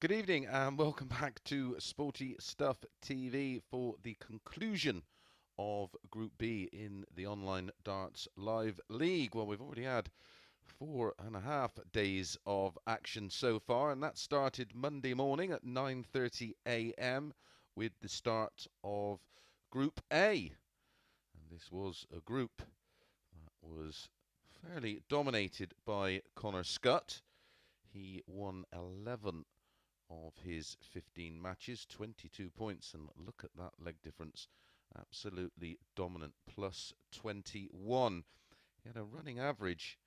Good evening and welcome back to Sporty Stuff TV for the conclusion of Group B in the online darts live league. Well, we've already had 4.5 days of action so far, and that started Monday morning at 9:30 a.m. with the start of Group A. And this was a group that was fairly dominated by Connor Scutt. He won 11 of his 15 matches, 22 points, and look at that leg difference. Absolutely dominant, plus 21. He had a running average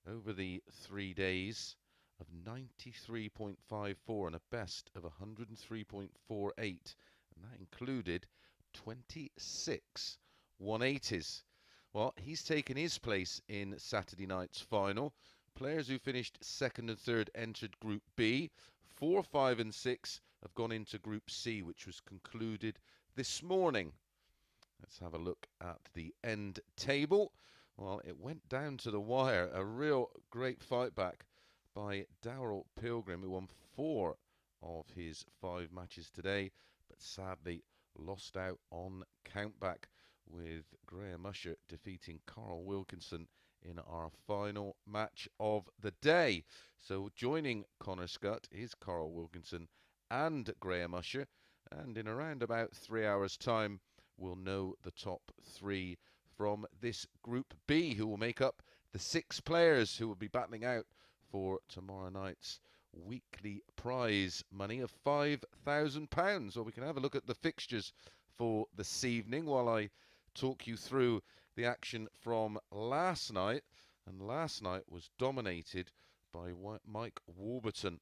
over the 3 days of 93.54 and a best of 103.48, and that included 26 180s. Well, he's taken his place in Saturday night's final. Players who finished second and third entered Group B. 4, 5 and 6 have gone into Group C, which was concluded this morning. Let's have a look at the end table. Well, it went down to the wire. A real great fight back by Daryl Pilgrim, who won 4 of his 5 matches today, but sadly lost out on countback, with Graham Usher defeating Carl Wilkinson in our final match of the day. So joining Connor Scutt is Carl Wilkinson and Graham Usher, and in around about 3 hours time we'll know the top 3 from this Group B, who will make up the 6 players who will be battling out for tomorrow night's weekly prize money of £5,000. Well, we can have a look at the fixtures for this evening while I talk you through the action from last night. And last night was dominated by Mike Warburton,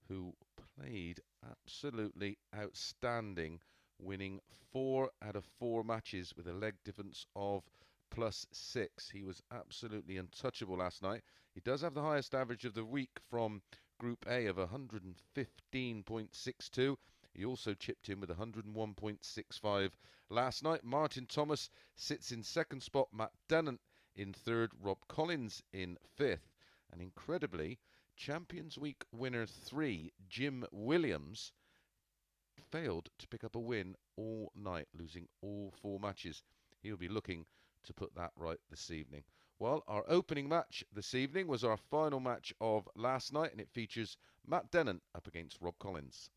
who played absolutely outstanding, winning 4 out of 4 matches with a leg difference of +6. He was absolutely untouchable last night. He does have the highest average of the week from Group A of 115.62. He also chipped in with 101.65 last night. Martin Thomas sits in second spot, Matt Dennant in third, Rob Collins in fifth. And incredibly, Champions Week winner 3, Jim Williams, failed to pick up a win all night, losing all 4 matches. He'll be looking to put that right this evening. Well, our opening match this evening was our final match of last night, and it features Matt Dennant up against Rob Collins.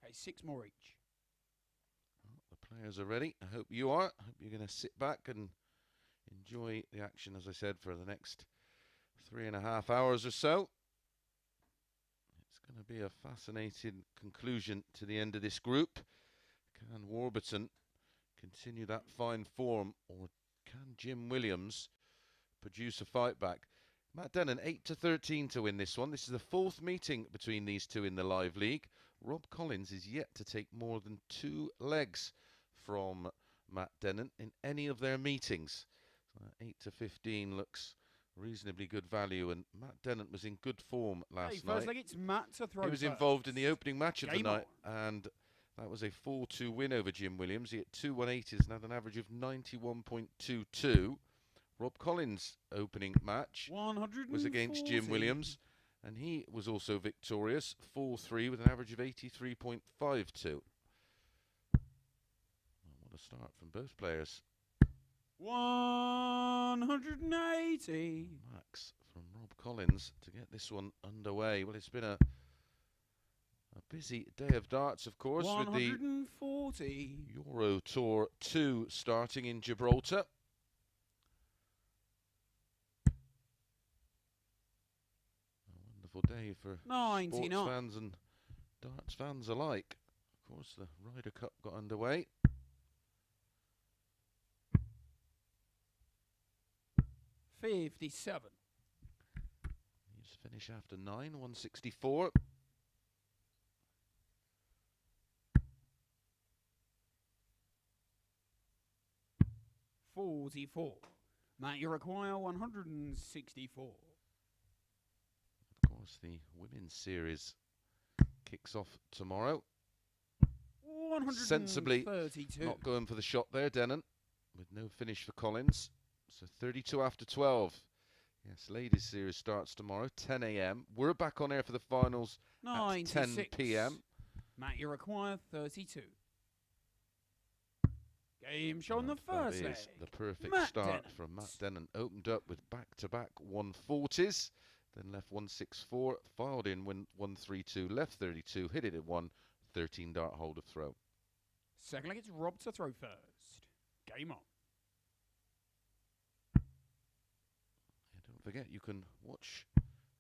Okay, 6 more each. Well, the players are ready. I hope you are. I hope you're going to sit back and enjoy the action, as I said, for the next 3.5 hours or so. It's going to be a fascinating conclusion to the end of this group. Can Warburton continue that fine form, or can Jim Williams produce a fight back? Matt Dennen 8-13 to win this one. This is the 4th meeting between these two in the live league. Rob Collins is yet to take more than 2 legs from Matt Dennant in any of their meetings. So 8-15 looks reasonably good value, and Matt Dennant was in good form last night. First leg, it's Matt to throw. He was involved in the opening match of the night, on. and that was a 4-2 win over Jim Williams. He hit 2 180s and had an average of 91.22. Rob Collins' opening match was against Jim Williams, and he was also victorious, 4-3 with an average of 83.52. What a start from both players. 180. Max from Rob Collins to get this one underway. Well, it's been a busy day of darts, of course, with the Euro Tour 2 starting in Gibraltar. Day for 99 sports fans and darts fans alike. Of course, the Ryder Cup got underway. 57. He's finished after 9, 164. 44. Matt, you require 164. Of course, the women's series kicks off tomorrow. 132. Sensibly not going for the shot there, Dennen, with no finish for Collins. So 32 after 12. Yes, ladies series starts tomorrow, 10 a.m. We're back on air for the finals 96. at 10 p.m. Matt, you require 32. Game shown the first leg. The perfect Matt start Dennant. from Matt Dennen. Opened up with back-to-back 140s, then left 164, filed in 132, left 32, hit it at 13 dart hold of throw. Second leg, it's Rob to throw first. Game on. Yeah, don't forget, you can watch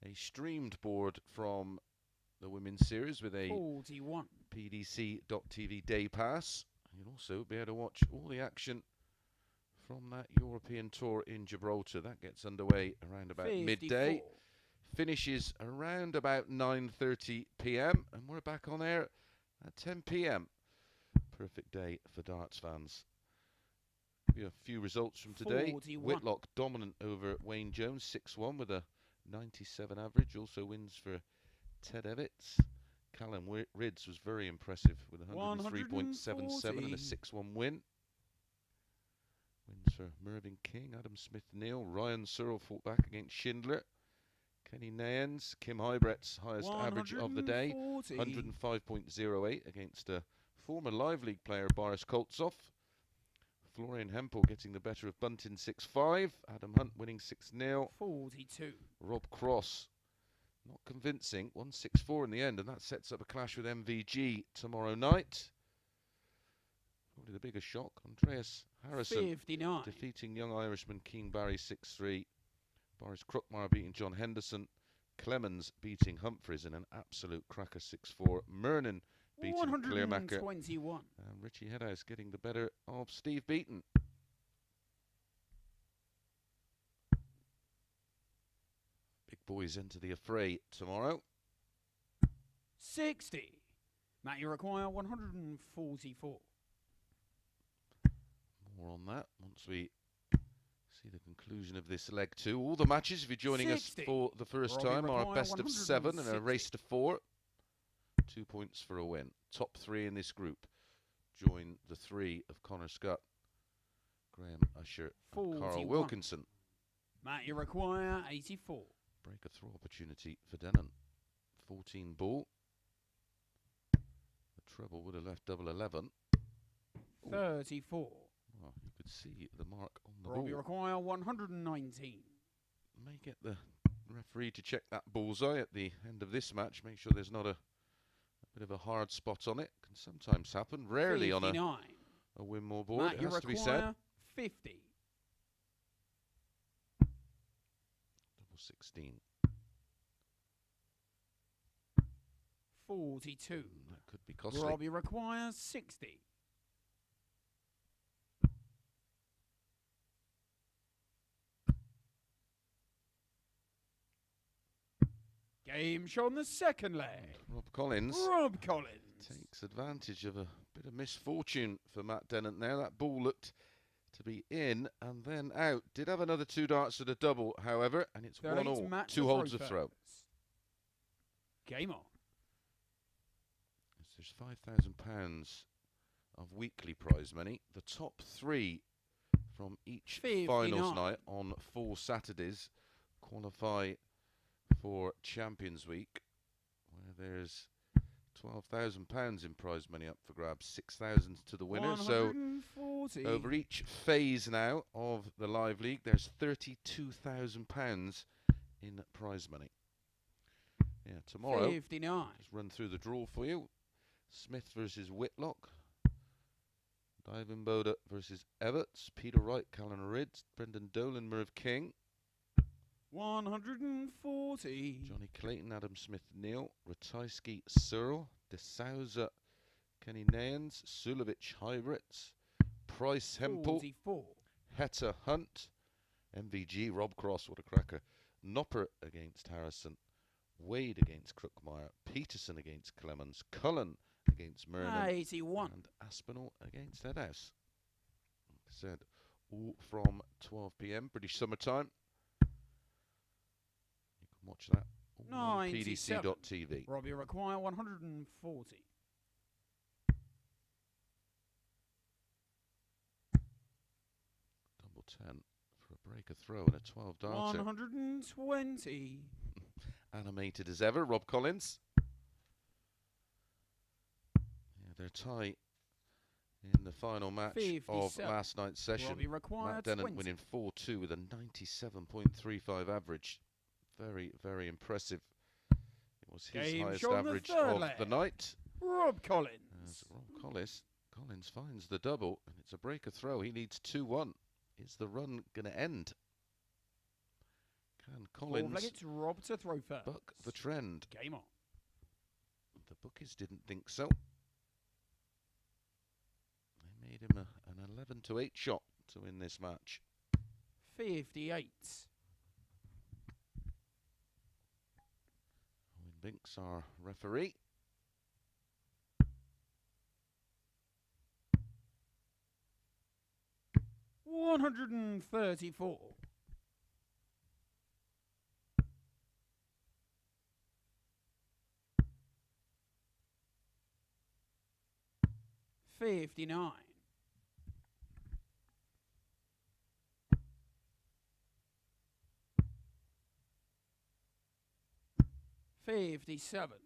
a streamed board from the women's series with a 41. pdc.tv day pass. You'll also be able to watch all the action from that European tour in Gibraltar. That gets underway around about 54. midday. Finishes around about 9:30 p.m. and we're back on air at 10 p.m. Perfect day for darts fans. Give you a few results from today. 41. Whitlock dominant over Wayne Jones, 6-1 with a 97 average. Also wins for Ted Evitts. Callum Ridds was very impressive with 103.77 and a 6-1 win. Wins for Mervyn King, Adam Smith-Neal, Ryan Searle fought back against Schindler. Kenny Nayans, Kim Hybrett's highest average of the day, 105.08 against a former Live League player, Boris Koltsov. Florian Hempel getting the better of Buntin 6-5. Adam Hunt winning 6-0. 42. Rob Cross, not convincing, 164 in the end, and that sets up a clash with MVG tomorrow night. Probably the biggest shock, Andreas Harrison 59. defeating young Irishman Keane Barry 6-3. Boris Krukmar beating John Henderson. Clemens beating Humphreys in an absolute cracker 6-4. Mernon beating Clearmaker. 121. And Richie Headhouse getting the better of Steve Beaton. Big boys into the affray tomorrow. 60. Matt, you require 144. More on that once we see the conclusion of this leg two. All the matches, if you're joining 60. us for the first Robbie time, are require best of 7 and a 160. race to 4. 2 points for a win. Top 3 in this group join the 3 of Connor Scutt, Graham Usher, and Carl 41. Wilkinson. Matt, you require 84. Break a throw opportunity for Dennen. 14 ball. The treble would have left double 11. 34. Well, you could see the mark on the Rob, you ball. require 119. May get the referee to check that bullseye at the end of this match. Make sure there's not a bit of a hard spot on it. Can sometimes happen. Rarely 59. on a Winmore board. Matt, It you has to be said. require 50. Double 16. 42. That could be costly. Rob, you require 60. Game shown the second leg. Rob Collins Rob Collins. takes advantage of a bit of misfortune for Matt Dennant there. That ball looked to be in and then out. Did have another 2 darts at a double, however, and it's 38 1-all. Matt 2 to holds of throw. first. Game on. There's £5,000 of weekly prize money. The top 3 from each 59. finals night on 4 Saturdays qualify for Champions Week, where there's £12,000 in prize money up for grabs, 6,000 to the winner. So 140. over each phase now of the Live League, there's £32,000 in prize money. Yeah, tomorrow, 59. just run through the draw for you. Smith versus Whitlock. Divenboda versus Everts. Peter Wright, Callan Ridds. Brendan Dolan, Merv King. 140. Johnny Clayton, Adam Smith-Neal. Ratajski, Searle. De Souza, Kenny Nayans. Sulovic, Hybrits. Price, Hempel. 44. Hetta, Hunt. MVG, Rob Cross, what a cracker. Nopper against Harrison. Wade against Krukmeyer. Peterson against Clemens. Cullen against Mernon. 81. And Aspinall against Headhouse. Like I said, all from 12 p.m. British summertime. You can watch that all on 97. pdc.tv. Robbie require 140. Double 10 for a breaker throw and a 12 darter. 120. Animated as ever, Rob Collins. Yeah, they're tight in the final match 57. of last night's session. Robbie require Matt Dennant 20. winning 4-2 with a 97.35 average. Very, very impressive. It was his Game highest shown the average third of leg. the night. Rob Collins. As Rob Collins finds the double, and it's a breaker throw. He needs 2-1. Is the run going to end? Can Collins It's Rob to throw first. buck the trend? Game on. The bookies didn't think so. They made him an 11-8 shot to win this match. 58. Owen Binks, our referee. $134. 59. 57.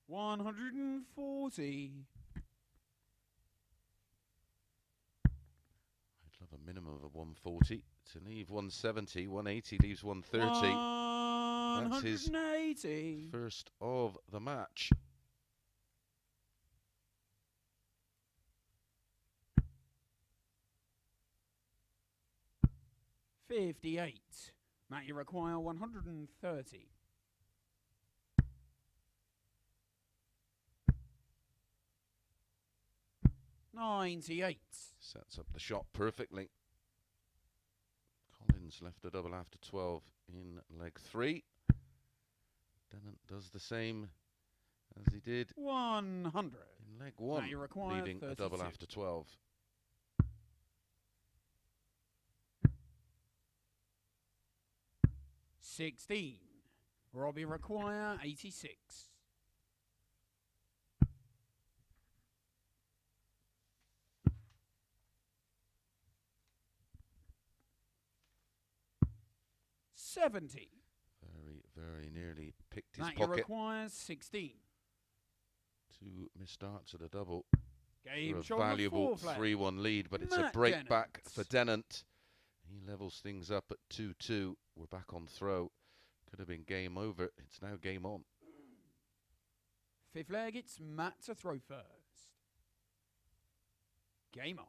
140. I'd love a minimum of a 140 to leave 170. 180 leaves 130. That's his 180. first of the match. $58. Matt, you require 130. $98. Sets up the shot perfectly. Collins left a double after 12 in leg 3. Dennant does the same as he did 100. in leg 1, you require leaving a 32. double after 12. 16. Robbie require 86. $70. Very, very nearly picked his Matt, you pocket. requires 16. 2 missed darts at a double Game for a shown the valuable fourth leg. 3-1 lead, but it's a Matt break back Dennant. for Dennant. He levels things up at 2-2. We're back on throw. Could have been game over. It's now game on. Fifth leg, it's Matt to throw first. Game on.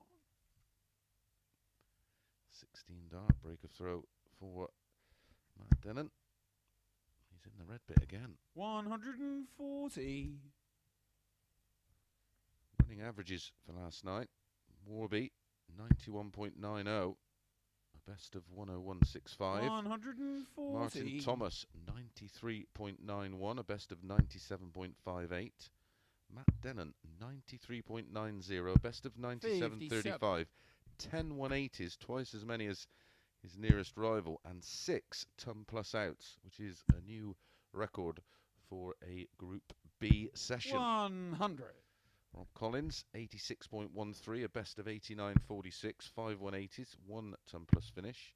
16 dart break of throw for Matt Dennant. He's in the red bit again. 140. Running averages for last night. Warby 91.90. A best of 101.65. 140. Martin Thomas 93.91. A best of 97.58. Matt Dennen 93.90. A best of 97.35. 10 180s, twice as many as his nearest rival, and 6 ton plus outs, which is a new record for a Group B session. 100. Rob Collins 86.13, a best of 89.46, 5 180s, 1 ton plus finish.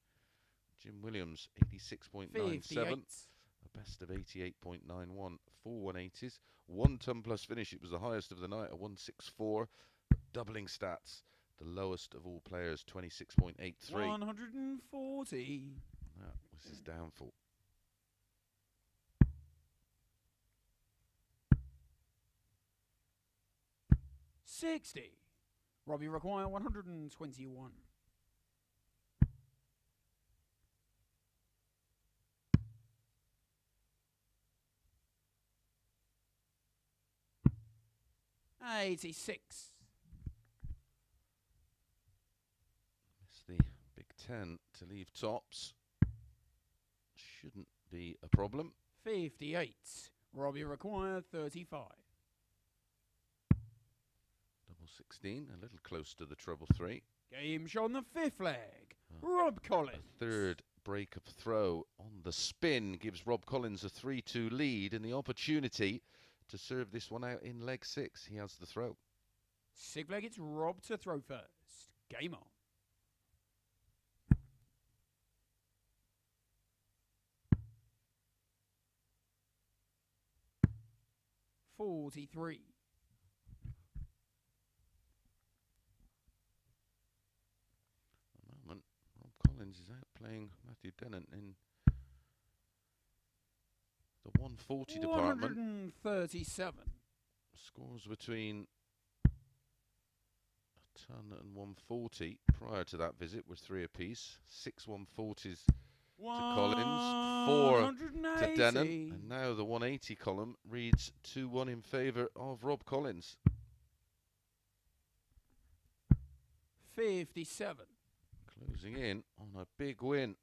Jim Williams 86.97, 58. a best of 88.91, 4 180s, 1 ton plus finish. It was the highest of the night, a 164, doubling stats. The lowest of all players, 26.83. 140. That was his downfall. $60. Robbie require 121. $86. Miss the Big Ten to leave tops. Shouldn't be a problem. 58. Robbie require 35. Double 16, a little close to the treble 3. Game shot on the 5th leg. Rob Collins. A third break of throw on the spin gives Rob Collins a 3-2 lead and the opportunity to serve this one out in leg 6. He has the throw. 6th leg, it's Rob to throw first. Game on. 43. At the moment, Rob Collins is out playing Matthew Dennant in the 140 department. 137. Scores between a ton and 140 prior to that visit were 3 apiece. 6 140s to Collins, 4 to Dennen, and now the 180 column reads 2-1 in favour of Rob Collins. 57. Closing in on a big win.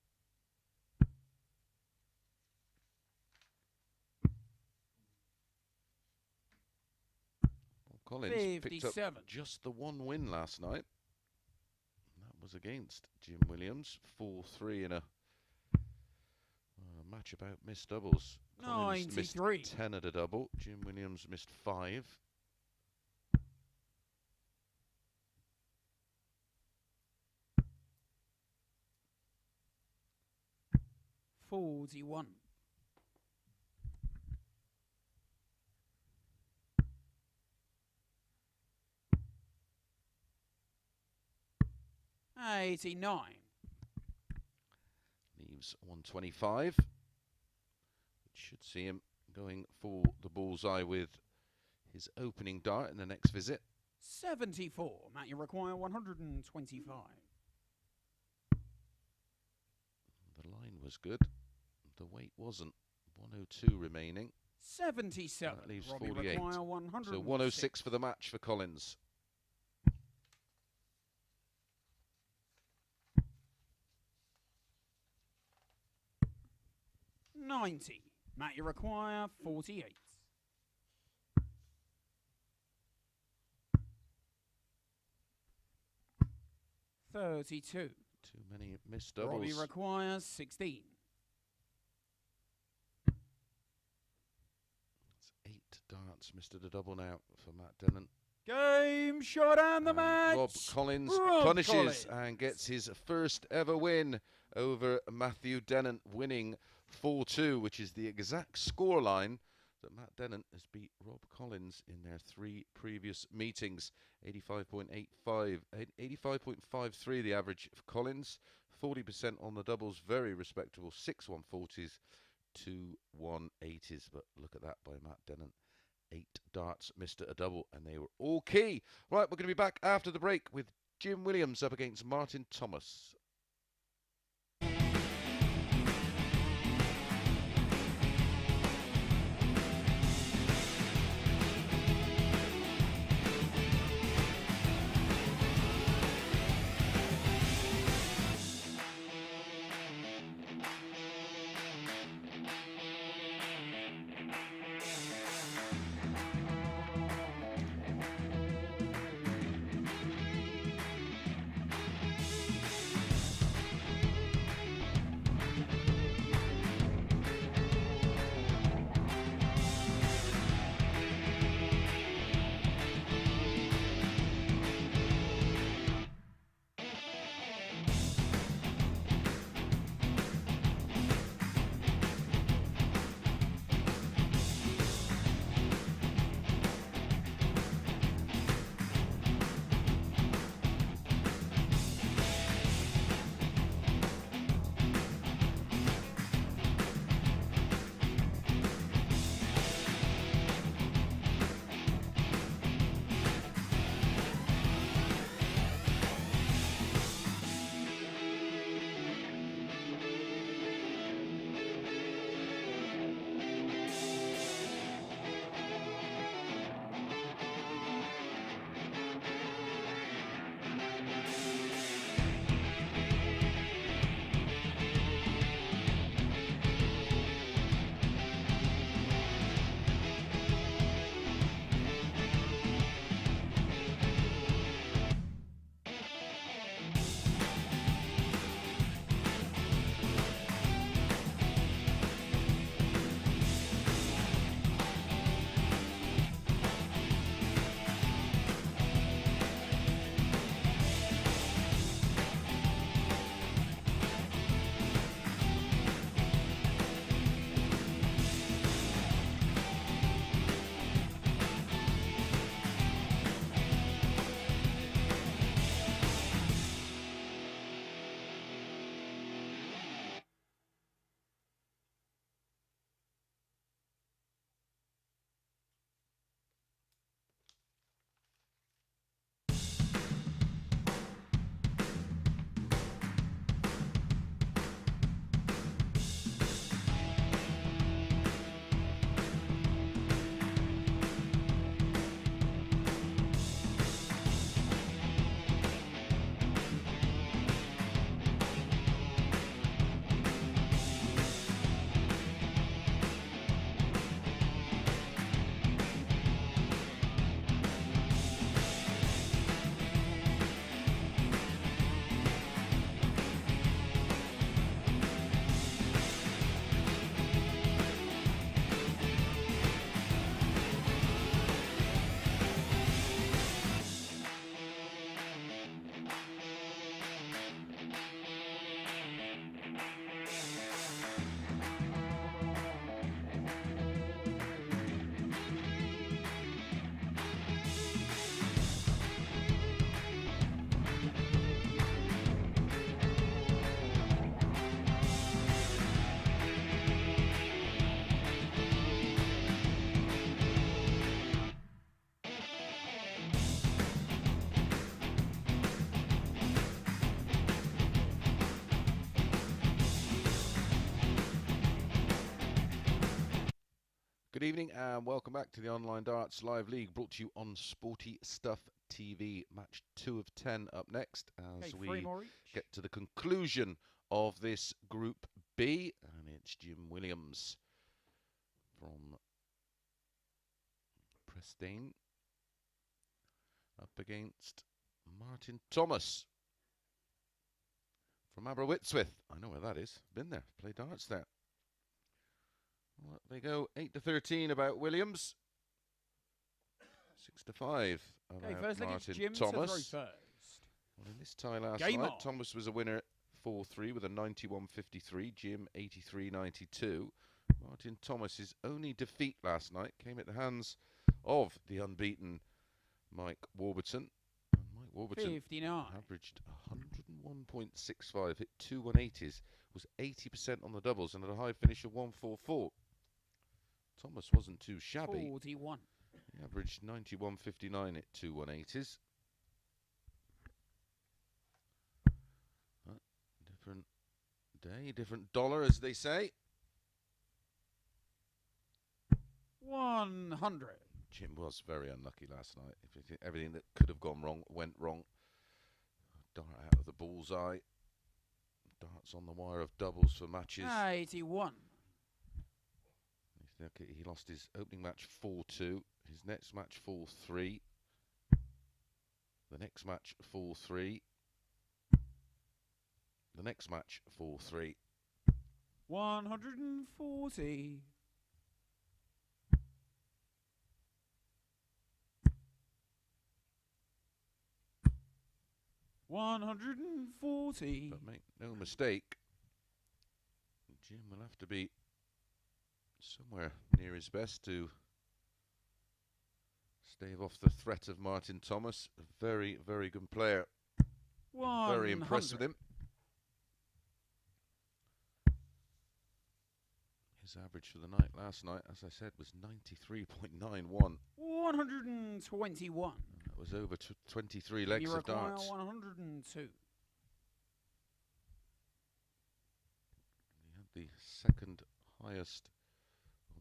Rob Collins picked up just the 1 win last night. That was against Jim Williams, 4-3 in a match about missed doubles. Collins missed 10 at a double. Jim Williams missed 5. $41. 89. Leaves 125. Should see him going for the bullseye with his opening dart in the next visit. 74. Matt, you require 125. The line was good. The weight wasn't. 102 remaining. 77. That leaves Robbie 48. Require 106. So 106 for the match for Collins. $90. Matt, you require 48. $32. Too many missed doubles. Robbie requires 16. That's 8 darts missed at a double now for Matt Dennen. Game shot and the match. Rob Collins punishes and gets his first ever win over Matthew Dennant, winning 4-2, which is the exact scoreline that Matt Dennant has beat Rob Collins in their 3 previous meetings. 85.53 the average for Collins, 40% on the doubles, very respectable, 6 140s, 2 180s. But look at that by Matt Dennant. 8 darts missed at a double, and they were all key. Right, we're going to be back after the break with Jim Williams up against Martin Thomas. Good evening and welcome back to the Online Darts Live League, brought to you on Sporty Stuff TV. Match 2 of 10 up next as we get to the conclusion of this Group B, and it's Jim Williams from Prestain up against Martin Thomas from Aberystwyth. I know where that is. Been there. Play darts there. Well, they go 8-13 about Williams. 6-5 about Martin Thomas. Well, in this tie last night, Thomas was a winner 4-3 with a 91.53. Jim 83.92. Martin Thomas's only defeat last night came at the hands of the unbeaten Mike Warburton. And Mike Warburton 59. Averaged 101.65, hit 2 180s, was 80% on the doubles, and had a high finish of 144. Thomas wasn't too shabby. 41. He averaged 91.59 at 2 180s. Different day, different dollar, as they say. 100. Jim was very unlucky last night. Everything that could have gone wrong went wrong. Dart out of the bullseye. Darts on the wire of doubles for matches. 81. He lost his opening match 4-2. His next match 4-3. The next match 4-3. The next match 4-3. 140. 140. But make no mistake, Jim will have to be somewhere near his best to stave off the threat of Martin Thomas. A very, very good player. Very impressed with him. His average for the night last night, as I said, was 93.91. 121. That was over 23 legs of darts. 102. He had the second highest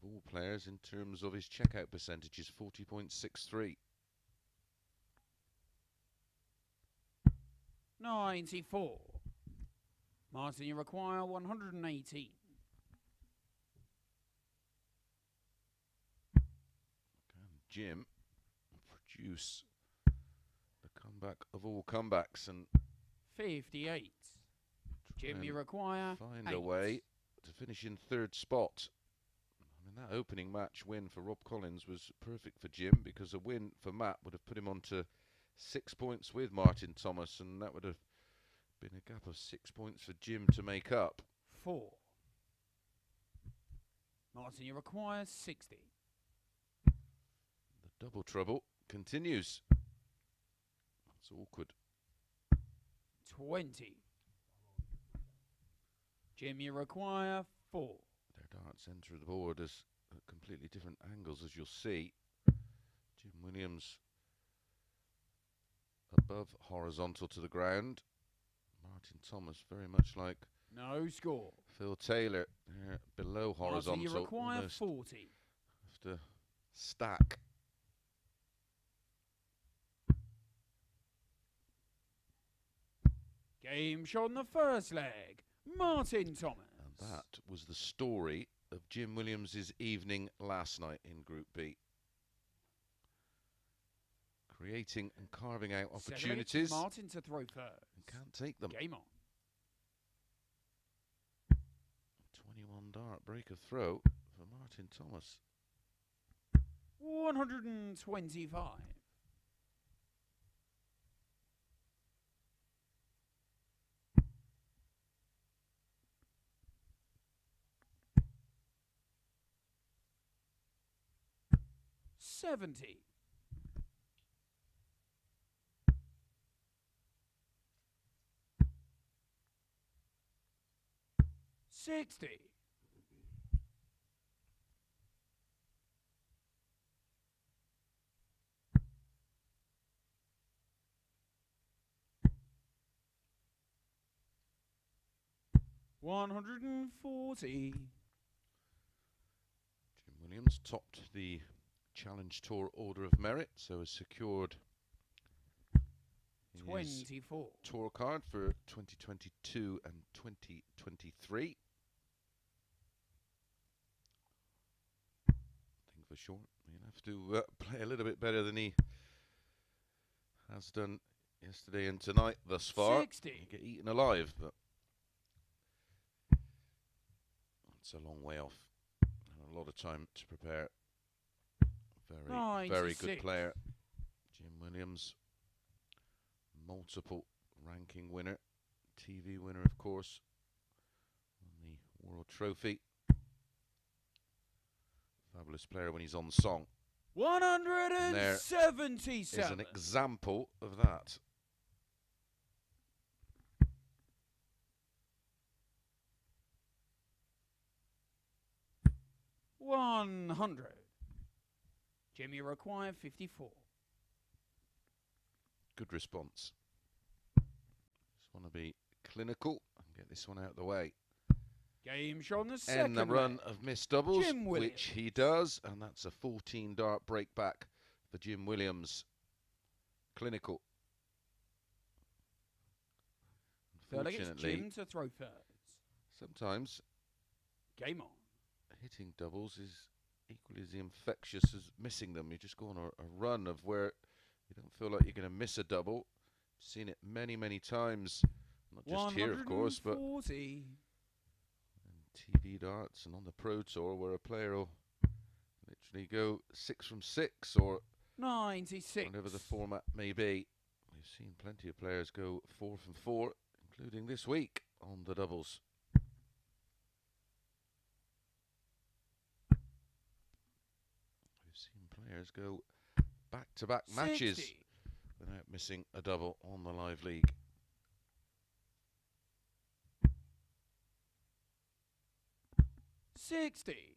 of all players in terms of his checkout percentages, 40.63. 94. Martin, you require 118. Jim produce the comeback of all comebacks and 58. Jim, you require find 8. a way to finish in third spot. I mean, that opening match win for Rob Collins was perfect for Jim, because a win for Matt would have put him on to 6 points with Martin Thomas, and that would have been a gap of 6 points for Jim to make up. 4. Martin, you require 60. Double trouble continues. It's awkward. 20. Jim, you require 4. Their darts enter the board as at completely different angles, as you'll see. Jim Williams above horizontal to the ground. Martin Thomas very much like no score. Phil Taylor below horizontal. Martin, you require 40. Have to stack. Game shot in the first leg. Martin Thomas. And that was the story of Jim Williams' evening last night in Group B. Creating and carving out opportunities. Martin to throw first. And can't take them. Game on. 21 dart break of throw for Martin Thomas. 125. 70. 60. 140. Williams topped the Challenge Tour Order of Merit, so has secured his 24. tour card for 2022 and 2023. I think for sure he'll have to play a little bit better than he has done yesterday and tonight thus far. 60. He'll get eaten alive, but it's a long way off. And a lot of time to prepare. Very good player. Jim Williams, multiple ranking winner, TV winner, of course, on the World Trophy. Fabulous player when he's on song. 177. Is an example of that. $100. Jimmy required 54. Good response. Just want to be clinical and get this one out of the way. Game shot on the second. And the run of missed doubles, Jim Williams. which he does, and that's a 14 dart break back for Jim Williams. Clinical. Unfortunately, Jim to throw thirds. sometimes Game on. hitting doubles is equally as infectious as missing them. You just go on a run of where you don't feel like you're going to miss a double. Seen it many, many times. Not just here, of course, but in TV darts and on the Pro Tour, where a player will literally go 6 from 6 or 96. whatever the format may be. We've seen plenty of players go 4 from 4, including this week on the doubles. We've seen players go back-to-back matches without missing a double on the live league. $60.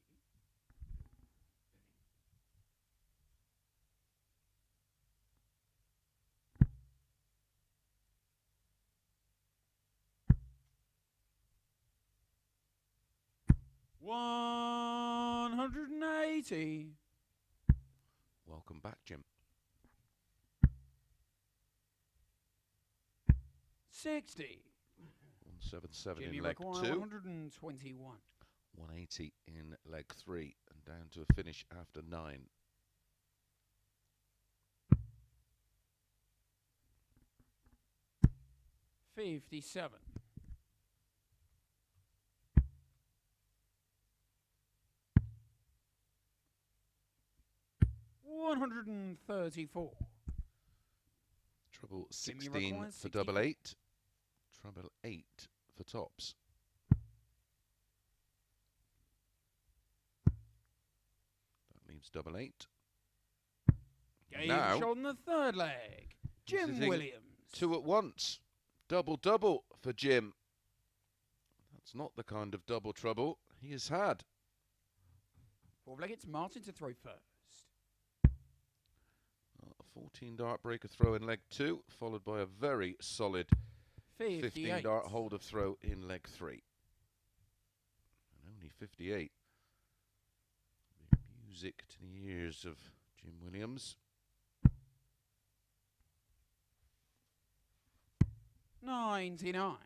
$180. Welcome back, Jim. 60. 177 Jimmy in leg 2. 121. 180 in leg 3, and down to a finish after 9. $57. $134. Treble Jimmy 16 requires for 60. double 8. Treble 8 for tops. That leaves double 8. Game Now, shot on the third leg. Jim visiting Williams. 2 at once. Double for Jim. That's not the kind of double trouble he has had. Fourth leg, it's Martin to throw first. A 14 dart breaker throw in leg 2, followed by a very solid 15 dart hold of throw in leg 3. And only 58. Music to the ears of Jim Williams. 99.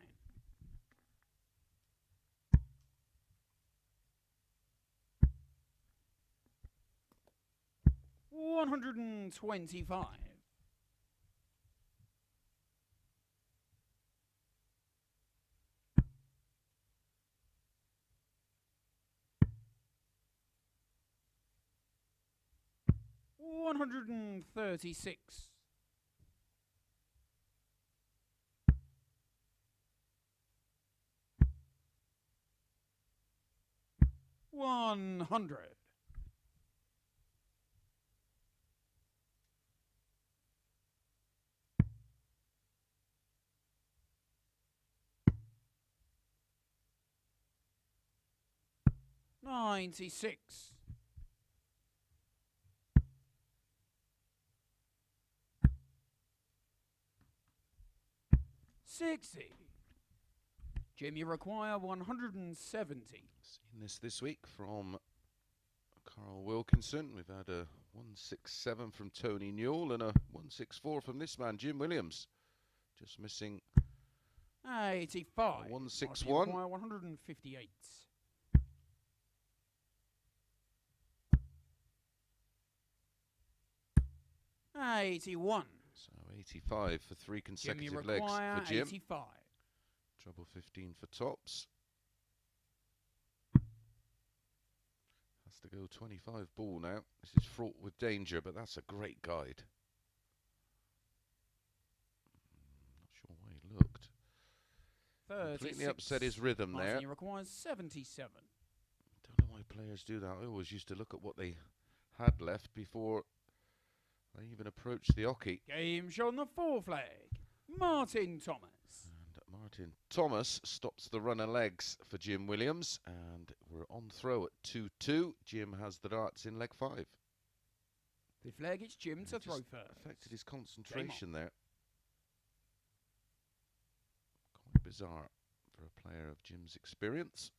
$125. $136. $100. $96. $60. Jim, you require 170. Seen this week from Carl Wilkinson. We've had a 167 from Tony Newell and a 164 from this man, Jim Williams. Just missing 85. 161. 158. 81. So 85 for 3 consecutive legs for Jim. 85. Treble 15 for tops. Has to go 25 ball now. This is fraught with danger, but that's a great guide. Not sure why he looked. 36. Completely upset his rhythm there. He requires 77. Don't know why players do that. I always used to look at what they had left before they even approached the oche. Game shot on the 4 flag. Martin Thomas. And Martin Thomas stops the runner legs for Jim Williams, and we're on throw at 2-2. Jim has the darts in leg 5. 5th leg, it's Jim to throw first. Affected his concentration there. Quite bizarre for a player of Jim's experience.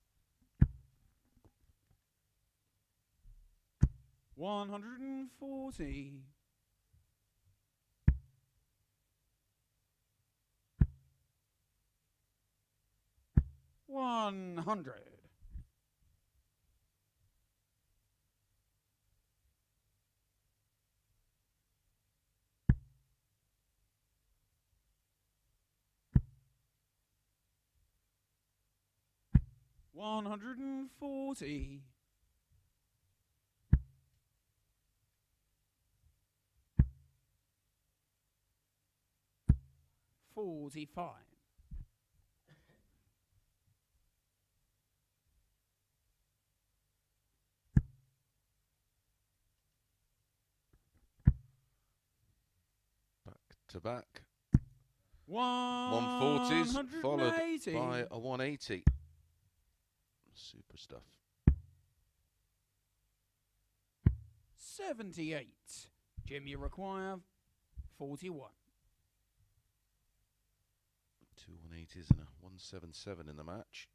140. 100. 140. 45. 140s, 180. followed by a 180. Super stuff. 78. Jim, you require 41. 2 180s and a 177 in the match.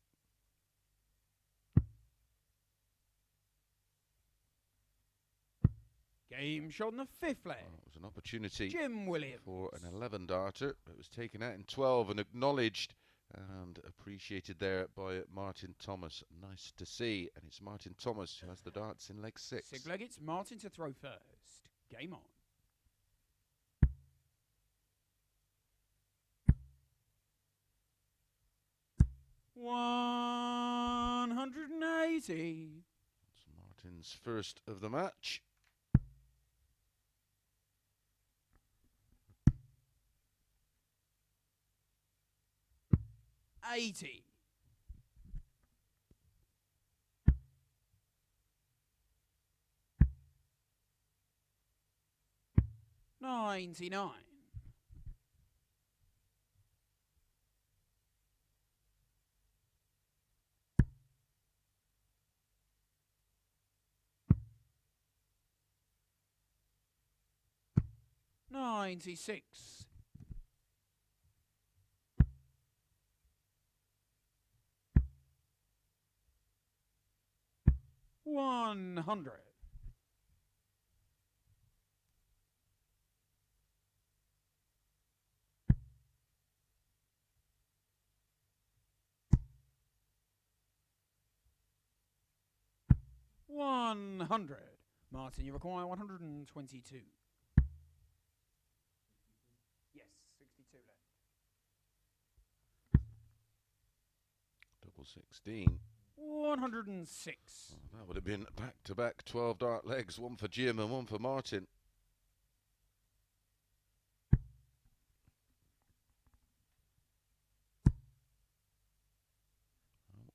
Game shot on the 5th leg. Well, it was an opportunity Jim Williams for an 11 darter. It was taken out in 12 and acknowledged and appreciated there by Martin Thomas. Nice to see. And it's Martin Thomas who has the darts in leg 6. 6th leg, it's Martin to throw first. Game on. 180. It's Martin's first of the match. 80. 99. 96. 100. 100. Martin, you require 122. Yes, 62 left. Double 16. 106. Oh, that would have been back-to-back 12 dart legs, one for Jim and one for Martin.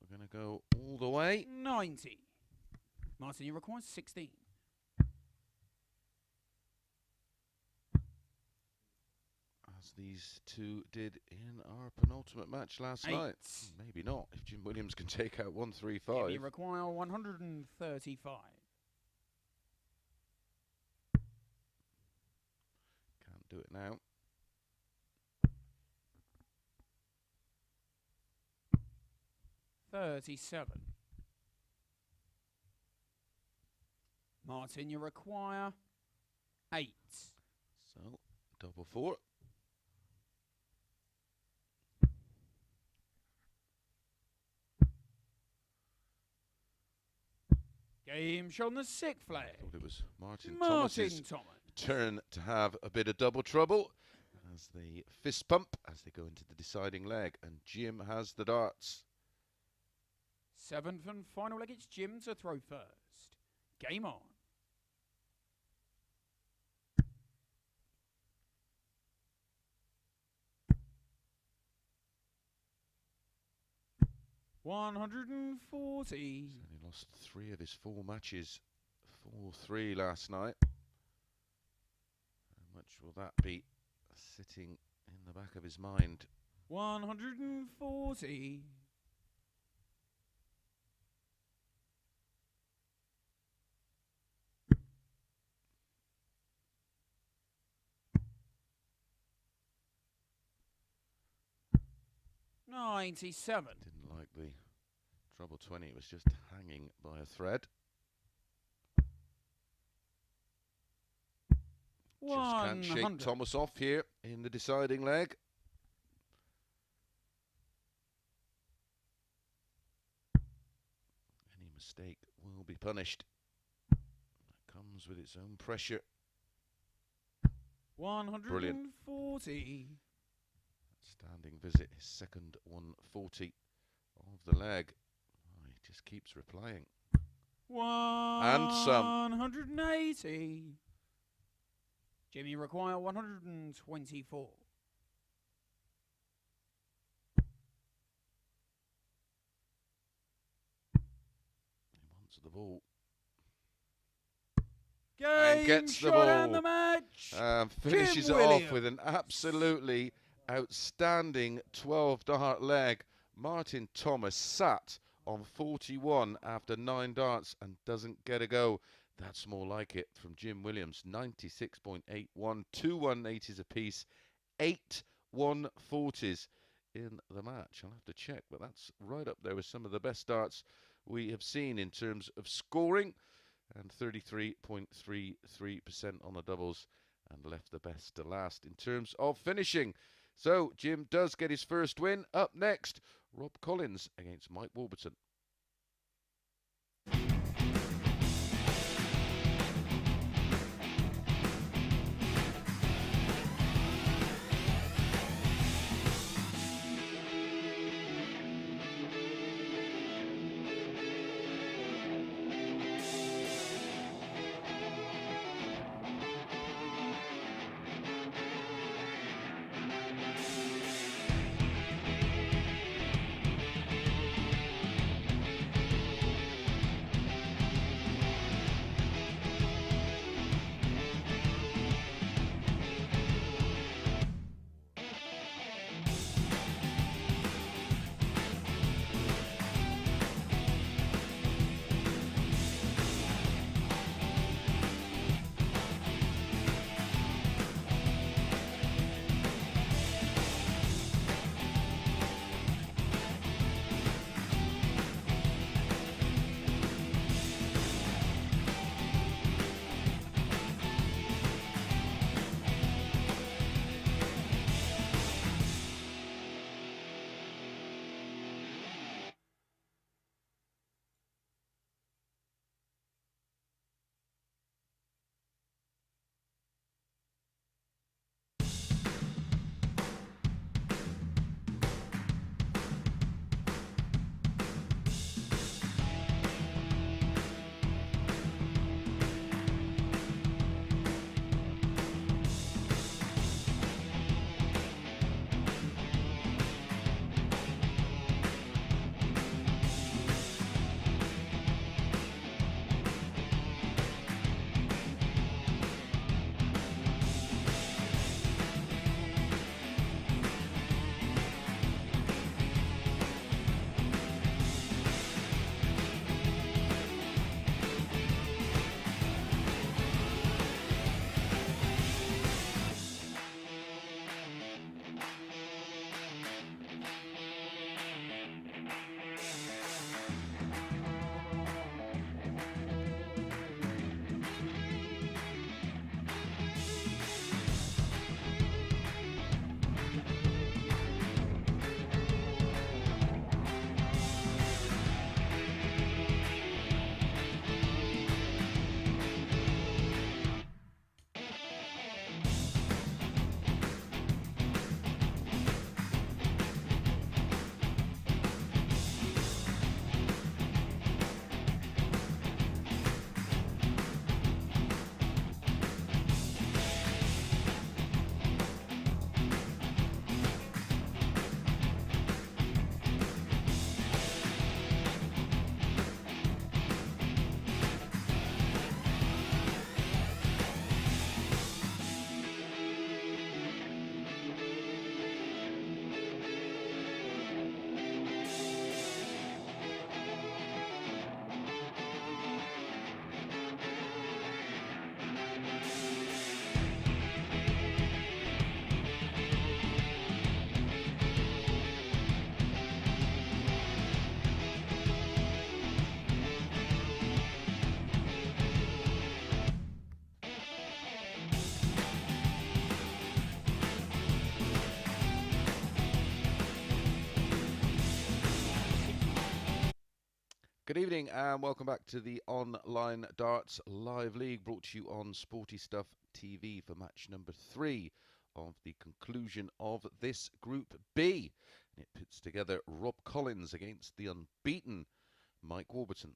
We're going to go all the way. 90. Martin, you require 16. As these two did in our penultimate match last 8. night. Maybe not, if Jim Williams can take out 135. You require 135. Can't do it now. 37. Martin, you require 8. So, double 4. Game shown the 6th flag. Thought it was Martin Martin Thomas's Thomas. turn to have a bit of double trouble as they fist pump as they go into the deciding leg, and Jim has the darts. 7th and final leg, it's Jim to throw first. Game on. $140. He lost 3 of his 4 matches, 4-3 last night. How much will that be sitting in the back of his mind? 140. $97. Didn't like the treble 20, it was just hanging by a thread. Just can't shake Thomas off here in the deciding leg. Any mistake will be punished. That comes with its own pressure. 140. Brilliant. Standing visit, his second 140 of the leg. Oh, he just keeps replying. And some. 180. Jimmy require 124. He wants the ball. Game and gets the shot ball. and the match. Finishes Jim it off Williams. with an absolutely outstanding 12-dart leg. Martin Thomas sat on 41 after 9 darts and doesn't get a go. That's more like it from Jim Williams. 96.81, 2 180s apiece, 8 140s in the match. I'll have to check, but that's right up there with some of the best darts we have seen in terms of scoring. And 33.33% on the doubles, and left the best to last in terms of finishing. So Jim does get his first win. Up next, Rob Collins against Mike Warburton. Good evening and welcome back to the Online Darts Live League, brought to you on Sporty Stuff TV for match number 3 of the conclusion of this Group B. It puts together Rob Collins against the unbeaten Mike Warburton.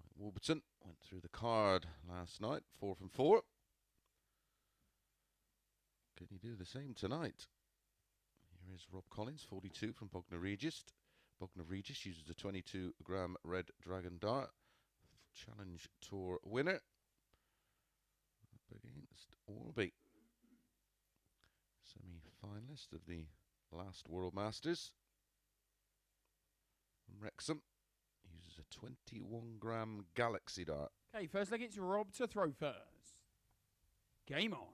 Mike Warburton went through the card last night, 4 from 4. Can he do the same tonight? Here is Rob Collins, 42 from Bognor Regis. Bognor Regis uses a 22-gram Red Dragon Dart. Challenge Tour winner. Up against Orby. Semi-finalist of the last World Masters. From Wrexham. Uses a 21-gram Galaxy Dart. Okay, first leg it's Rob to throw first. Game on.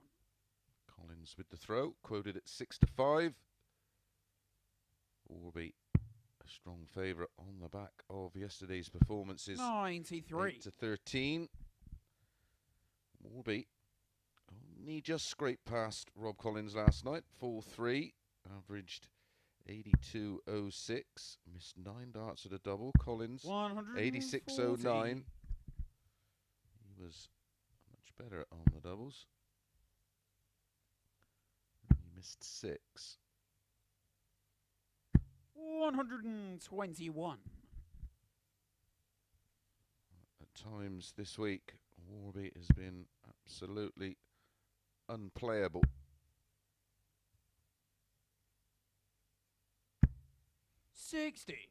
Collins with the throw, quoted at 6-5. Orby, a strong favourite on the back of yesterday's performances. 93. 8-13. Warby only just scraped past Rob Collins last night. 4-3. Averaged 82.06. Missed 9 darts at a double. Collins 86.09. He was much better on the doubles. He missed 6. 121. At times this week, Warby has been absolutely unplayable. 60.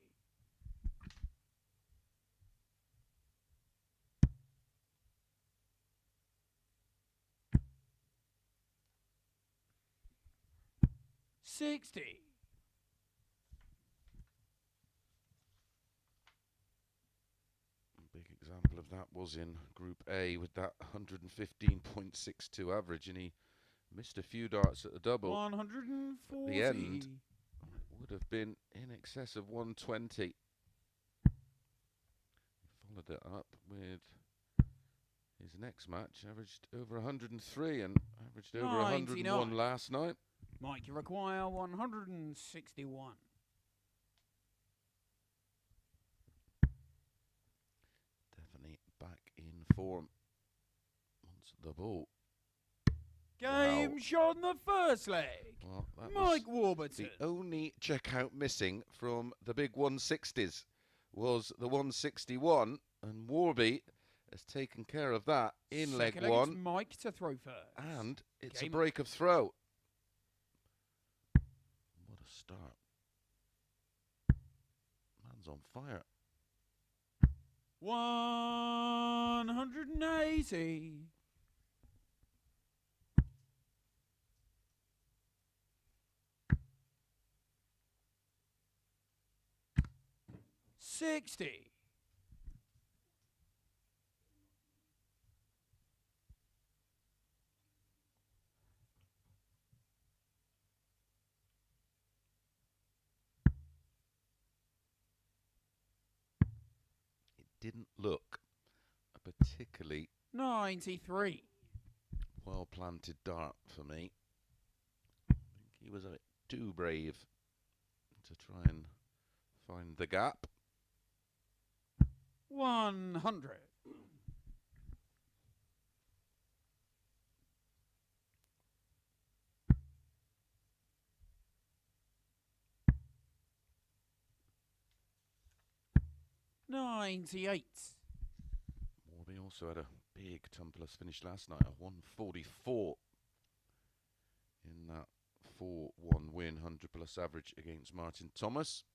60. Big example of that was in Group A with that 115.62 average, and he missed a few darts at the double. 140. At the end, it would have been in excess of 120. He followed it up with his next match, averaged over 103 and averaged over 101 last night. Mike, you require 161. Definitely back in form. Wants the ball. Game shot in the first leg. Well, that Mike Warburton. The only checkout missing from the big 160s was the 161, and Warby has taken care of that in leg 1. It's Mike to throw first. And it's a break of throw. What a start. Man's on fire. 180. 60. 'Didn't look a particularly 93. well-planted dart for me. I think he was a bit too brave to try and find the gap. 100. 98. Warby also had a big tumblers finish last night, a 144 in that 4-1 win, 100 plus average against Martin Thomas.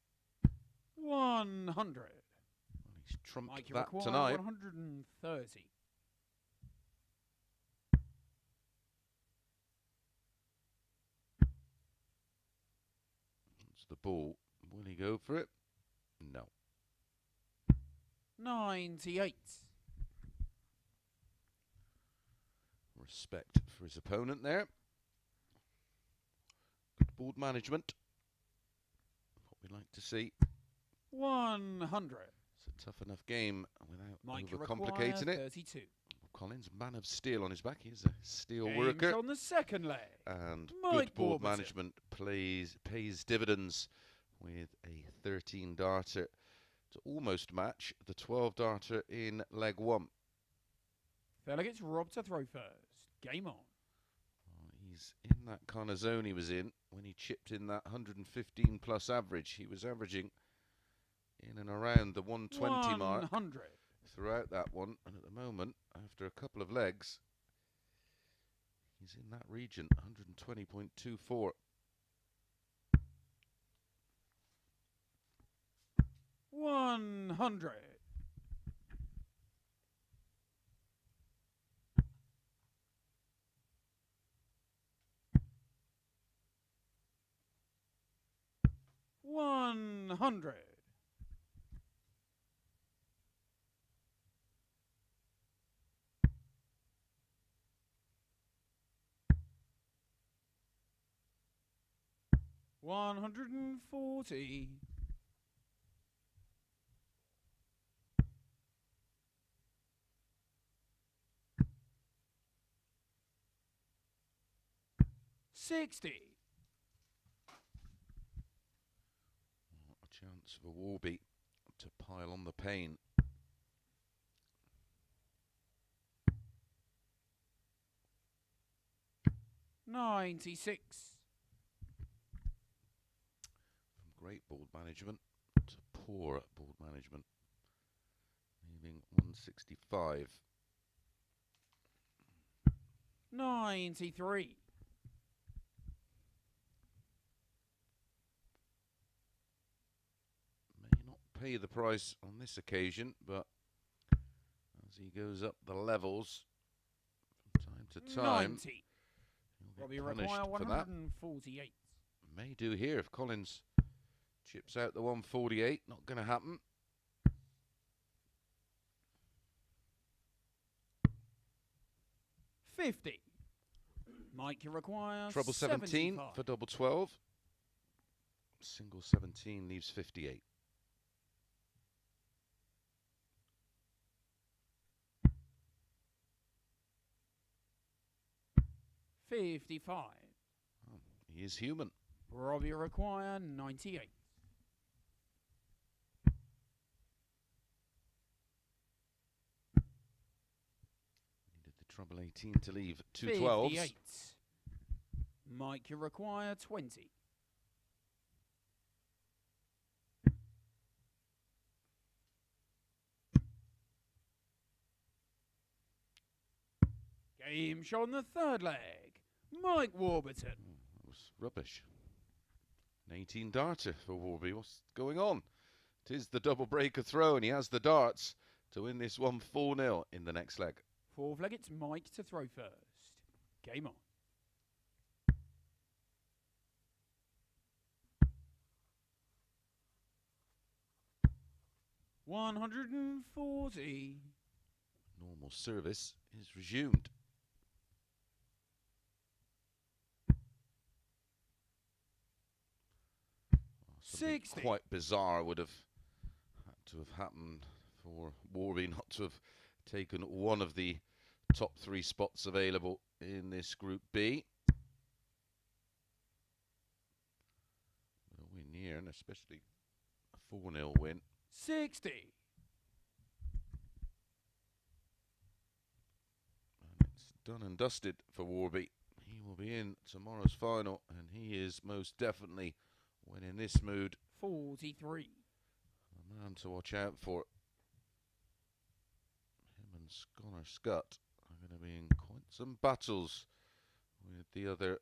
100. Well, he's trumped Mike, that tonight. 130. That's the ball. Will he go for it? No. 98. Respect for his opponent there. Good board management. What we like to see. 100. It's a tough enough game without Mike, overcomplicating it. 32. Collins, man of steel on his back. He's a steel worker. On the second leg. And Mike good board Warburton. management pays dividends with a 13 darter to almost match the 12 darter in leg 1. Fella gets Rob to throw first. Game on. Well, he's in that kind of zone he was in when he chipped in that 115 plus average. He was averaging in and around the 120 mark throughout that one, and at the moment, after a couple of legs, he's in that region, 120.24. 100. 100. 140. 60. A chance for Warby to pile on the pain. 96. From great board management to poor board management, leaving 165. 93. May not pay the price on this occasion, but as he goes up the levels from time to time, 90. he'll Robbie get punished require for that. 148. May do here if Collins chips out the 148. Not going to happen. 50. Mike, you require Treble 17 75. for double 12. Single 17 leaves 58. 55. Oh, he is human. Robbie require 98. Needed the treble 18 to leave 2 12s. 58. Mike, you require 20. 'Game shot on the third leg. Mike Warburton. Oh, that was rubbish. An 18 darter for Warby. What's going on? It is the double breaker throw, and he has the darts to win this one 4-0 in the next leg. Fourth leg, it's Mike to throw first. Game on. 140. Normal service is resumed. Something 60. quite bizarre would have had to have happened for Warby not to have taken one of the top 3 spots available in this Group B. But a win here, and especially a 4-0 win. 60. And it's done and dusted for Warby. He will be in tomorrow's final, and he is most definitely, when in this mood, 43. a man to watch out for. Him and Connor Scutt are going to be in quite some battles with the other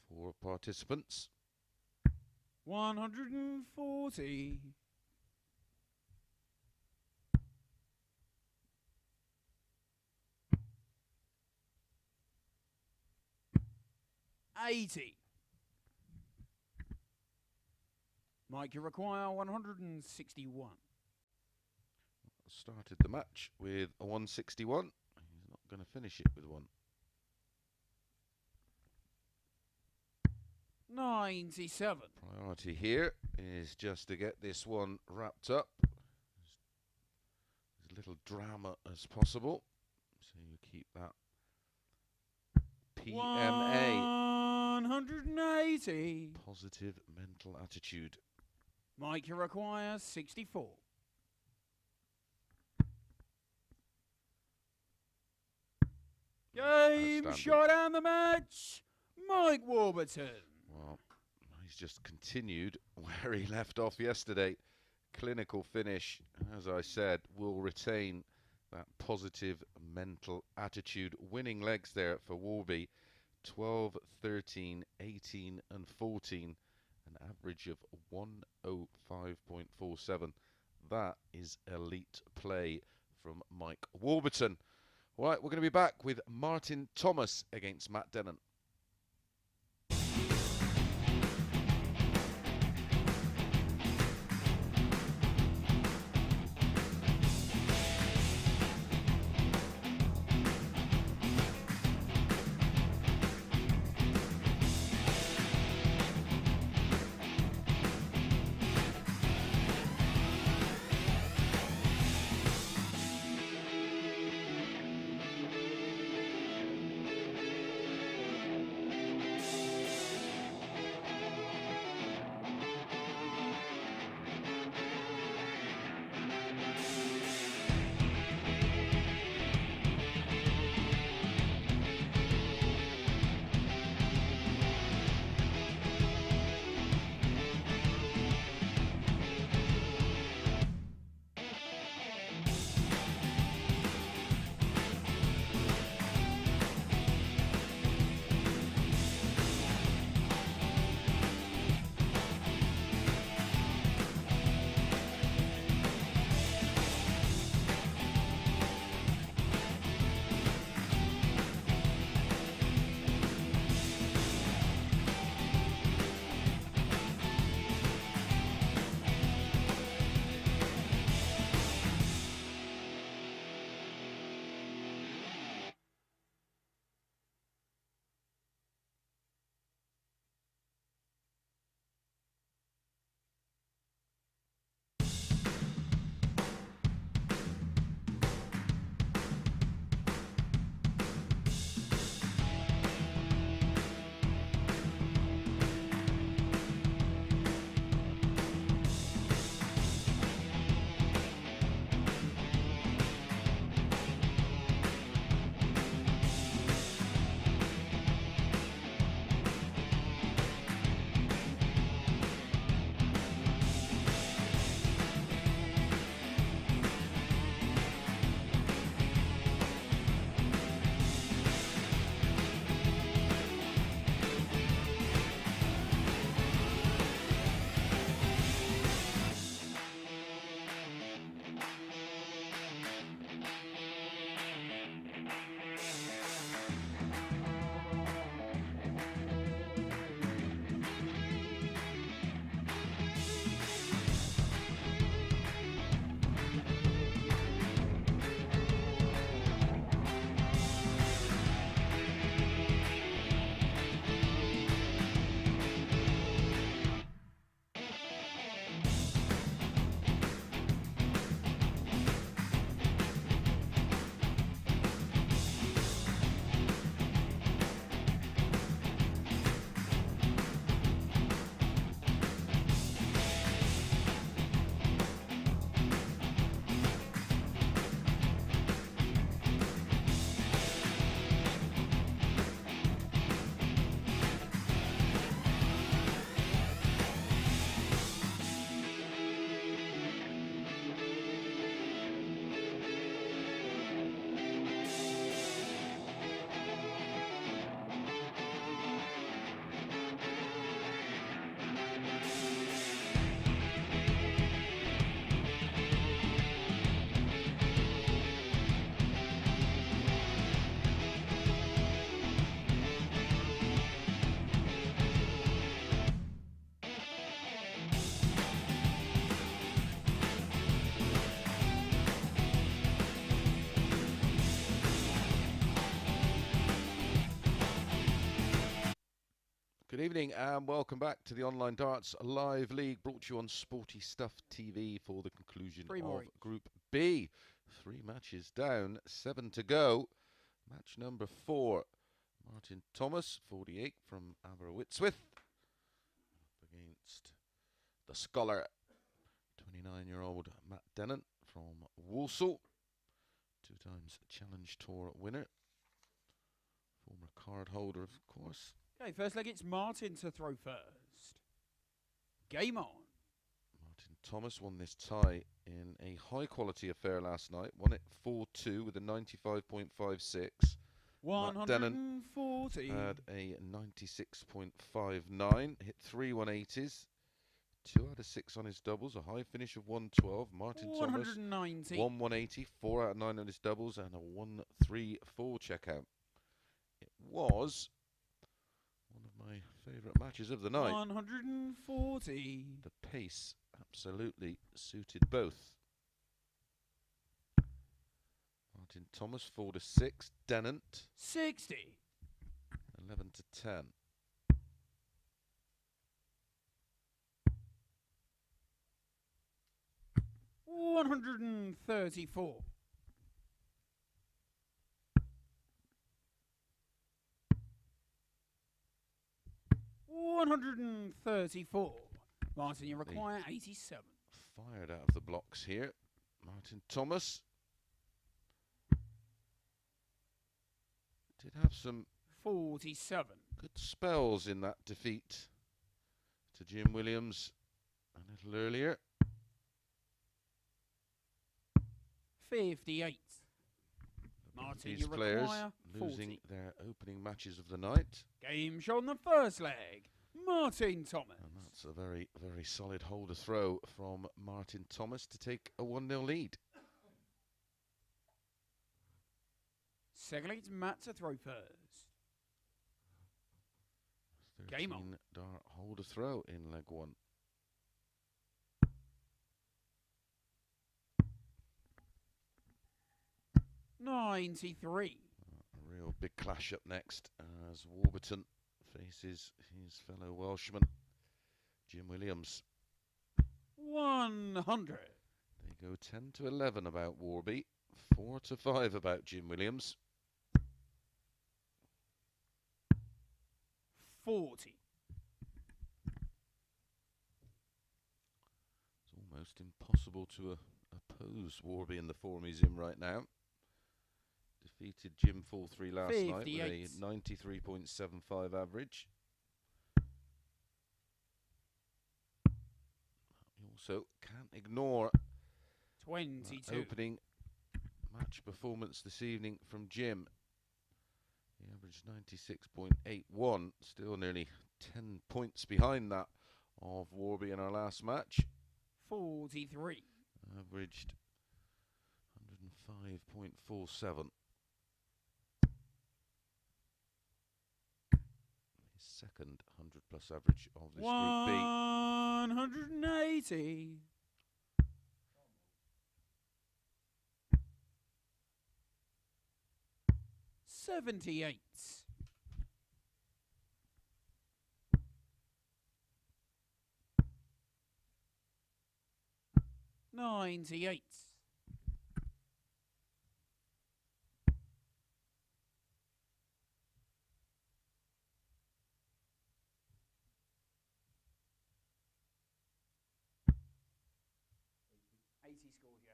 4 participants. 140. 80. Mike, you require 161. Started the match with a 161. He's not going to finish it with one. 97. Priority here is just to get this one wrapped up. As little drama as possible. So you keep that PMA 180. Positive mental attitude. Mike, you require 64. Game, shot and the match, Mike Warburton. Well, he's just continued where he left off yesterday. Clinical finish, as I said, will retain that positive mental attitude. Winning legs there for Warby. 12, 13, 18 and 14. An average of 105.47. That is elite play from Mike Warburton. All right, we're going to be back with Martin Thomas against Matt Dennant. Good evening and welcome back to the Online Darts Live League, brought to you on Sporty Stuff TV for the conclusion of Group B. 3 matches down, 7 to go. Match number 4. Martin Thomas, 48 from Aberystwyth, up against the scholar, 29-year-old Matt Dennant from Walsall, 2 times Challenge Tour winner, former card holder, of course. Okay, first leg, it's Martin to throw first. Game on. Martin Thomas won this tie in a high-quality affair last night. Won it 4-2 with a 95.56. Matt Dennant 140. had a 96.59. Hit 3 180s. 2 out of 6 on his doubles. A high finish of 112. Martin Thomas 190. 1 180. 4 out of 9 on his doubles and a 134 checkout. It was one of my favourite matches of the night. 140. The pace absolutely suited both. Martin Thomas 4-6. Dennant 60. 11-10. $134. 134. Martin, you require 87. Fired out of the blocks here. Martin Thomas did have some 47. good spells in that defeat to Jim Williams a little earlier. 58. Martin, These you players require 40. losing their opening matches of the night. Game shot on the first leg. Martin Thomas. And that's a very, very solid holder throw from Martin Thomas to take a 1-0 lead. Second leg, it's Matt to throw first. Game on. 13 dart holder throw in leg 1. $93. A real big clash up next as Warburton faces his fellow Welshman, Jim Williams. 100. They go 10-11 about Warby, 4-5 about Jim Williams. 40. It's almost impossible to oppose Warby in the form he's in right now. Defeated Jim 4-3 last night with a 93.75 average. You also can't ignore 22. opening match performance this evening from Jim. He averaged 96.81, still nearly 10 points behind that of Warby in our last match. 43. Averaged 105.47. His second 100-plus average of this Group B. 180. 78. 98. 80 scored, yeah.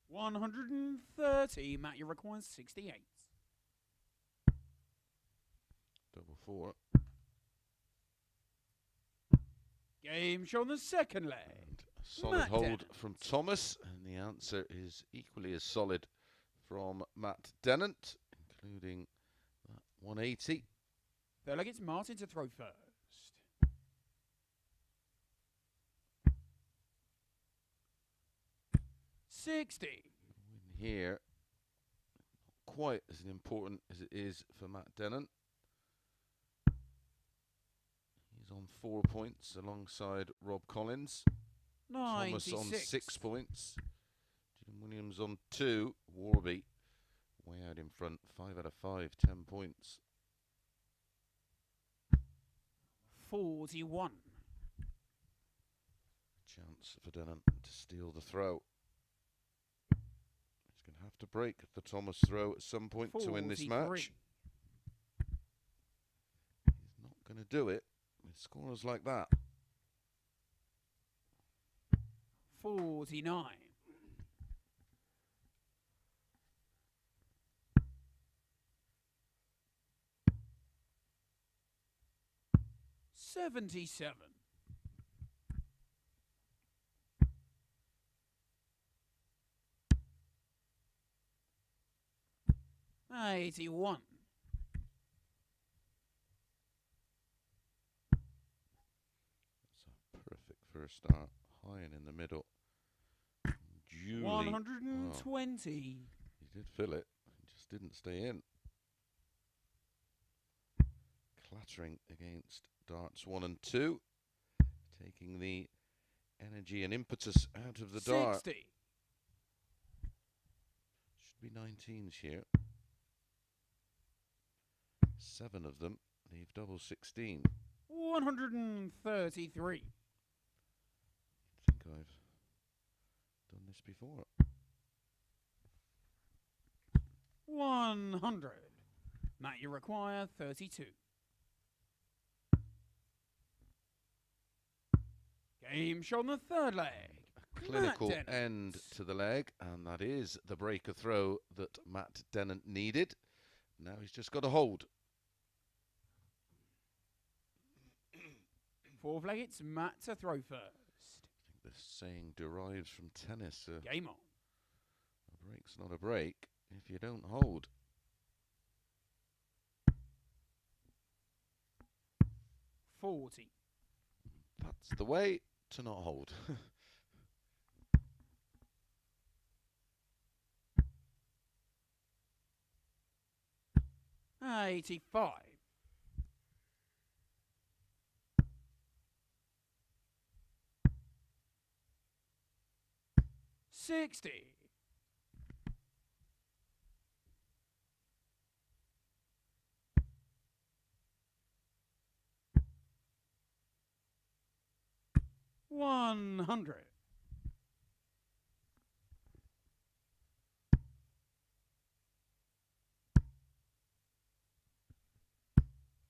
130. Matt, you require 68. Double 4. Game show on the second leg. And a solid Matt hold Dennant. from Thomas, and the answer is equally as solid from Matt Dennant, including that 180. Third leg, it's Martin to throw first. $60. Win here, not quite as important as it is for Matt Dennant. He's on 4 points alongside Rob Collins. 96. Thomas on 6 points. Jim Williams on 2. Warby way out in front. 5 out of 5, 10 points. 41. Chance for Dennen to steal the throw. He's going to have to break the Thomas throw at some point to win this match. He's not going to do it with scorers like that. 49. 77. 81. That's a perfect first start. High and in the middle. Julie. 120. He did fill it. He just didn't stay in. Clattering against darts 1 and 2. Taking the energy and impetus out of the dart. 60. Should be 19s here. 7 of them leave double 16. 133. I think I've done this before. 100. Matt, you require 32. Game shot on the third leg. A clinical end to the leg, and that is the breaker throw that Matt Dennant needed. Now he's just got to hold. Fourth leg, it's Matt to throw first. I think this saying derives from tennis. Game on. A break's not a break if you don't hold. 40. That's the way to not hold. 85. 60. 100.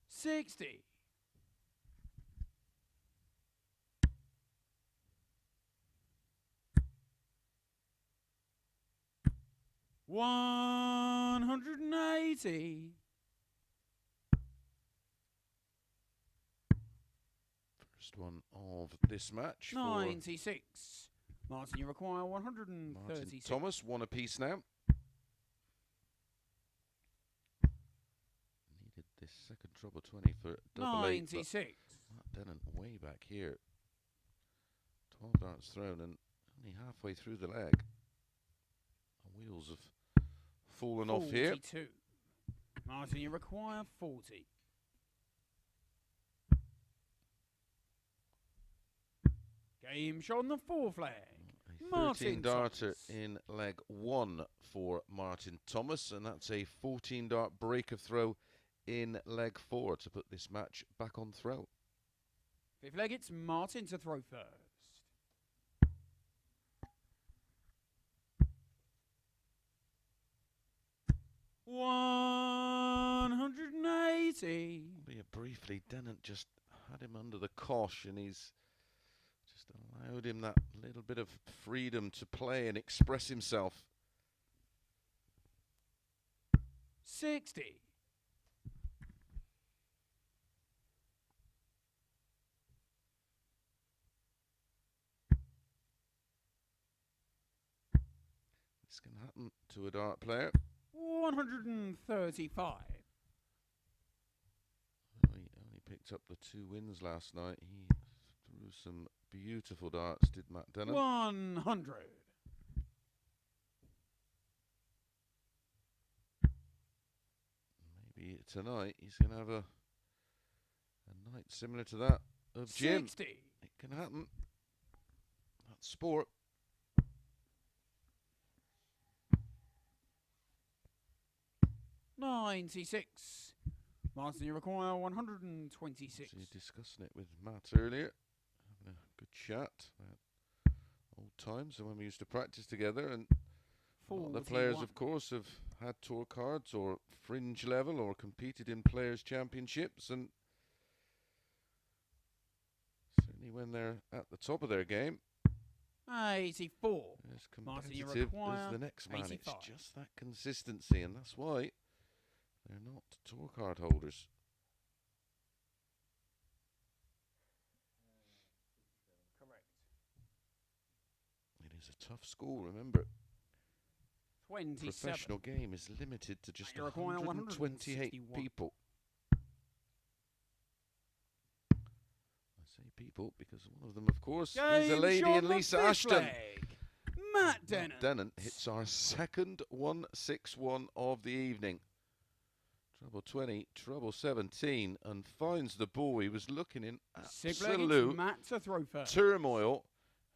60. 180. First one of this match. 96. Martin, you require 136. Martin Thomas, one apiece now. Needed this second trouble 20 for double 96. eight. Matt Dennen way back here. 12 darts thrown and only halfway through the leg. The wheels have fallen 42. off here. Martin, you require 40. Game shot on the fourth leg. A 13 darter in leg 1 for Martin Thomas, and that's a 14 dart breaker throw in leg 4 to put this match back on throw. Fifth leg, it's Martin to throw first. 180. Briefly, Dennant just had him under the cosh, and he's just allowed him that little bit of freedom to play and express himself. 60. 'This can happen to a dart player. 135. He only picked up the 2 wins last night. He threw some beautiful darts, did Matt Dennant. 100. Maybe tonight he's going to have a night similar to that of Jim. 60. It can happen. That's sport. 96. Martin, you require 126. So you're discussing it with Matt earlier, having a good chat about old times and when we used to practice together, and The players, of course, have had tour cards or fringe level or competed in players' championships, and certainly when they're at the top of their game, 84. as competitive as the next man. 85. It's just that consistency, and that's why they're not tour card holders. Correct. It is a tough school, remember. 27. Professional game is limited to just You require 128 161. people. I say people because one of them, of course, is a lady in Lisa Ashton. Matt Dennant. Dennant hits our second 161 of the evening. Treble 20, treble 17, and finds the ball. He was looking in absolute turmoil,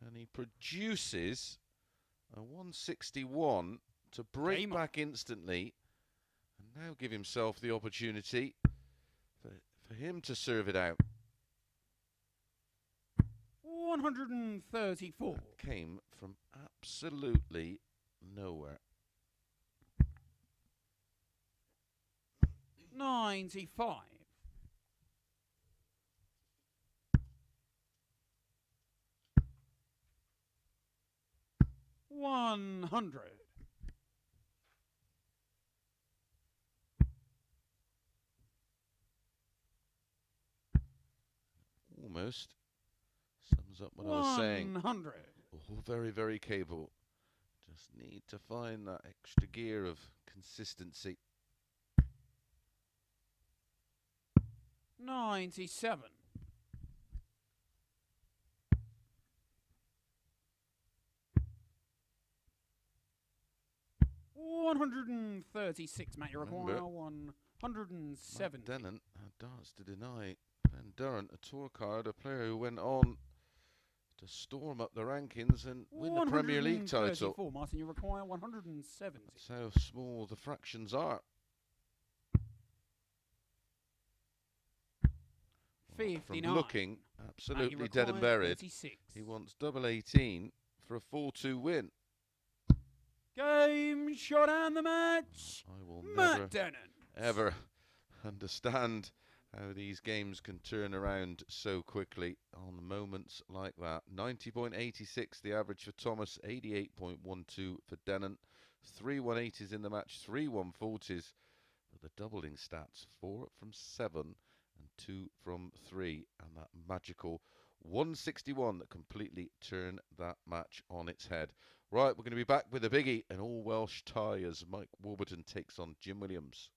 and he produces a 161 to break back instantly, and now give himself the opportunity for him to serve it out. 134. That came from absolutely nowhere. 95. 100. Almost sums up what I was saying. 100. Oh, very, very capable. Just need to find that extra gear of consistency. 97. 136, Matt. You require 170. Dennant had darts to deny. Van Durant, a tour card, a player who went on to storm up the rankings and win the Premier League title. Martin, you require 170. That's how small the fractions are. 59. From looking absolutely dead and buried, 36. he wants double 18 for a 4-2 win. Game shot and the match. I will Matt Dennant. ever understand how these games can turn around so quickly on moments like that. 90.86 the average for Thomas, 88.12 for Dennen. 3 180s in the match, 3 140s. But the doubling stats, 4 from 7 and 2 from 3. And that magical 161 that completely turned that match on its head. Right, we're going to be back with a biggie, an all-Welsh tie as Mike Warburton takes on Jim Williams.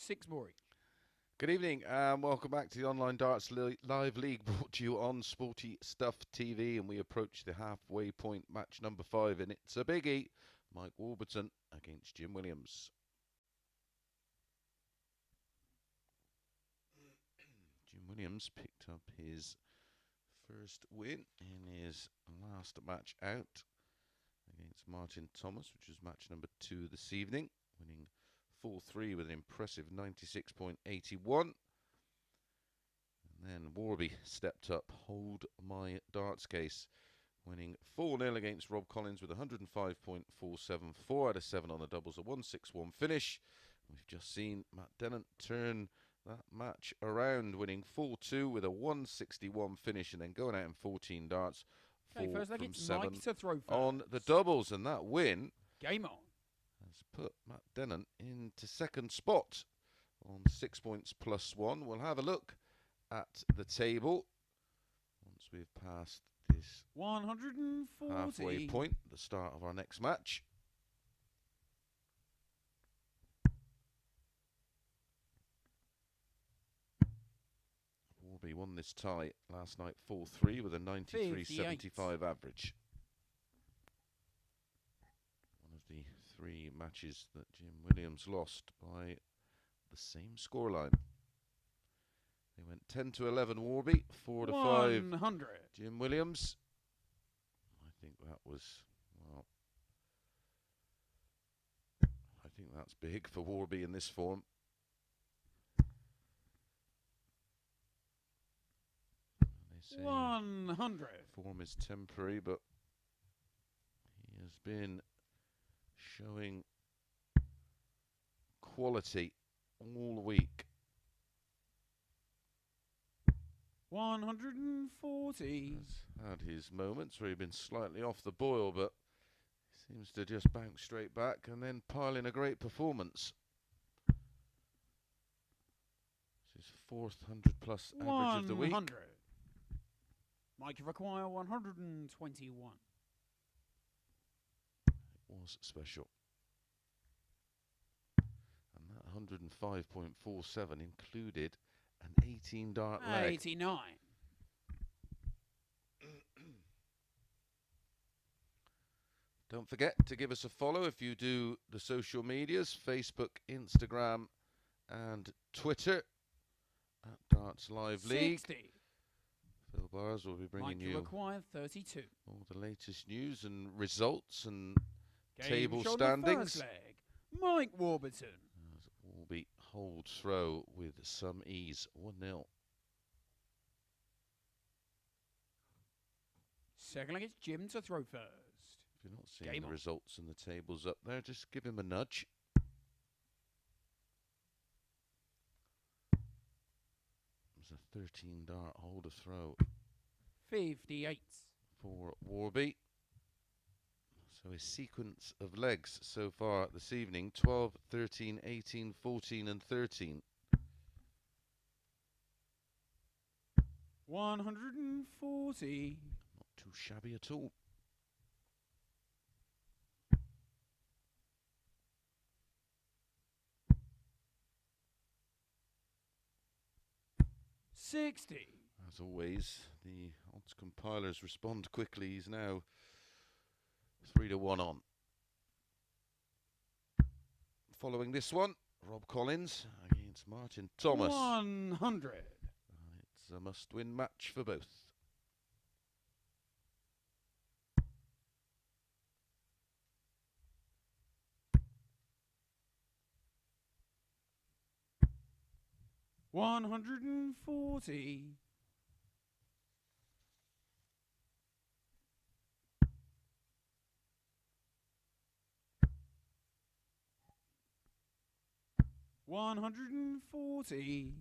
6 more each. Good evening and welcome back to the Online Darts Live League, brought to you on Sporty Stuff TV, and we approach the halfway point, match number 5, and it's a biggie. Mike Warburton against Jim Williams. Jim Williams picked up his first win in his last match out against Martin Thomas, which was match number 2 this evening, winning 4-3 with an impressive 96.81. And then Warby stepped up, hold my darts case, winning 4-0 against Rob Collins with 105.47, 4 out of 7 on the doubles, a 1-6-1 finish. We've just seen Matt Dennant turn that match around, winning 4-2 with a 161 finish, and then going out in 14 darts, 4 first leg, from it's 7 Mike to throw first. on the doubles, and that win Game on. has put Matt Dennen into second spot on 6 points plus 1. We'll have a look at the table once we've passed this 140. halfway point, the start of our next match. Warby won this tie last night 4-3 with a 93.75 average. One of the 3 matches that Jim Williams lost by the same scoreline. They went 10-11 Warby, 4-5 100. Jim Williams. I think that was, well, I think that's big for Warby in this form. They say 100. form is temporary, but he has been showing quality all week. 140. Has had his moments where he's been slightly off the boil, but seems to just bounce straight back and then pile in a great performance. It's his 4th 100-plus average of the week. 100. Mike, you require 121. It was special. And that 105.47 included an 18-dart leg. 89. Don't forget to give us a follow if you do the social medias, Facebook, Instagram and Twitter at Darts Live League. 60. Phil Bars will be bringing Mike, you require 32. all the latest news and results and Game table shown standings. First leg, Mike Warburton. As Warby hold throw with some ease, 1-0. Second leg, it's Jim to throw first. If you're not seeing Game the on. results and the tables up there, just give him a nudge. It's a 13-dart hold of throw 58. for Warby. So a sequence of legs so far this evening, 12, 13, 18, 14 and 13. 140. Not too shabby at all. $60. As always, the odds compilers respond quickly. He's now 3-1 on. Following this one, Rob Collins against Martin Thomas. 100. It's a must-win match for both. $140. 140.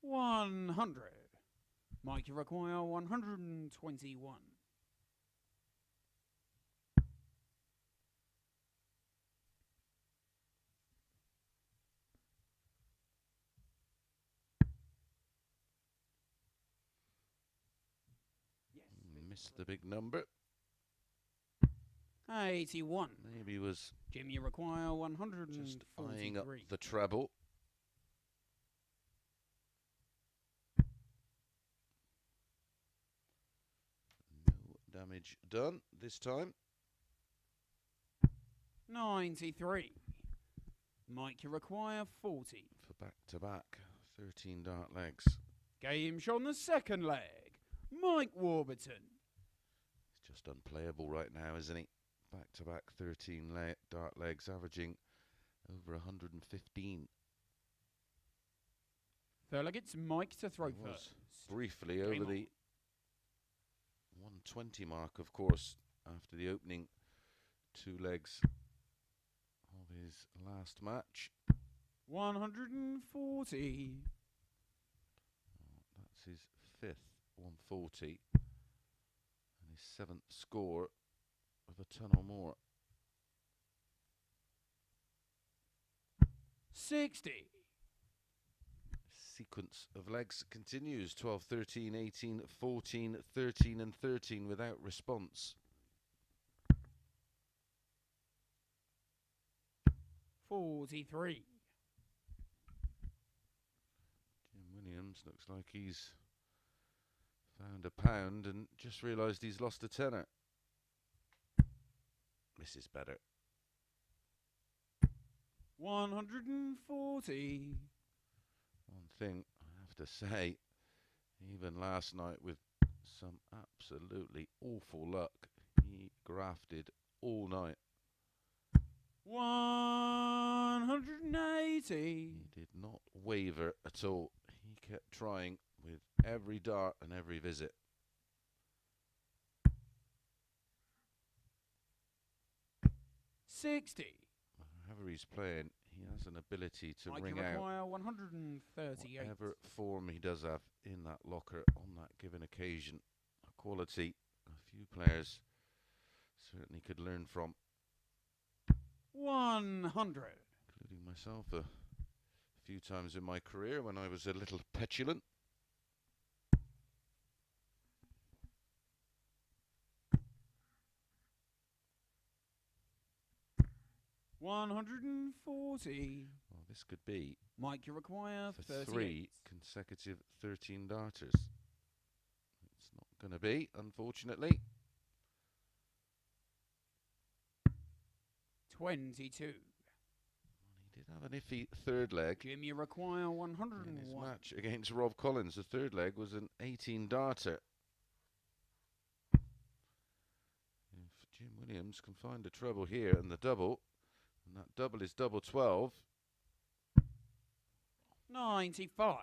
100. Mike, you require 121. Missed the big number. 81. Maybe was Jim, you require just eyeing up 143. the treble. No damage done this time. 93. Mike, you require 40. For back-to-back, 13 dart legs. Game shot on the second leg. Mike Warburton. He's just unplayable right now, isn't he? Back-to-back 13 dart legs, averaging over 115. Third leg, it's Mike to throw He was first. briefly Game over on. the 120 mark, of course, after the opening 2 legs of his last match. 140. That's his 5th 140 and his 7th score of a ton or more. 60. Sequence of legs continues. 12, 13, 18, 14, 13 and 13 without response. 43. Jim Williams looks like he's found a pound and just realised he's lost a tenner. This is better. 140. One thing I have to say, even last night with some absolutely awful luck, he grafted all night. 180. He did not waver at all. He kept trying with every dart and every visit. 60. However he's playing, he has an ability to Mike, ring you out require 138. whatever form he does have in that locker on that given occasion. A quality a few players certainly could learn from, 100. including myself a few times in my career when I was a little petulant. 140. Well, this could be Mike, you require for 38. 3 consecutive 13 darters. It's not going to be, unfortunately. 22. He did have an iffy third leg Jim, you require in his 101. match against Rob Collins. The third leg was an 18 darter. If Jim Williams can find a treble here and the double, and that double is double 12. 95.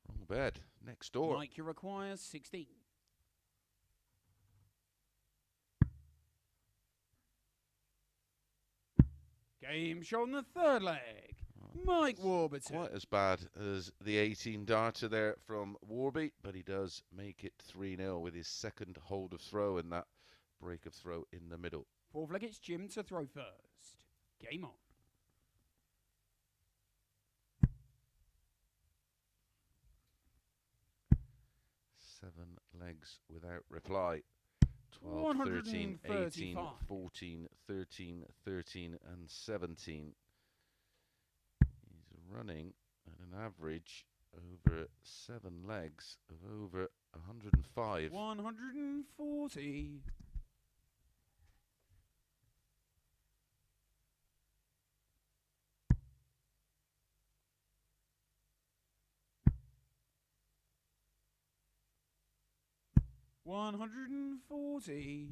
Wrong bed, next door. Mike, you require 16. Game show on the third leg. Mike Warburton. Quite as bad as the 18 darter there from Warby, but he does make it 3-0 with his second hold of throw and that break of throw in the middle. Fourth leg, it's Jim to throw first. Game on. Seven legs without reply. 12, 13, 18, 14, 13, 13 and 17. He's running at an average over 7 legs of over 105. 140. $140. Again,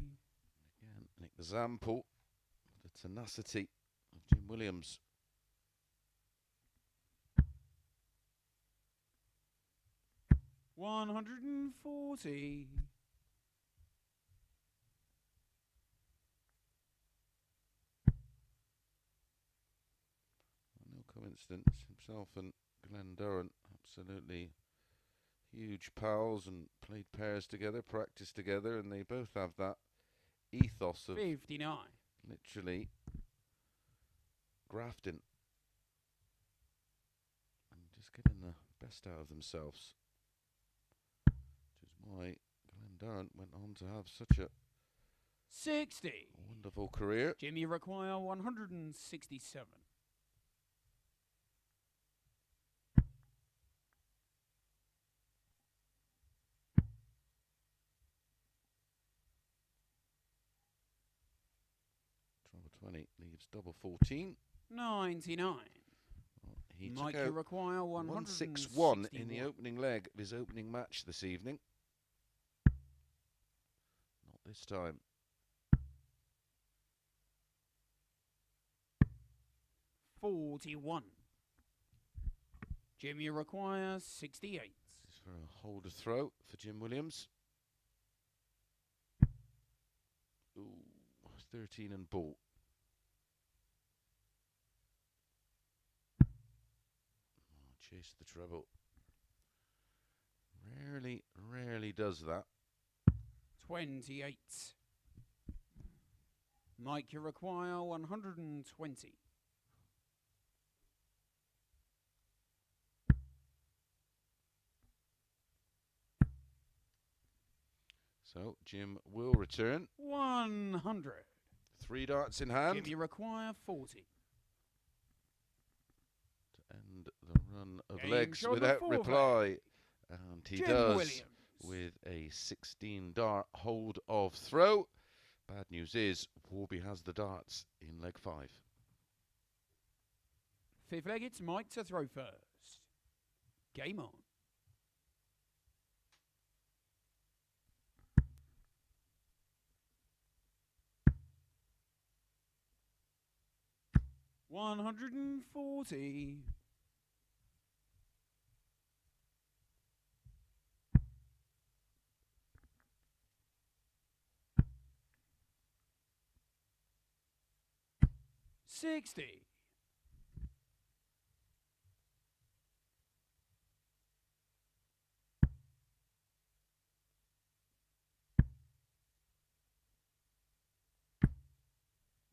an example of the tenacity of Jim Williams. $140. No coincidence, himself and Glenn Dennant, absolutely huge pals and played pairs together, practiced together, and they both have that ethos of 59. literally grafting and just getting the best out of themselves, which is why Glenn Dennant went on to have such a 60. wonderful career. Jim, you require 167. Trouble 20 leaves double 14. 99. Well, he Mike, took you out require 161 in the opening leg of his opening match this evening. Not this time. 41. Jim, you require 68. This is for a holder throw for Jim Williams. Ooh, 13 and ball. Oh, chase the treble. Rarely does that. 28. Mike, you require 120. So Jim will return. 100. 3 darts in hand. Jim, you require 40. To end the run of Game legs shot without before reply. And he Jim does Williams. with a 16 dart hold of throw. Bad news is Warby has the darts in leg 5. Fifth leg, it's Mike to throw first. Game on. $140. 60.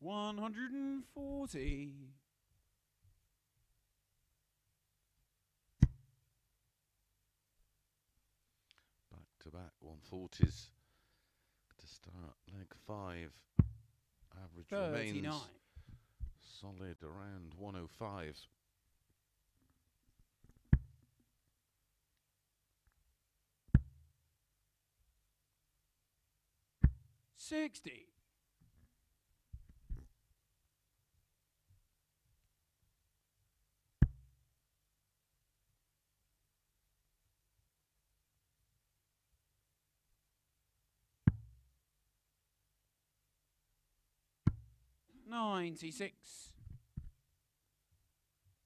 $140. Back to back 140s to start leg 5. Average 39. remains solid around 105. $60. $96.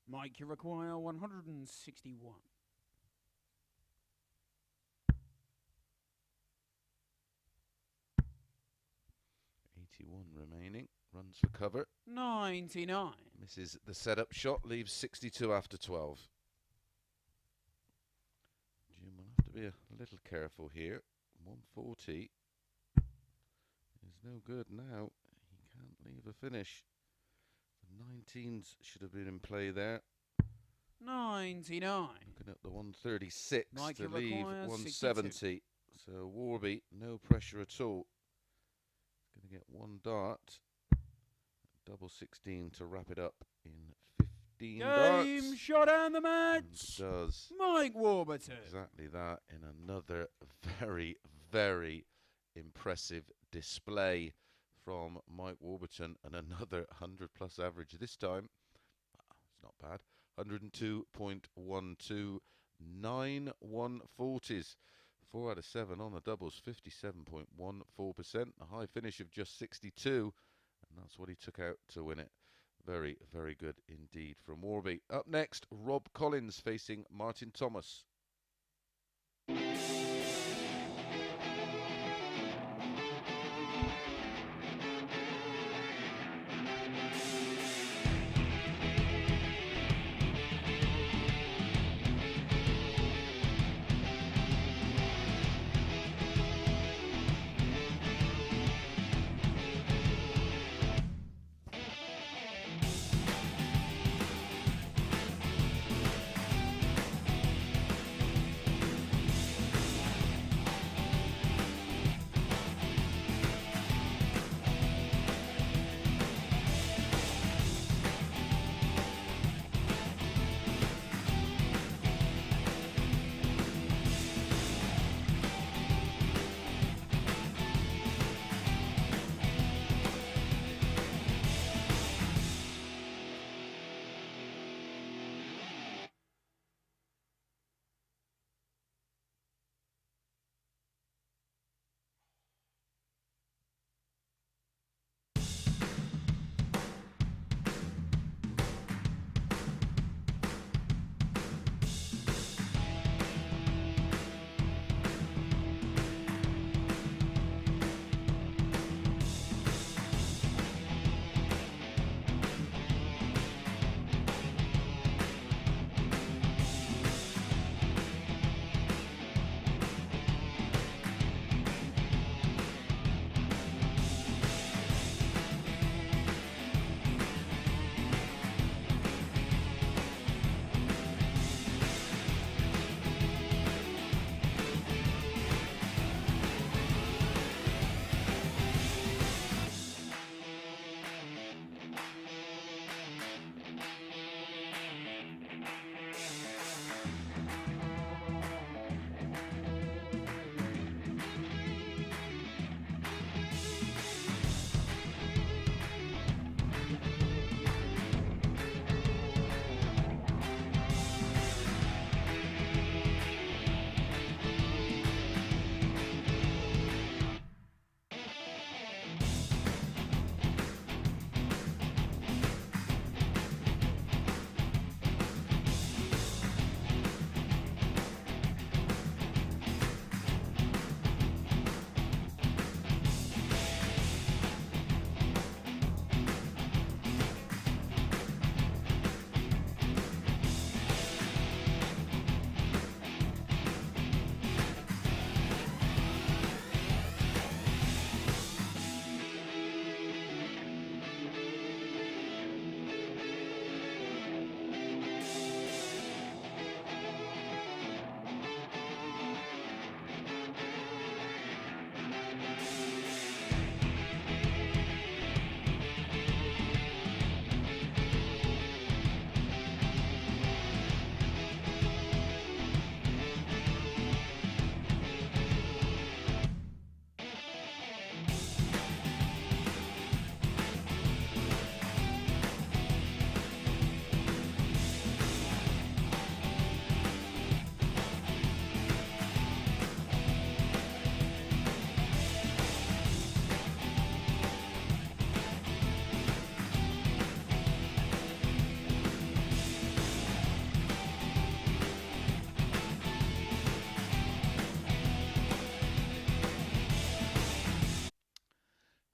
Mike, you require 161. 81 remaining. Runs for cover. 99. Misses the setup shot. Leaves 62 after 12. Jim will have to be a little careful here. 140 is no good now. He can't leave a finish. The 19s should have been in play there. 99. Looking at the 136 Mike, to you leave require 170. So Warby, no pressure at all. Going to get one dart. Double 16 to wrap it up in 15 darts. Game shot and the match. And it does Mike Warburton. exactly that in another very impressive display from Mike Warburton, and another 100+ average this time. It's not bad. 102.12, 9 140s. 4 out of 7 on the doubles, 57.14%. A high finish of just 62, and that's what he took out to win it. Very good indeed from Warby. Up next, Rob Collins facing Martin Thomas.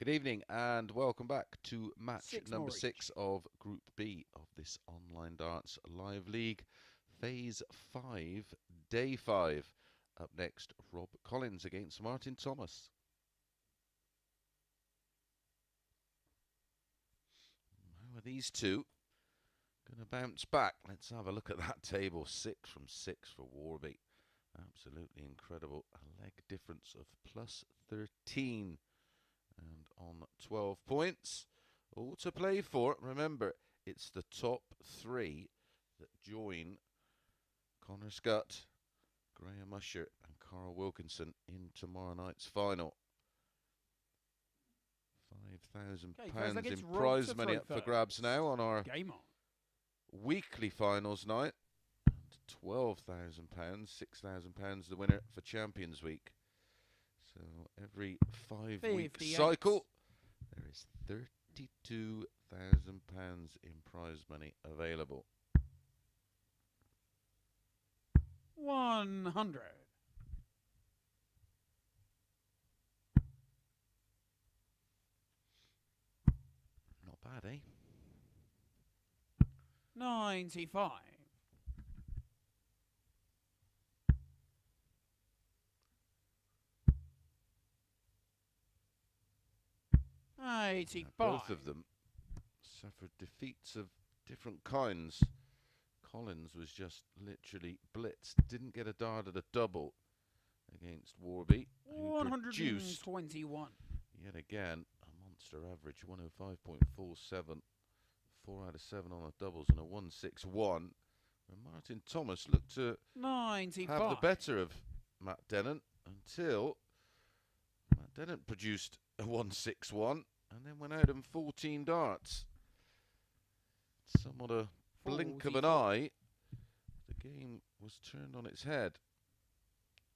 Good evening and welcome back to match number 6 each. of Group B of this online darts live league. Phase 5, Day 5. Up next, Rob Collins against Martin Thomas. How are these two going to bounce back? Let's have a look at that table. 6 from 6 for Warby. Absolutely incredible. A leg difference of plus 13. And on 12 points, all to play for. Remember, it's the top 3 that join Connor Scutt, Graham Usher and Carl Wilkinson in tomorrow night's final. £5,000 in prize money up for grabs now on our weekly finals night. And £12,000, £6,000 the winner for Champions Week. So every 5-week cycle, there is £32,000 in prize money available. 100. Not bad, eh? 95. 85. Both of them suffered defeats of different kinds. Collins was just literally blitzed. Didn't get a dart at a double against Warby, who produced 121. yet again a monster average, 105.47. 4 out of 7 on the doubles and a 161. And Martin Thomas looked to 95. have the better of Matt Dennant until Matt Dennant produced a 161 and then went out in 14 darts. Somewhat a blink of an eye. The game was turned on its head.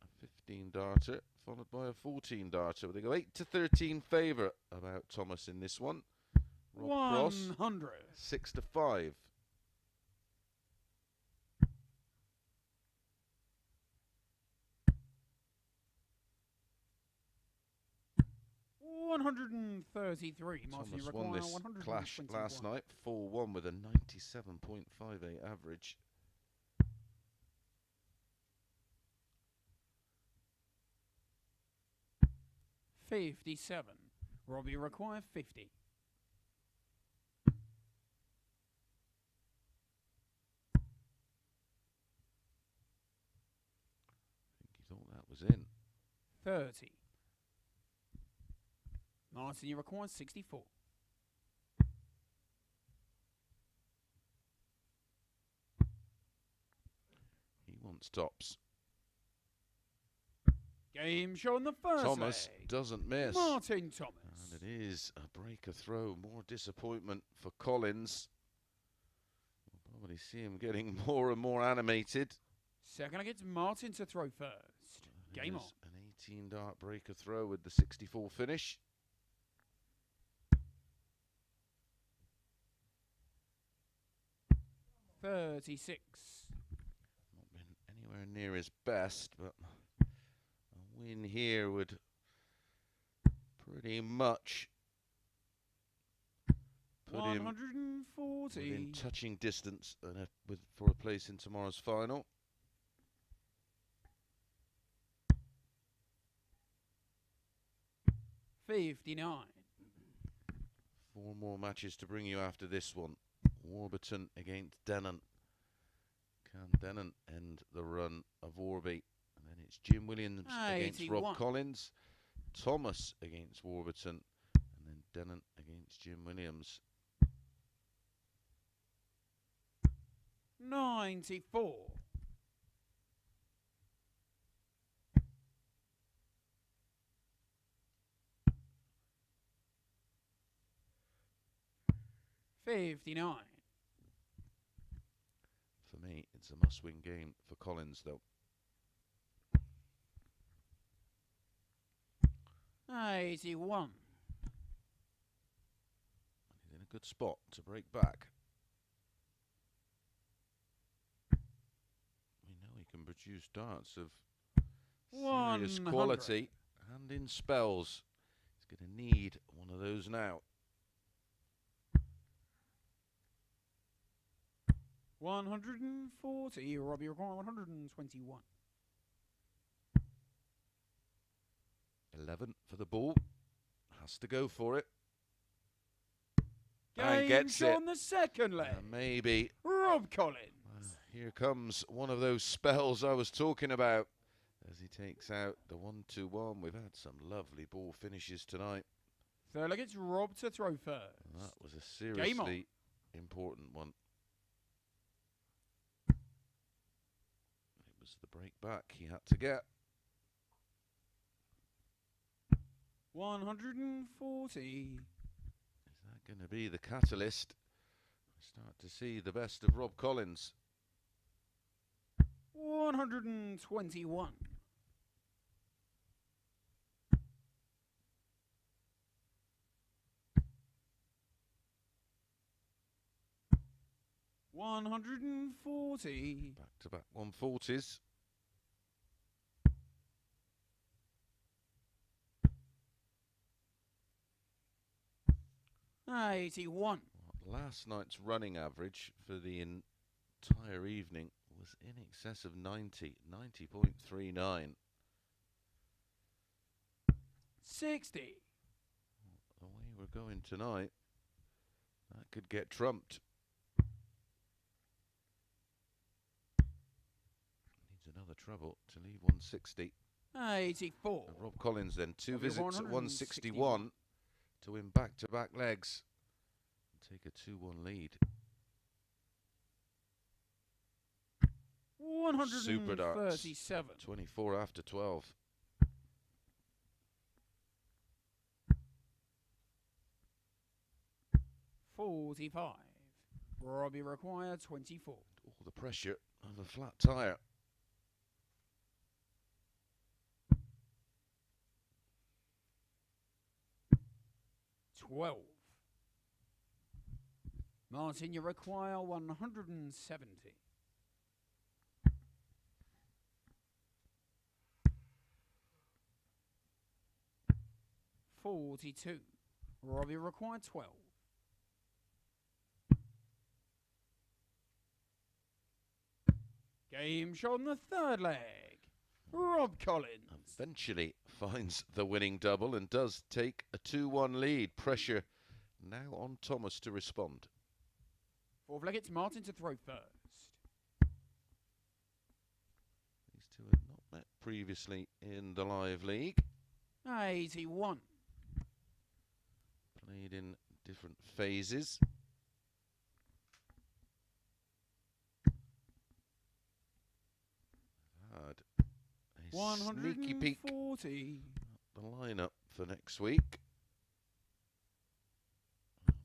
A 15 darter followed by a 14 darter. They go 8-13 favour about Thomas in this one. Rob 100. Cross 6-5. 133. Thomas won this clash last night, 4-1 with a 97.58 average. $57. Robbie require 50. I think he thought that was in. 30. Martin, you require 64. He wants tops. Game show on the first Thomas leg. doesn't miss. Martin Thomas. And it is a breaker throw. More disappointment for Collins. We'll probably see him getting more and more animated. Second against Martin to throw first. Game on. An 18 dart breaker throw with the 64 finish. $36. Not been anywhere near his best, but a win here would pretty much put him 140. within touching distance for a place in tomorrow's final. $59. 4 more matches to bring you after this one. Warburton against Dennen. Can Dennen end the run of Warby? And then it's Jim Williams against Rob Collins. Thomas against Warburton. And then Dennen against Jim Williams. 94. $59. For me, it's a must-win game for Collins, though. 81. He's in a good spot to break back. We know he can produce darts of serious 100. quality and in spells. He's going to need one of those now. 140. Robbie require 121. 11 for the ball. Has to go for it. Game And gets it. on the second leg. Maybe. Rob Collins. Here comes one of those spells I was talking about as he takes out the 1-2-1. We've had some lovely ball finishes tonight. Third leg, it's Rob to throw first. And that was a seriously important one. It was the break back he had to get. 140. Is that going to be the catalyst? We start to see the best of Rob Collins. 121. 140. Back-to-back 140s. 81. Last night's running average for the entire evening was in excess of 90, 90.39. 60. The way we're going tonight, that could get trumped. Needs another treble to leave 160. 84. And Rob Collins then, two Robbie visits at 161 to win back-to-back legs and take a 2-1 lead. Super darts. 137. 24 after 12. $45. Robbie required 24. All the pressure of a flat tyre. $12. Martin, you require 170. $42. Robbie required 12. Game shot on the third leg. Rob Collins. Eventually finds the winning double and does take a 2-1 lead. Pressure now on Thomas to respond. Fourth leg, it's Martin to throw first. These two have not met previously in the live league. 81. Played in different phases. Had a sneaky peek at 140. the lineup for next week. And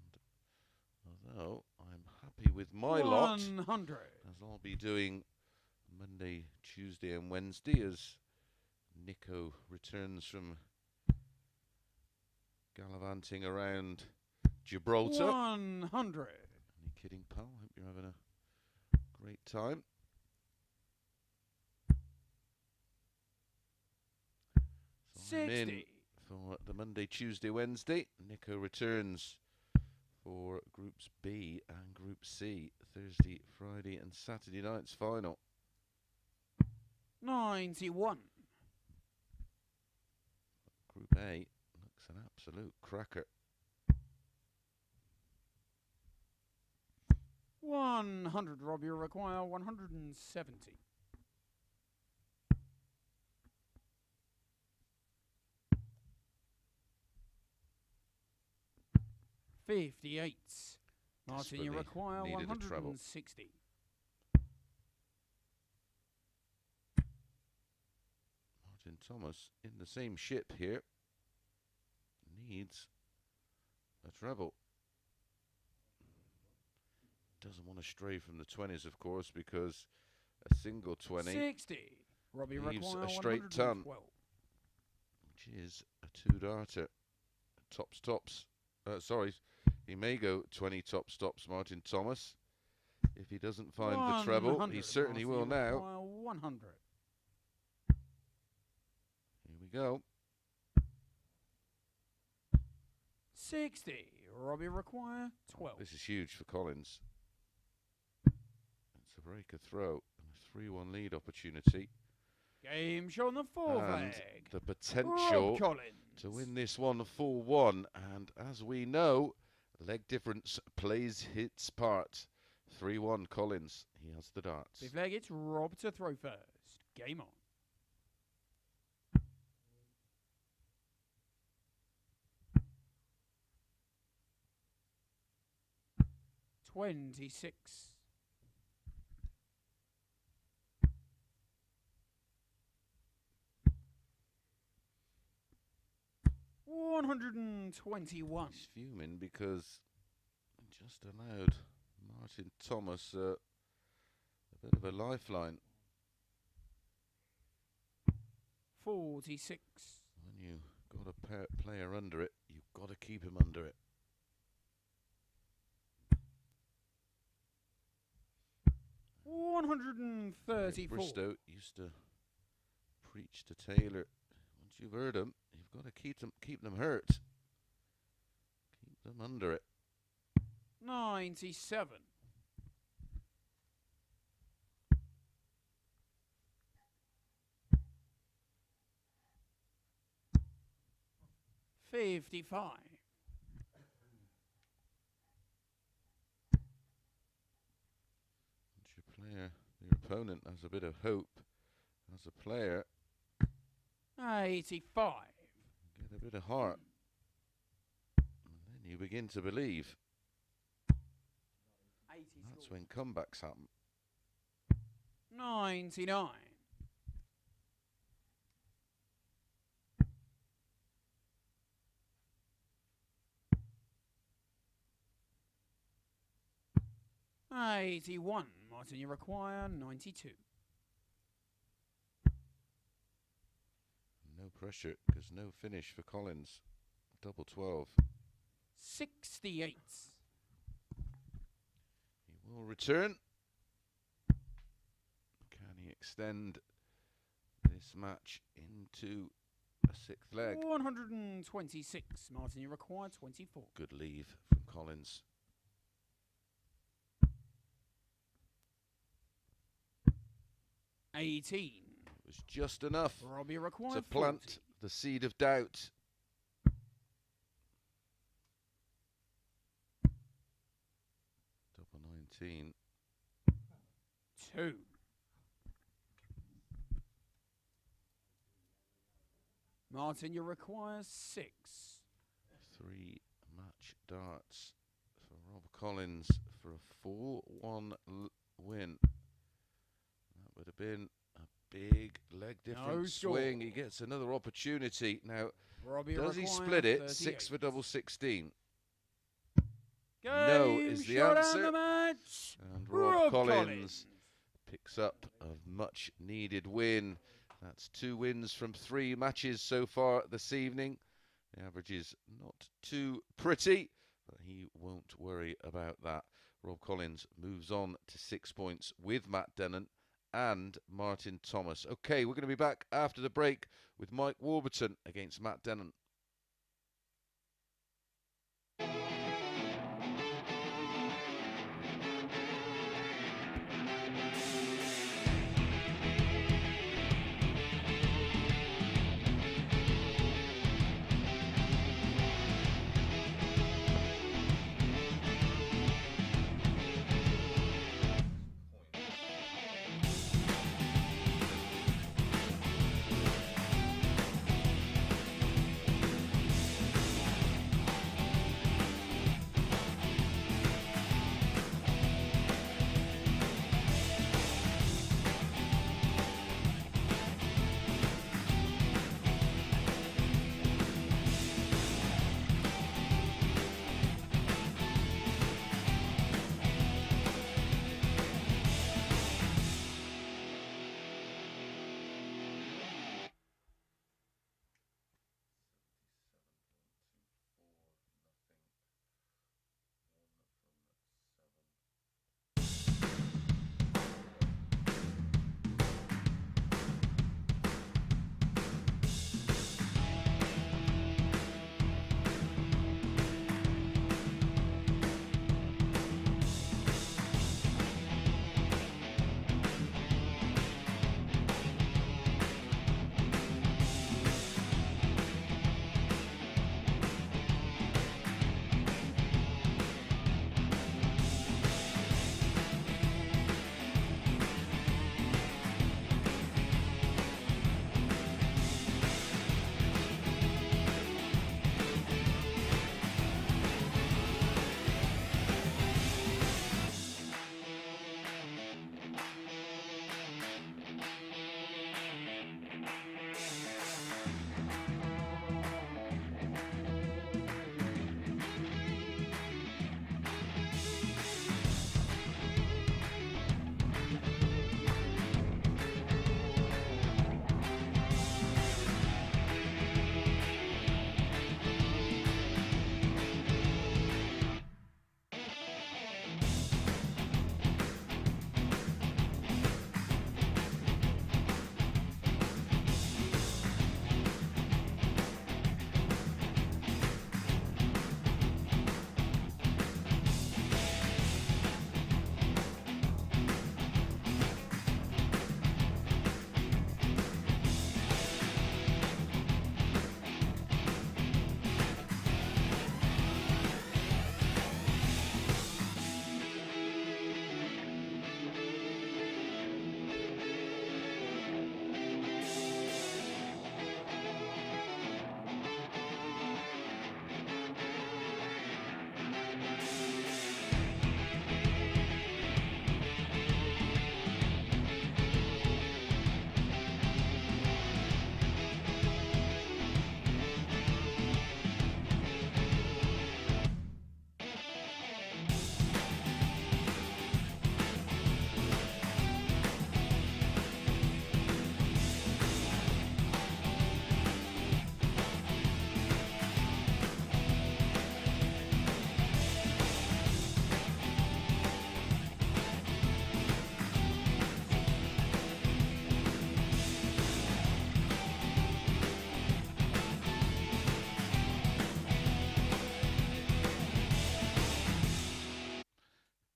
although I'm happy with my lot, 100. as I'll be doing Monday, Tuesday and Wednesday as Nico returns from gallivanting around Gibraltar. 100. Any kidding, pal? Hope you're having a great time. So I'm in 60. for the Monday, Tuesday, Wednesday. Nico returns for Groups B and Group C. Thursday, Friday and Saturday night's final. 91. Group A looks an absolute cracker. 100. Rob, you require 170. $58. Martin, you Desperately require needed a treble. 160. Martin Thomas in the same ship here. Needs a treble. Doesn't want to stray from the 20s, of course, because a single 20 60. Robbie leaves require a straight ton, 112. which is a 2-darter. Tops. Sorry, he may go 20 tops, Martin Thomas. If he doesn't find the treble, 100. he certainly Martin, will you now. require 100. Here we go. 60. Robbie require 12. This is huge for Collins. It's a breaker throw and a 3-1 lead opportunity. Game show on the fourth And leg. the potential Rob Collins. to win this one 4-1. And as we know, leg difference plays its part. 3-1 Collins. He has the darts. Fifth leg, it's Rob to throw first. Game on. $26. 121. He's fuming because he just allowed Martin Thomas a bit of a lifeline. 46. When you got a player under it, you've got to keep him under it. $134. Bristow used to preach to Taylor, once you've heard him, you've got to keep them hurt. Keep them under it. 97. $55. Once your player, your opponent has a bit of hope as a player, 85. get a bit of heart, and then you begin to believe. That's when comebacks happen. 99. $81. Martin, you require 92. No pressure because no finish for Collins. Double 12. 68. He will return. Can he extend this match into a sixth leg? 126. Martin, you require 24. Good leave from Collins. $18. It was just enough Robbie required to plant 40. the seed of doubt. Double 19. 2. Martin, you require 6. 3 match darts for Rob Collins for a 4-1 win. That would have been a big leg difference swing. He gets another opportunity. Now, Robbie does he split it? 38. 6 for double 16. Game No is the shot answer. on the match. And Rob Collins picks up a much needed win. That's 2 wins from 3 matches so far this evening. The average is not too pretty, but he won't worry about that. Rob Collins moves on to 6 points with Matt Dennant and Martin Thomas. Okay, we're going to be back after the break with Mike Warburton against Matt Dennant.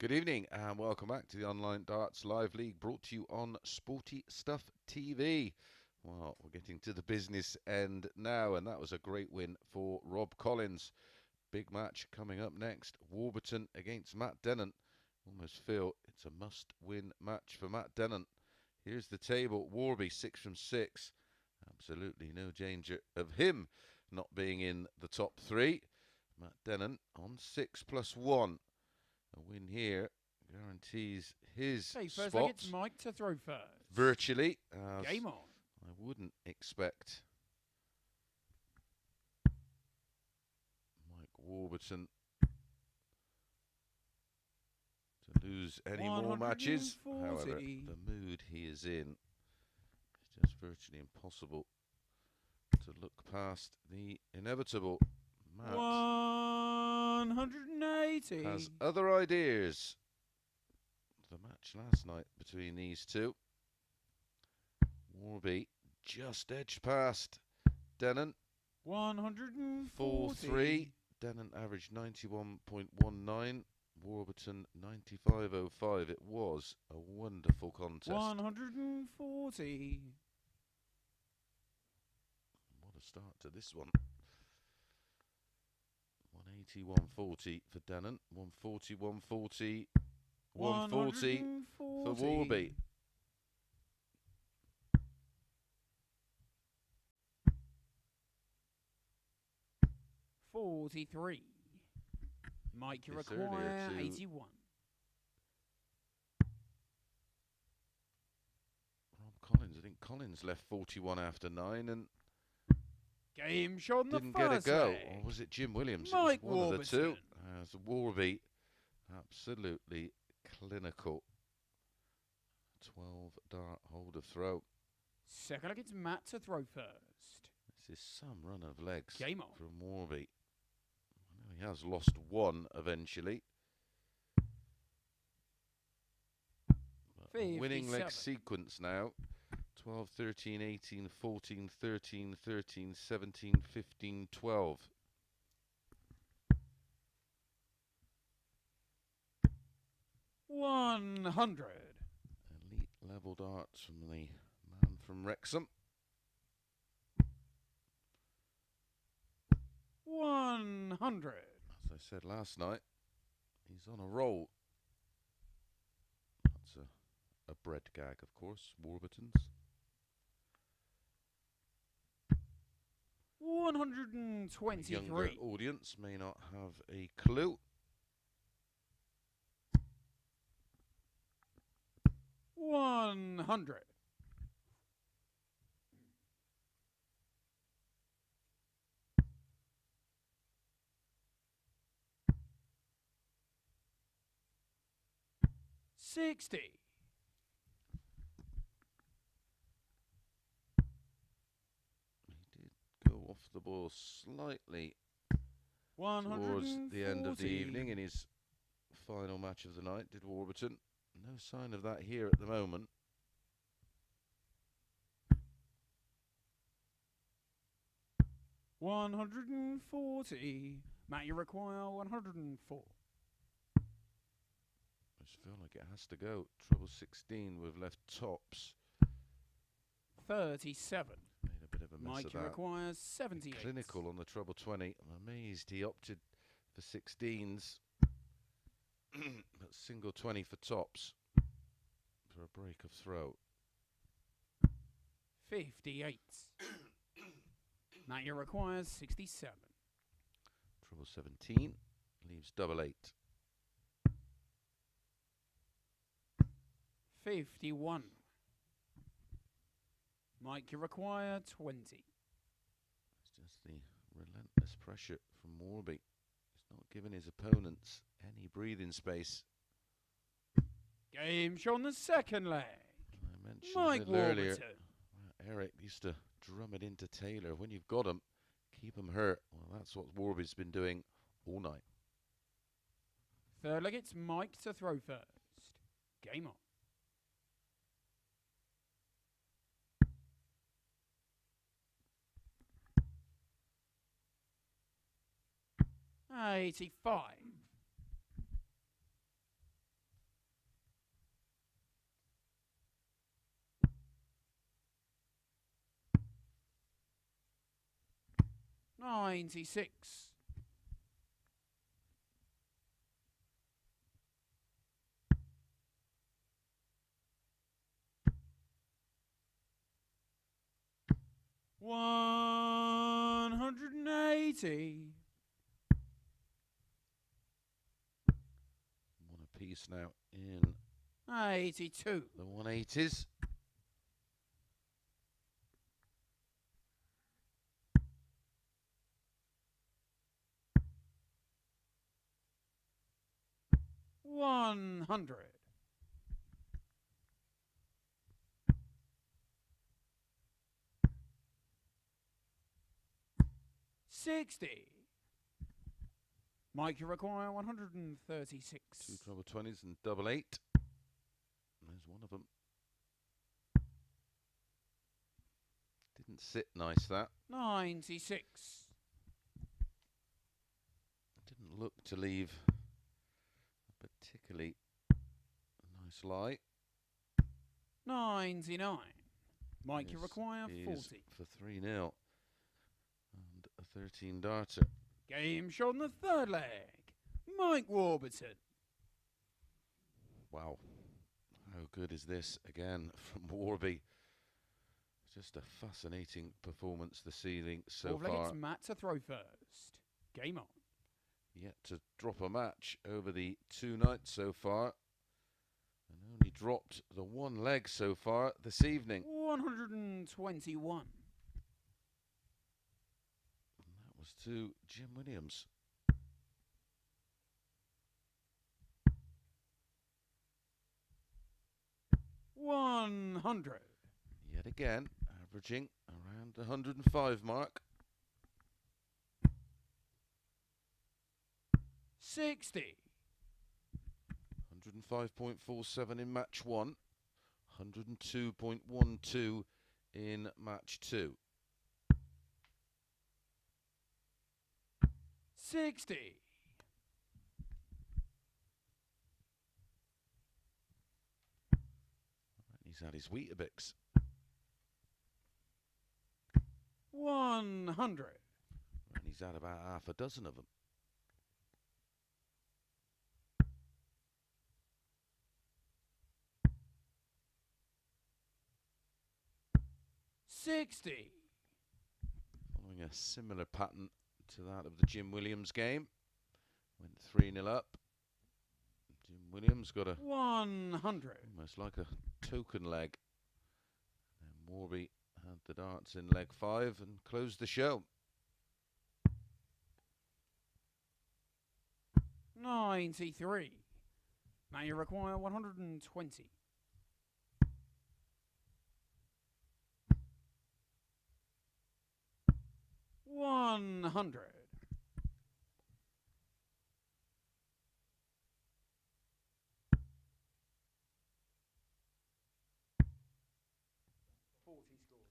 Good evening and welcome back to the Online Darts Live League, brought to you on Sporty Stuff TV. Well, we're getting to the business end now, and that was a great win for Rob Collins. Big match coming up next, Warburton against Matt Dennant. Almost feel it's a must-win match for Matt Dennant. Here's the table. Warby 6 from 6. Absolutely no danger of him not being in the top 3. Matt Dennant on 6+1. A win here guarantees his first spot. It's Mike to throw first. Virtually. Game on. I wouldn't expect Mike Warburton to lose any more matches. However, the mood he is in is just virtually impossible to look past the inevitable. Matt 180 has other ideas. The match last night between these two. Warby just edged past Dennen. 140. 4-3. Dennen averaged 91.19. Warburton 95.05. It was a wonderful contest. 140. What a start to this one. 180, 140 for Dennen. 140, 140, 140 for Warby. $43. Mike, you require 81. Rob Collins. I think Collins left 41 after 9 and Game shot in the didn't get a first go. leg. Or was it Jim Williams? Mike It was one of the two. Warburton. As Warby, absolutely clinical. 12 dart holder throw. Second leg, it's Matt to throw first. This is some run of legs Game on. from Warby. I know he has lost one eventually. But a winning leg sequence now. 12, 13, 18, 14, 13, 13, 17, 15, 12. $100. Elite level darts from the man from Wrexham. 100. As I said last night, he's on a roll. That's a bread gag, of course, Warburton's. 123. Younger audience may not have a clue. 100. $60. Go off the ball slightly towards the end of the evening in his final match of the night, did Warburton. No sign of that here at the moment. $140. Matt, you require 104. I just feel like it has to go. Treble 16 with left tops. 37. Made a bit of a mess Mike, of you that. require 78. Clinical on the treble 20. I'm amazed he opted for 16s. But single 20 for tops for a break of throw. 58. Matt, you require 67. Treble 17 leaves double 8. 51. Mike, you require 20. It's just the relentless pressure from Warby. He's not giving his opponents any breathing space. Game show on the second leg. I mentioned Mike a little earlier, Warburton. Eric used to drum it into Taylor. When you've got him, keep him hurt. Well, that's what Warby's been doing all night. Third leg, it's Mike to throw first. Game on. 85. 96. 180. One apiece now in 82. the 180s. 100. 60. Mike, you require 136. Two treble 20s and double 8. There's one of them. Didn't sit nice, that. 96. Didn't look to leave a particularly nice lie. 99. Mike, you This require is 40. for 3-0. And a 13 darter. Game shot on the third leg. Mike Warburton. Wow. How good is this again from Warby? Just a fascinating performance this evening so Fourth leg, far. it's Matt to throw first. Game on. Yet to drop a match over the 2 nights so far. And only dropped the 1 leg so far this evening. 121. And that was to Jim Williams. $100. Yet again, averaging around the 105 mark. 60. 105.47 in match 1. 102.12 in match 2. 60. He's had his Weetabix. 100. And he's had about half a dozen of them. 60. Following a similar pattern to that of the Jim Williams game. Went 3-0 up. Jim Williams got a 100. almost like a token leg. And Warby had the darts in leg 5 and closed the show. 93. Now you require 120. 100. 40 scored.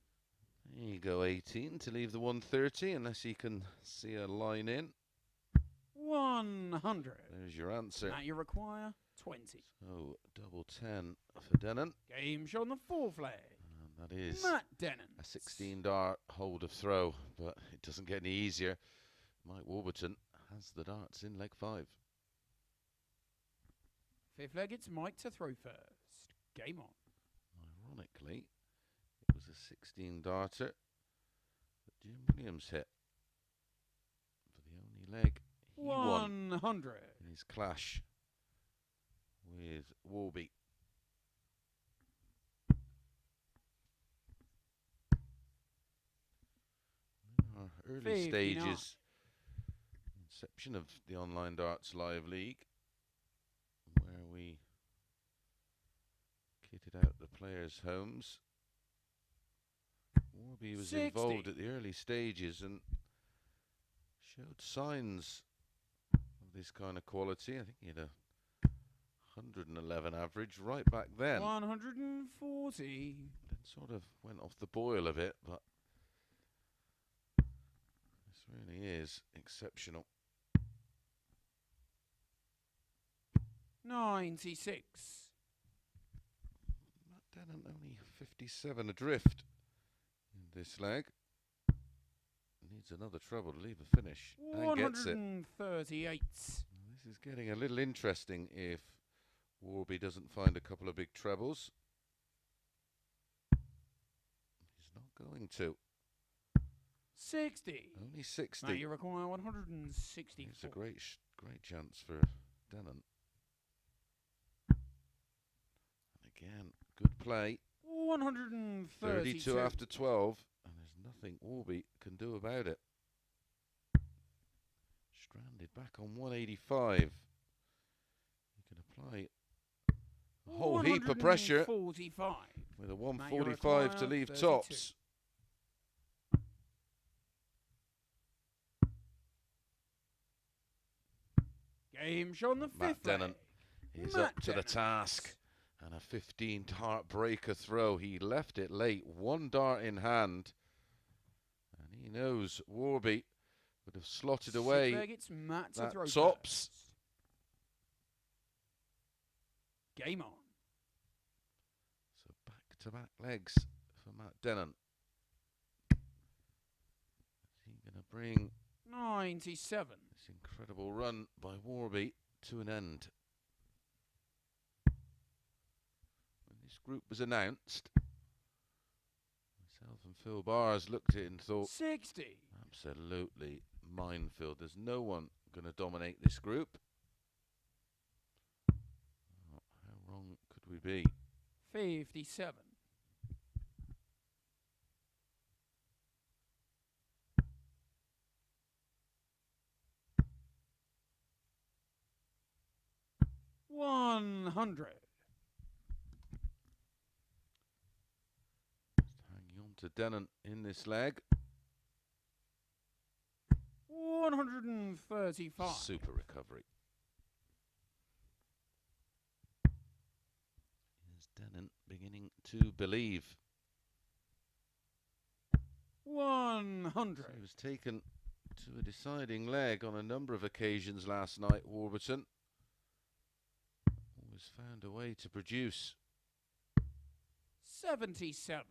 There you go, 18 to leave the 130, unless you can see a line in. 100. There's your answer. Now you require 20. So, double 10 for Dennen. Game shot on the fourth leg. And that is Matt Dennant. a 16 dart hold of throw, but it doesn't get any easier. Mike Warburton has the darts in leg 5. Fifth leg, it's Mike to throw first. Game on. Ironically, it was a 16 darter that Jim Williams hit for the only leg he won 100. in his clash with Warby. Our early 59. stages, inception of the Online Darts Live League, where we kitted out the players' homes. Warby was 60. involved at the early stages and showed signs of this kind of quality. I think he had a 111 average right back then. 140. Then sort of went off the boil a bit, but this really is exceptional. 96. Matt Dennant only 57 adrift in this leg. And Needs another treble to leave a finish. And gets it. 138. This is getting a little interesting if Warby doesn't find a couple of big trebles. He's not going to. 60. Only 60. Now you require 164. It's a great chance for Dennant. And again, good play. 132. 32 after 12. And there's nothing Warby can do about it. Stranded back on 185. You can apply a whole heap of pressure 145. with a 145 to leave 32. tops. Game shot on the fifth. Dennant is up to the task. And a 15 dart breaker throw. He left it late, 1 dart in hand. And he knows Warby would have slotted away that tops. Game on. So back-to-back legs for Matt Dennant. Is he going to bring 97. this incredible run by Warby to an end? When this group was announced, myself and Phil Bars looked at it and thought, 60. Absolutely minefield. There's no one going to dominate this group. Oh, how wrong could we be? 57. $100. Hanging on to Dennant in this leg. 135. Super recovery. Is Dennant beginning to believe? 100. So he was taken to a deciding leg on a number of occasions last night, Warburton. Always found a way to produce. 77.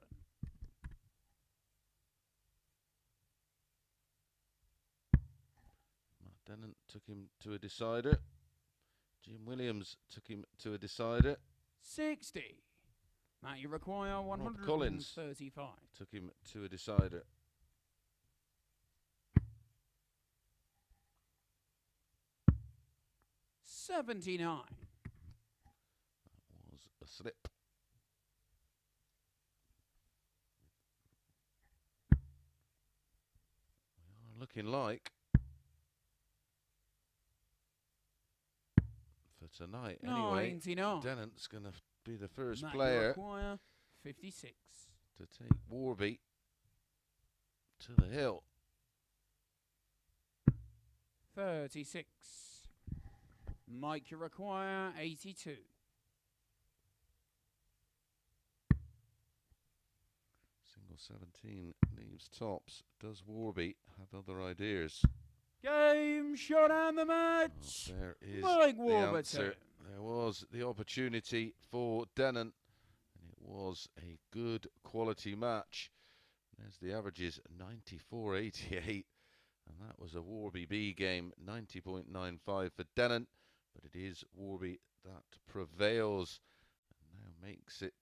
Dennant took him to a decider. Jim Williams took him to a decider. 60. Now you require Rob 135. Collins took him to a decider. $79. That was a slip. We are looking like, for tonight anyway, 99. Dennant's going to be the first Now you player require 56. to take Warby to the hill. 36. Mike, you require 82. Single 17 leaves tops. Does Warby have other ideas? Game shot and the match. Oh, there is Mike the Warburton. answer. There was the opportunity for Dennen, and it was a good quality match. There's the averages, 94.88, and that was a Warby B game, 90.95 for Dennen, but it is Warby that prevails and now makes it,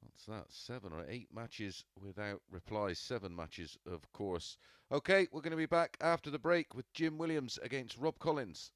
what's that, 7 or 8 matches without reply, 7 matches of course. Okay, we're going to be back after the break with Jim Williams against Rob Collins.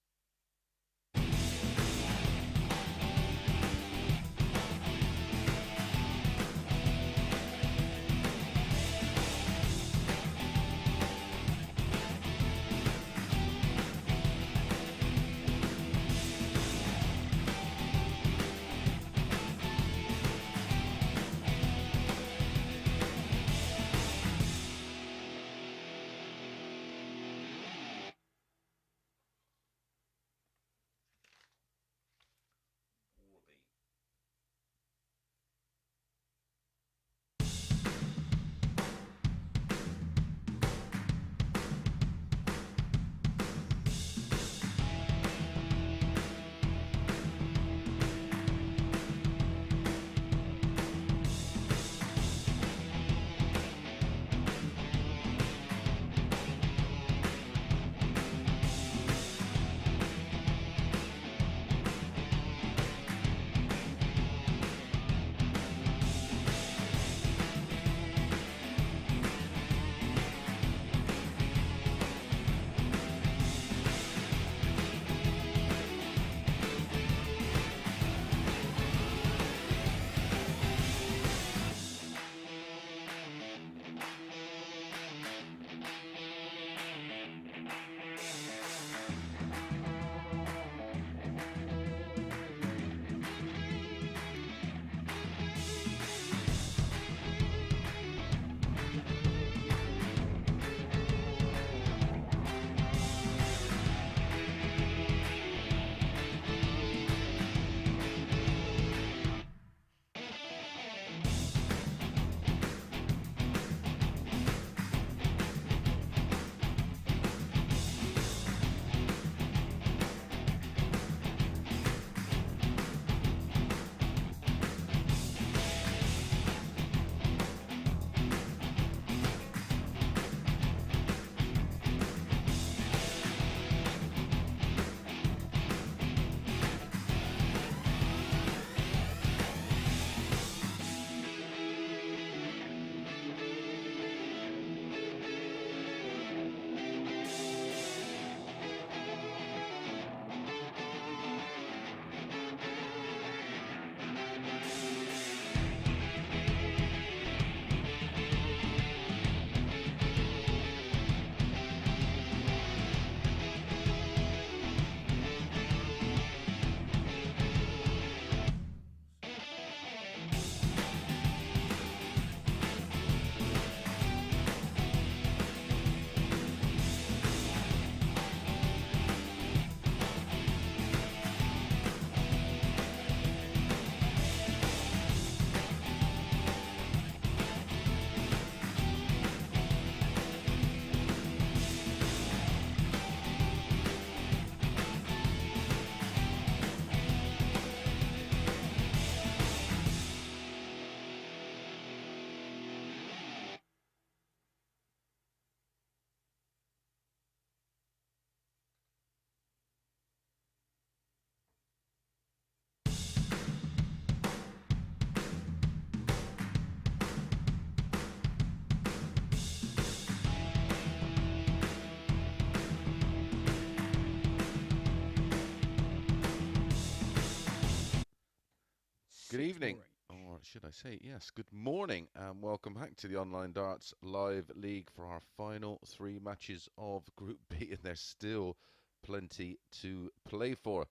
Good evening, for or should I say, yes, good morning, and welcome back to the Online Darts Live League for our final 3 matches of Group B, and there's still plenty to play for.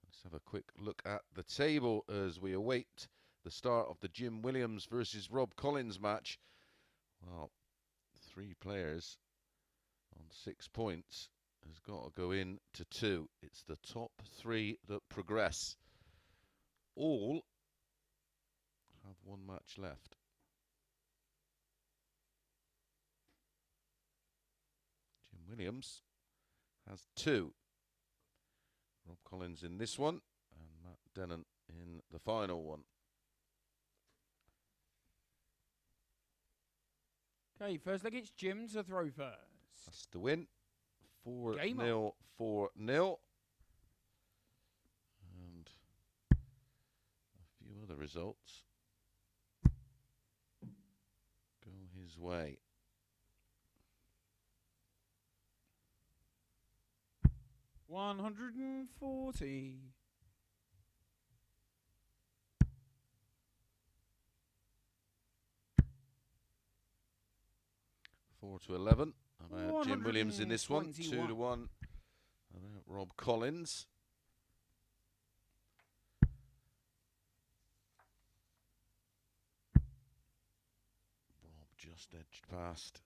Let's have a quick look at the table as we await the start of the Jim Williams versus Rob Collins match. Well, 3 players on 6 points has got to go in to 2. It's the top 3 that progress. All have 1 match left. Jim Williams has 2. Rob Collins in this one, and Matt Dennant in the final one. Okay, first leg, it's Jim to throw first. That's the win. 4-0, 4-0. And a few other results go his way. $140. 4-11. About Jim Williams in this one. 2-1. About Rob Collins. Rob just edged past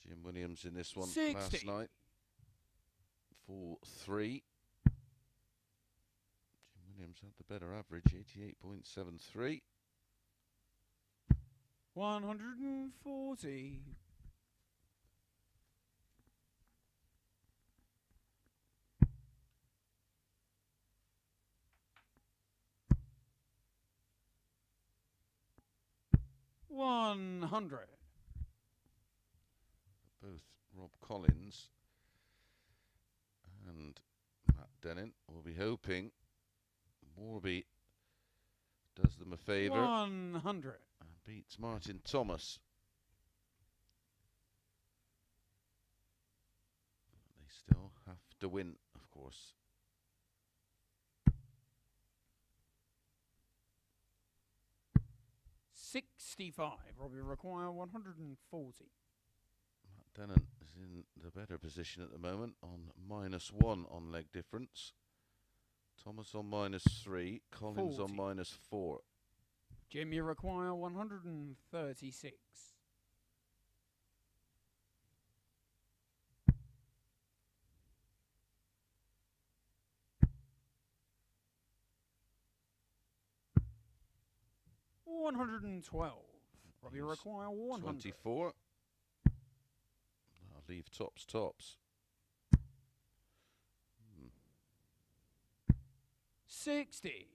Jim Williams in this one 60. last night. 4-3. Jim Williams had the better average, 88.73. 140. 100. Both Rob Collins and Matt Dennant will be hoping Warby does them a favour 100. and beats Martin Thomas. They still have to win, of course. $65. Robbie require 140. Matt Dennant is in the better position at the moment on -1 on leg difference. Thomas on -3, Collins 40. on -4. Jim, you require 136. $112. Robbie require 100. 24. I'll leave tops. 60.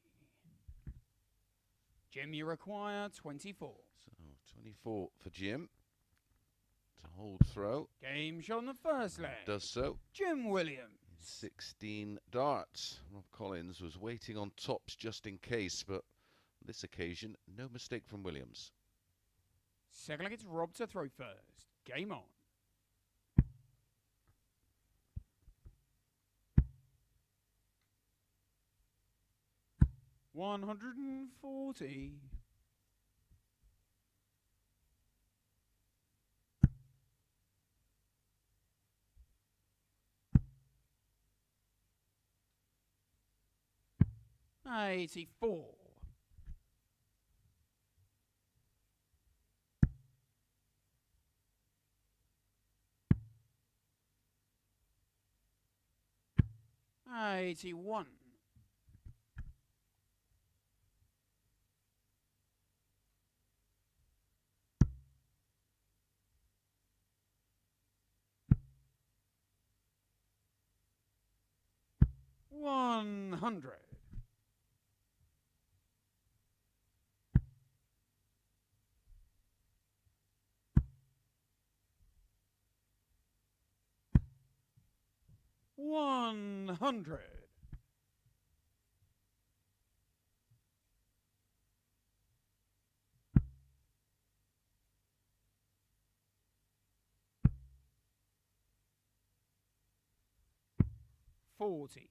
Jim, you require 24. So 24 for Jim to hold throw. Game shot on the first leg. Does so. Jim Williams. 16 darts. Rob Collins was waiting on tops just in case, but on this occasion, no mistake from Williams. Second leg, it's Rob to throw first. Game on. $140. 84. $81. 100. 100. 40.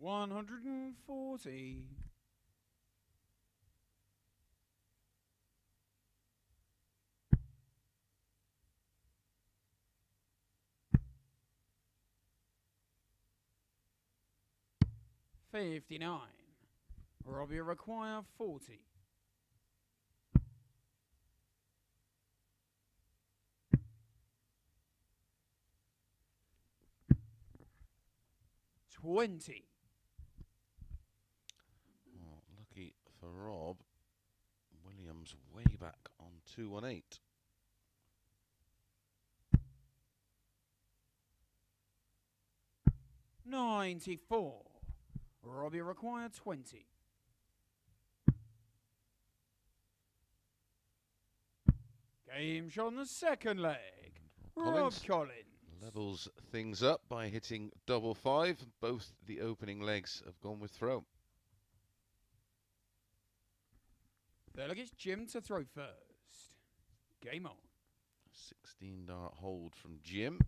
140. 59. Robbie require 40. 20. Oh, lucky for Rob. Williams way back on 218. 94. Robbie required 20. Game shot on the second leg. Rob Collins. Levels things up by hitting double 5. Both the opening legs have gone with throw. Third leg, it's Jim to throw first. Game on. 16 dart hold from Jim.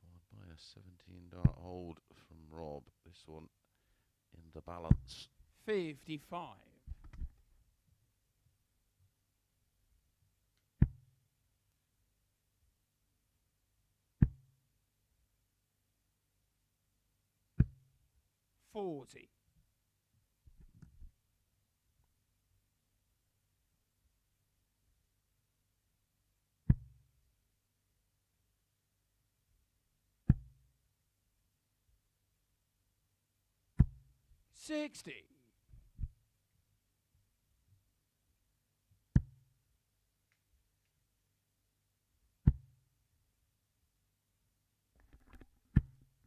Followed by a 17 dart hold from Rob. This one in the balance. 55. 40. 60.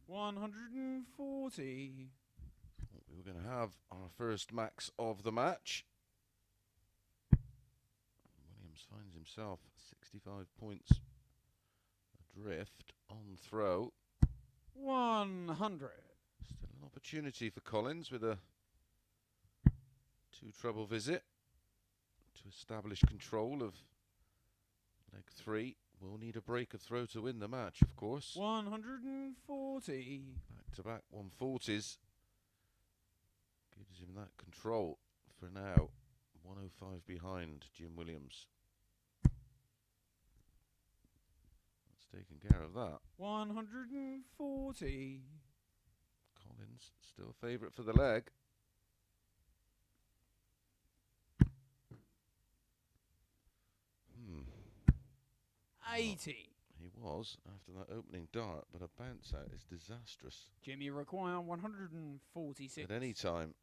140. We were going to have our first max of the match. Williams finds himself 65 points adrift on throw. 100. Still an opportunity for Collins with a 2 treble visit to establish control of leg 3. Will need a break of throw to win the match, of course. 140. Back-to-back 140s. Gives him that control for now. 105 behind Jim Williams. That's taking care of that. 140. Collins still favourite for the leg. Hmm. 80. He was after that opening dart, but a bounce out is disastrous. Jimmy require 146. At any time.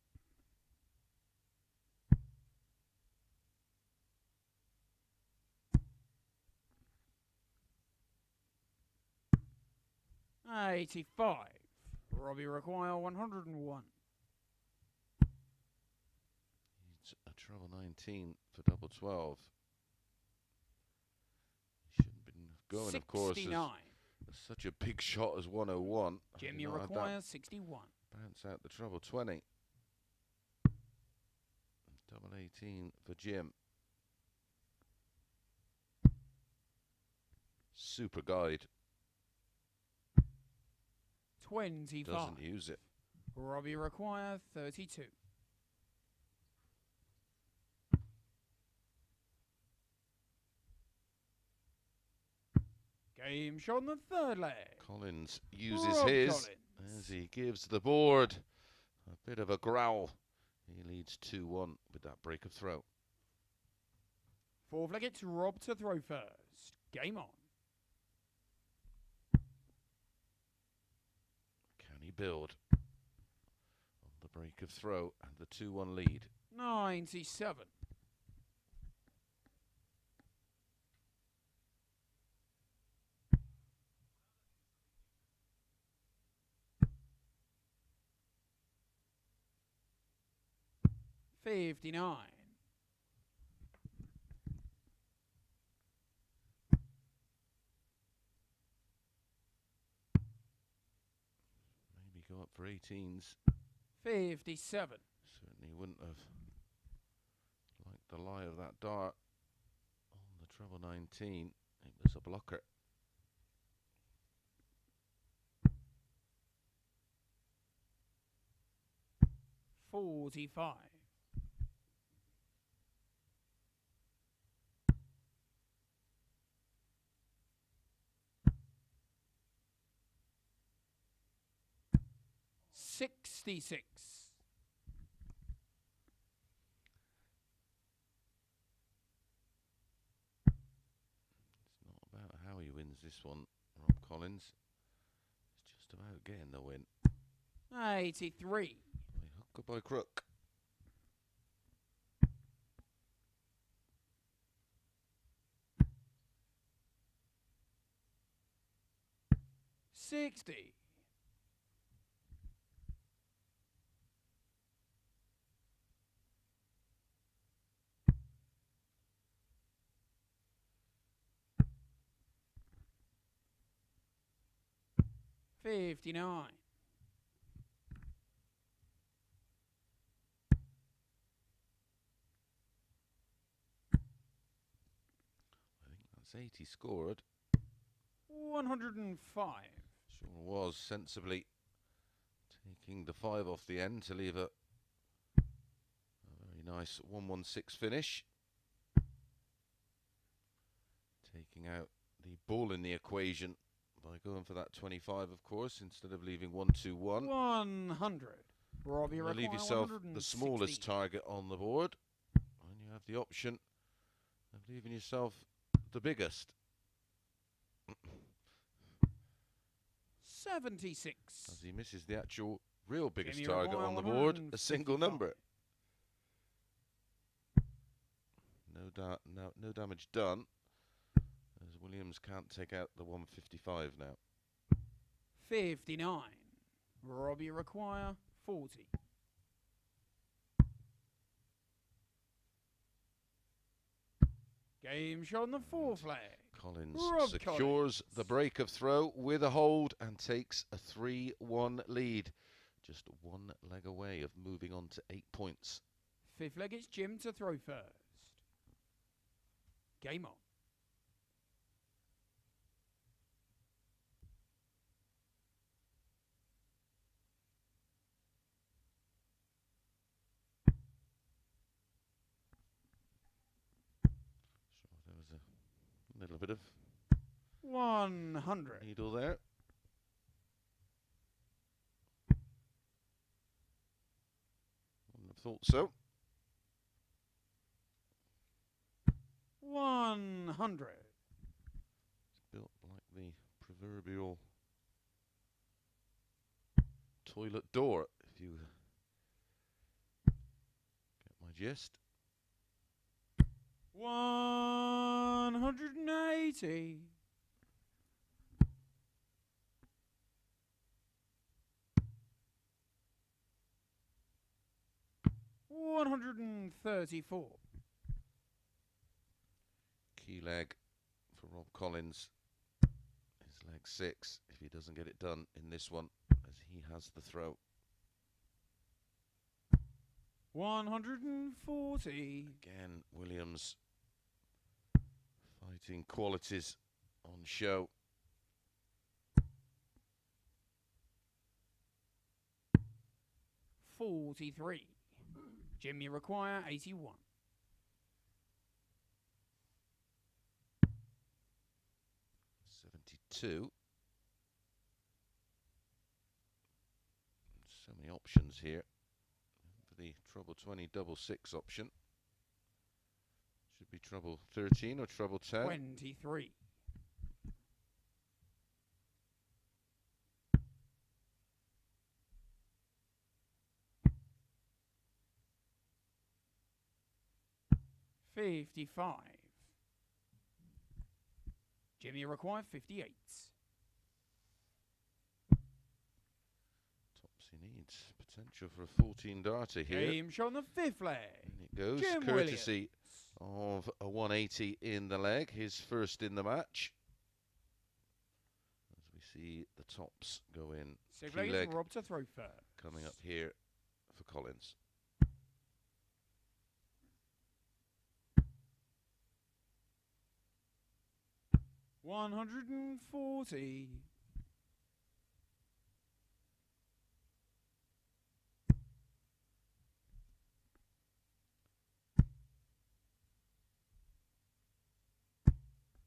$85. Robbie require 101. Needs a treble 19 for double 12. Shouldn't have been going, 69. of course. As such a big shot as 101. Jimmy requires 61. Bounce out the treble 20. Double 18 for Jim. Super guide. 25. Doesn't use it. Robbie require 32. Game shot on the third leg. Collins uses Rob his Collins. as he gives the board a bit of a growl. He leads 2-1 with that break of throw. Fourth leg, it's Rob to throw first. Game on. Can he build on the break of throw and the 2-1 lead? 97. 59. 'Maybe go up for 18s. 57. Certainly wouldn't have liked the lie of that dart on the treble 19. It was a blocker. 45. $66. It's not about how he wins this one, Rob Collins. It's just about getting the win. 83. By hook or by crook. $60. $59. I think that's 80 scored. 105. Sure was, sensibly taking the 5 off the end to leave a very nice 116 finish. Taking out the ball in the equation by going for that 25, of course, instead of leaving 121. 100. Robbie, You leave yourself the smallest target on the board, and you have the option of leaving yourself the biggest. 76. As he misses the actual real biggest Jamie target Maguire, on the board, a single 155. number. No damage done, as Williams can't take out the 155 now. 59. Robbie require 40. Game shot on the 4 flag. Collins Rob secures Collins. the break of throw with a hold and takes a 3-1 lead. Just one leg away of moving on to 8 points. 5th leg, it's Jim to throw first. Game on. So there was a little bit of 100. needle there. Wouldn't have thought so. 100. It's built like the proverbial toilet door, if you get my gist. 180. 134. Key leg for Rob Collins is leg 6 if he doesn't get it done in this one, as he has the throw. 140. Again, Williams fighting qualities on show. 43. Jimmy require 81. 72. So many options here for the treble 20 double 6 option. Should be treble 13 or treble 10. 23. 55. Jimmy require 58. Topsy needs potential for a 14 darter here. Game shot on the 5th leg. And it goes, Jim courtesy of a 180 in the leg, his first in the match. As we see the tops go in. 6th Key leg leg is Rob to throw first. coming up here for Collins. 140.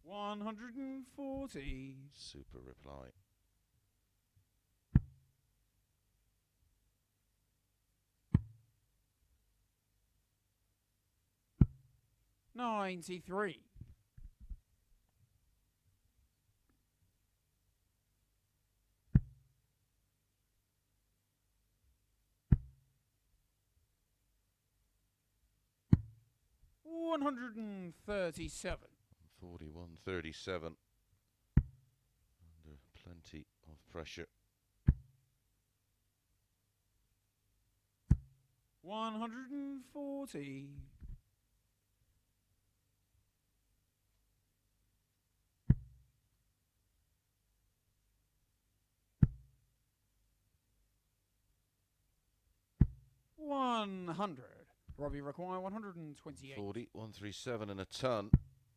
140. Super reply. 93. 137. 41-37. Under plenty of pressure. 140. 100. Robbie require 128. 40-137 and a ton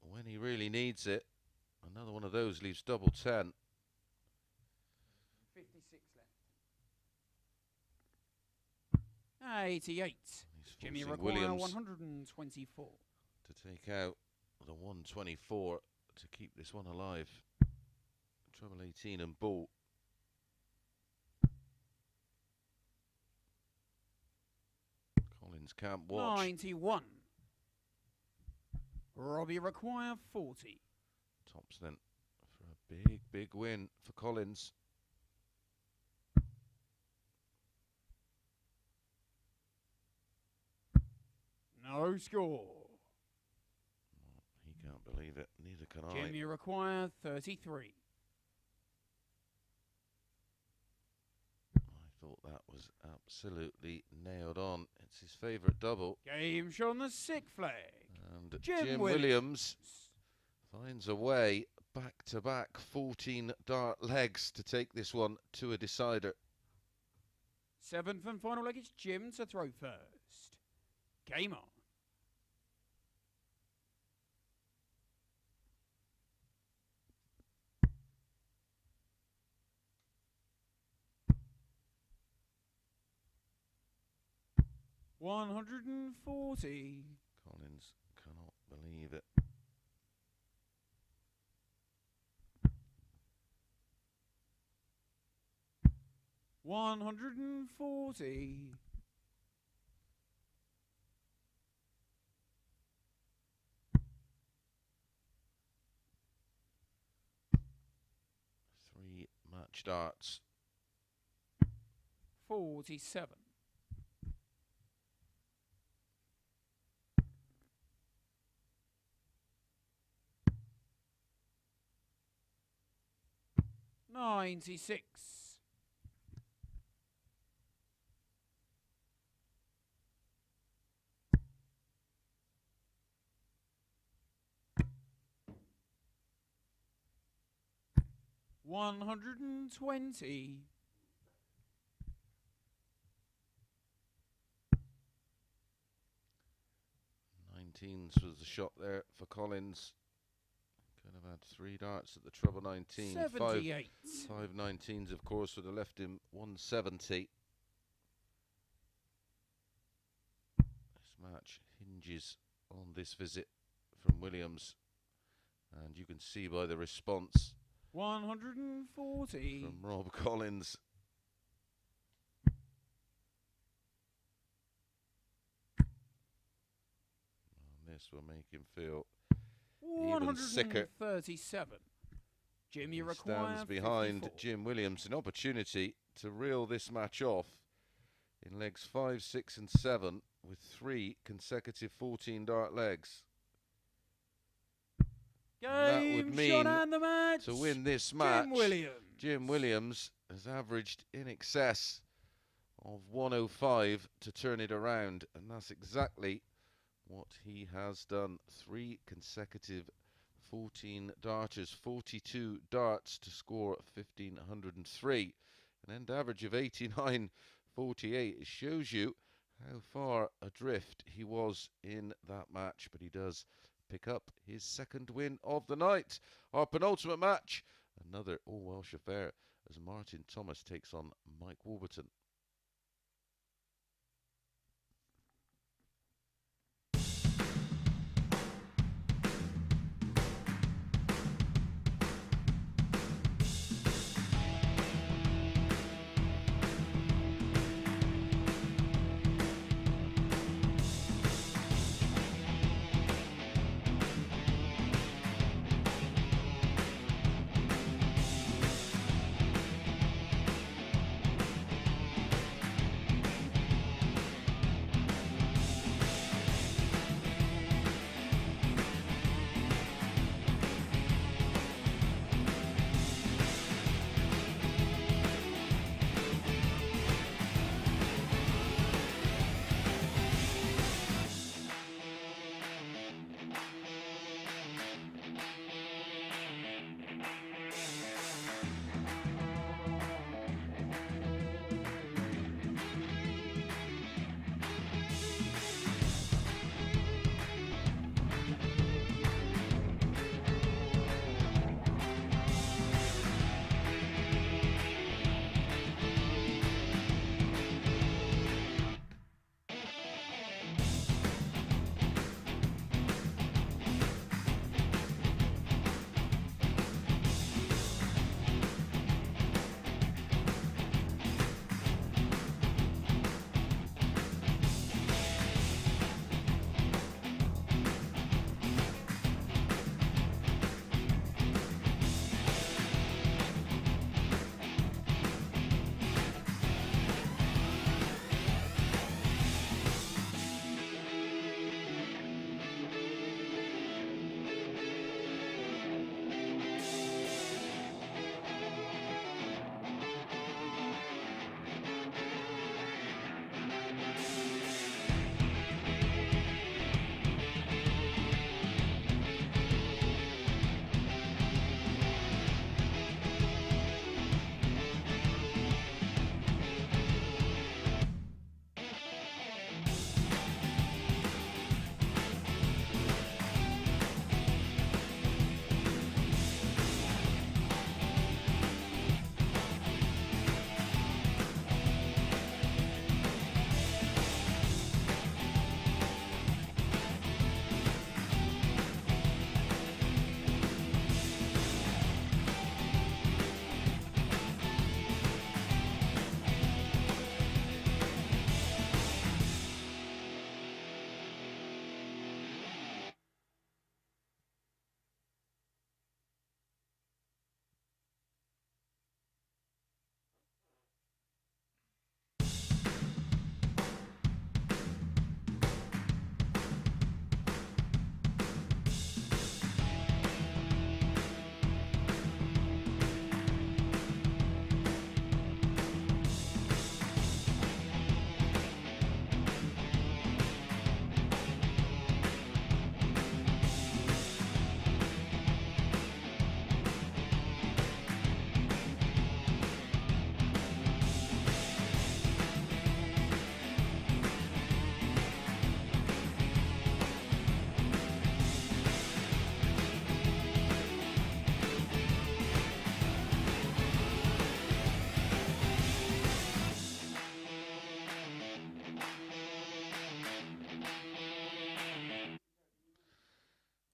when he really needs it. Another one of those leaves double 10. 56 left. 88. Jimmy require Williams 124. to take out the 124 to keep this one alive. Treble 18 and bull. Collins can't watch. 91. Robbie require 40. Tops then for a big, big win for Collins. No score. He can't believe it. Neither can I. Jimmy require 33. I thought that was absolutely nailed on. It's his favourite double. Game shown the sick flag. And Jim Williams finds a way back-to-back 14 dart legs to take this one to a decider. 7th and final leg, it's Jim to throw first. Game on. $140. Collins cannot believe it. $140. 3 match darts. 47. 96. 120. 19s was the shot there for Collins. Could have had 3 darts at the treble 19. 78. 5 19s, of course, would have left him 170. This match hinges on this visit from Williams, and you can see by the response 140. from Rob Collins. And this will make him feel even sicker. 137. Jimmy He requires stands behind 54. Jim Williams, an opportunity to reel this match off in legs 5, 6 and 7 with 3 consecutive 14 dart legs. That would mean the match. to win this match, Jim Williams has averaged in excess of 105 to turn it around, and that's exactly what he has done. 3 consecutive 14 darters, 42 darts to score 1,503, an end average of 89.48. It shows you how far adrift he was in that match, but he does pick up his 2nd win of the night. Our penultimate match, another all-Welsh affair, as Martin Thomas takes on Mike Warburton.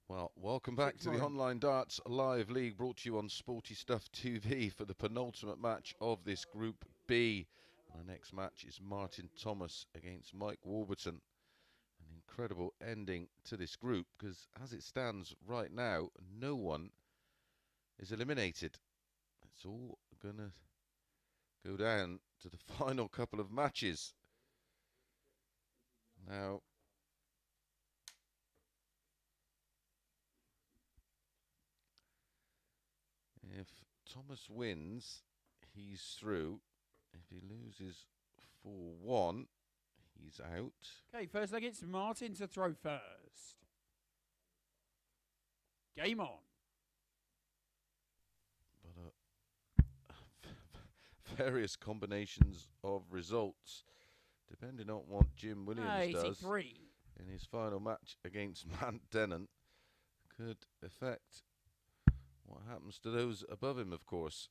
Well, welcome back Sixth to the row. Online Darts Live League, brought to you on Sporty Stuff TV for the penultimate match of this Group B. Our next match is Martin Thomas against Mike Warburton. An incredible ending to this group, because as it stands right now, no one is eliminated. It's all going to go down to the final couple of matches. Now, if Thomas wins, he's through. If he loses 4-1, he's out. Okay, first leg, it's Martin to throw first. Game on. But various combinations of results, depending on what Jim Williams does 83. in his final match against Dennant, could affect what happens to those above him, of course.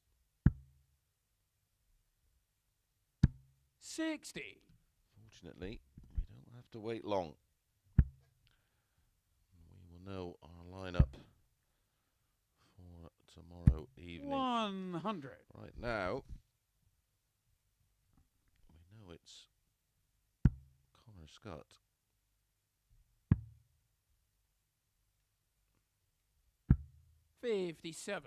60. Fortunately, we don't have to wait long. We will know our lineup for tomorrow evening. 100. Right now, we know it's Connor Scutt. $57.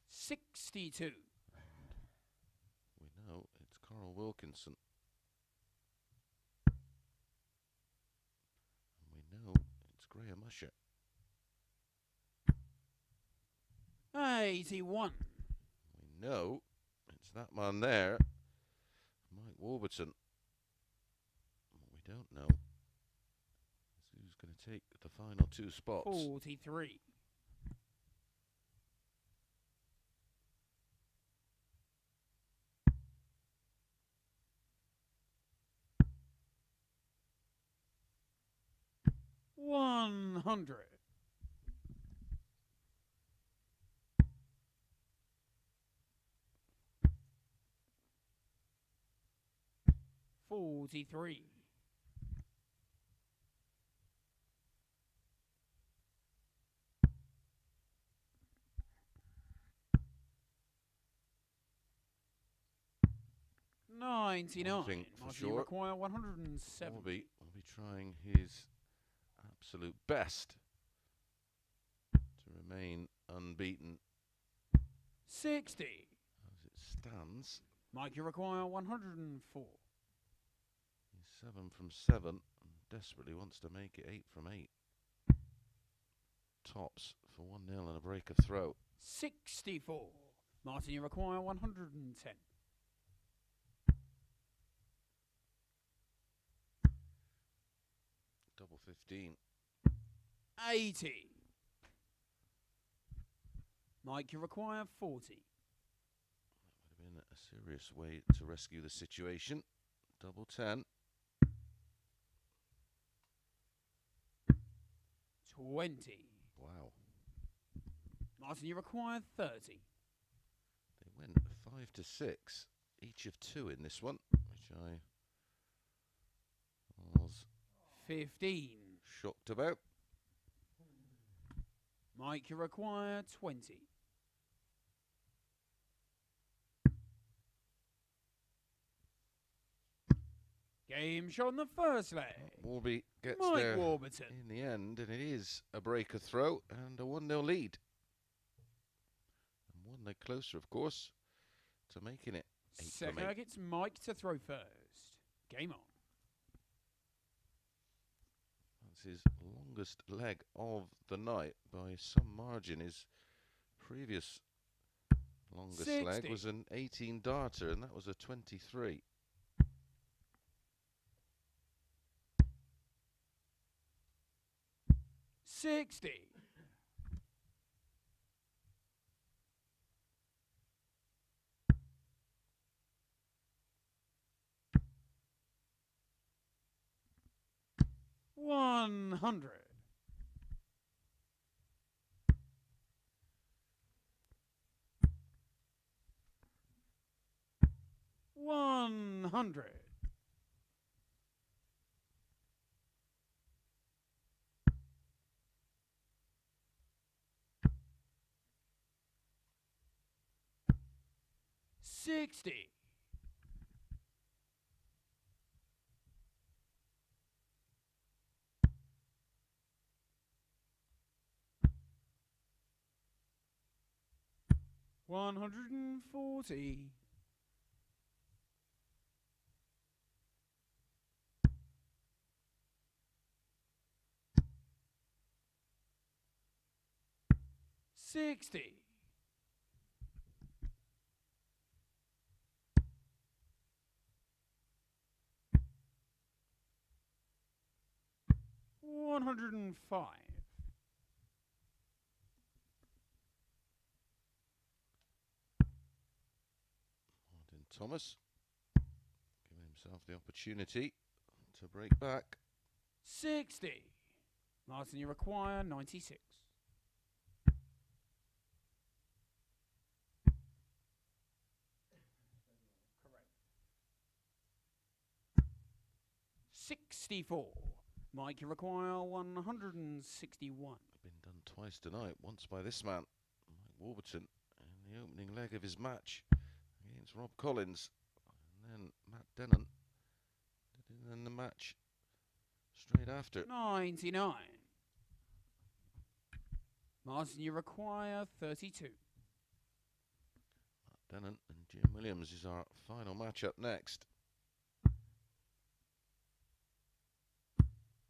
62. We know it's Carl Wilkinson. And we know it's Graham Usher. 81. We know it's that man there, Mike Warburton. What we don't know is who's going to take the final two spots. 43. 100. 43. 99. Think for Martin, sure you require 107. Will be trying his absolute best to remain unbeaten 60. as it stands. Mike, you require 104. He's 7 from 7 and desperately wants to make it 8 from 8. Tops for 1-0 and a break of throw. 64. Martin, you require 110. Double 15. 80. Mike, you require 40. That would have been a serious way to rescue the situation. Double 10. 20. Wow. Martin, you require 30. They went 5 to 6, each of 2 in this one, which I was 15. shocked about. Mike, you require 20. Game shot on the first leg. Warby gets Mike there Warburton. in the end, and it is a break of throw and a 1-0 lead. And one leg closer, of course, to making it 8 from Second 8. leg, it's Mike to throw first. Game on. That's his longest leg of the night by some margin. His previous longest 60. leg was an 18 darter, and that was a 23. 60. 100. 100. $60. $140. $60. $105. Martin Thomas giving himself the opportunity to break back. 60. Martin, you require 96. Correct. 64. Mike, you require 161. Been done twice tonight, once by this man, Mike Warburton, in the opening leg of his match against Rob Collins, and then Matt Dennen did in the match straight after. 99. Martin, you require 32. Matt Dennant and Jim Williams is our final match up next.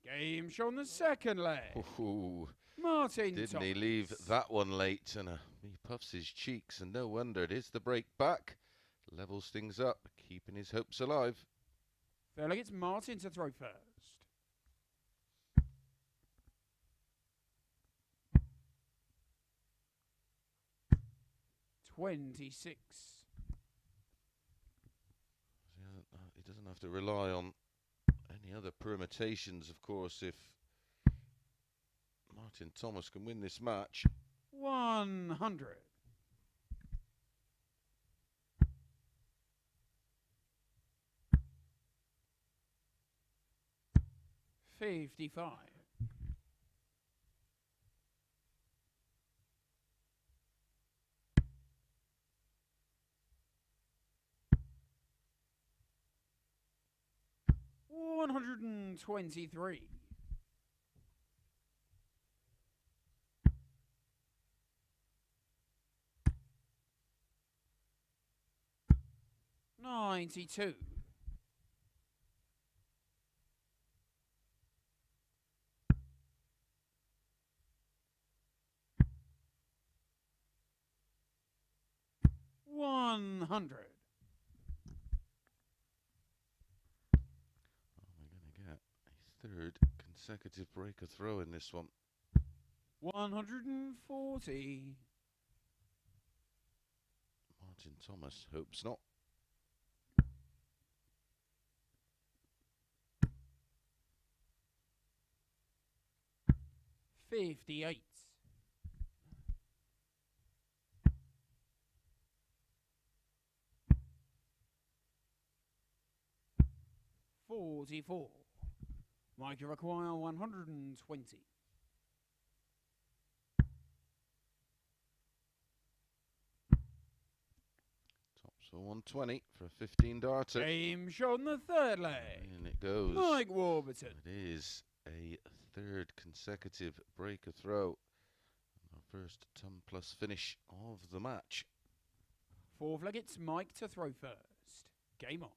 Game shown the second leg. Ooh, Martin didn't Thomas. he leave that one late? And he puffs his cheeks, and no wonder. It is the break back. Levels things up, keeping his hopes alive. Feel like it's Martin to throw first. $26. He doesn't have to rely on any other permutations, of course, if Martin Thomas can win this match. 100. $55. $123. $92. $100. Are we going to get a third consecutive breaker throw in this one? 140. Martin Thomas hopes not. $58. $44. Mike, you require 120. Tops for 120 for a 15 darter. Game shown the third leg. And it goes. Mike Warburton. It is a third consecutive breaker throw. Our first ton plus finish of the match. Fourth leg, it's Mike to throw first. Game on.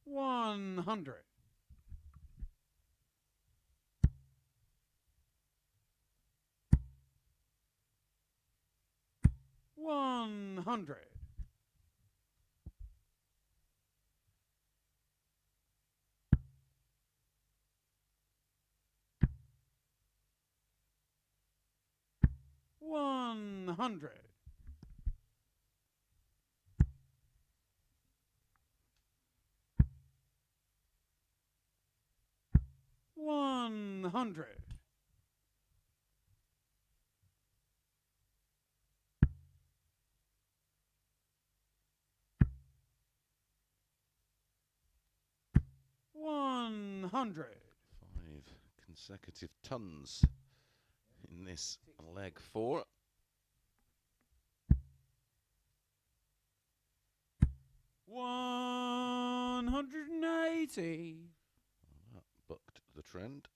$100. $100. $100. $100. 100. 5 consecutive tons in this leg 4. $180. That bucked the trend.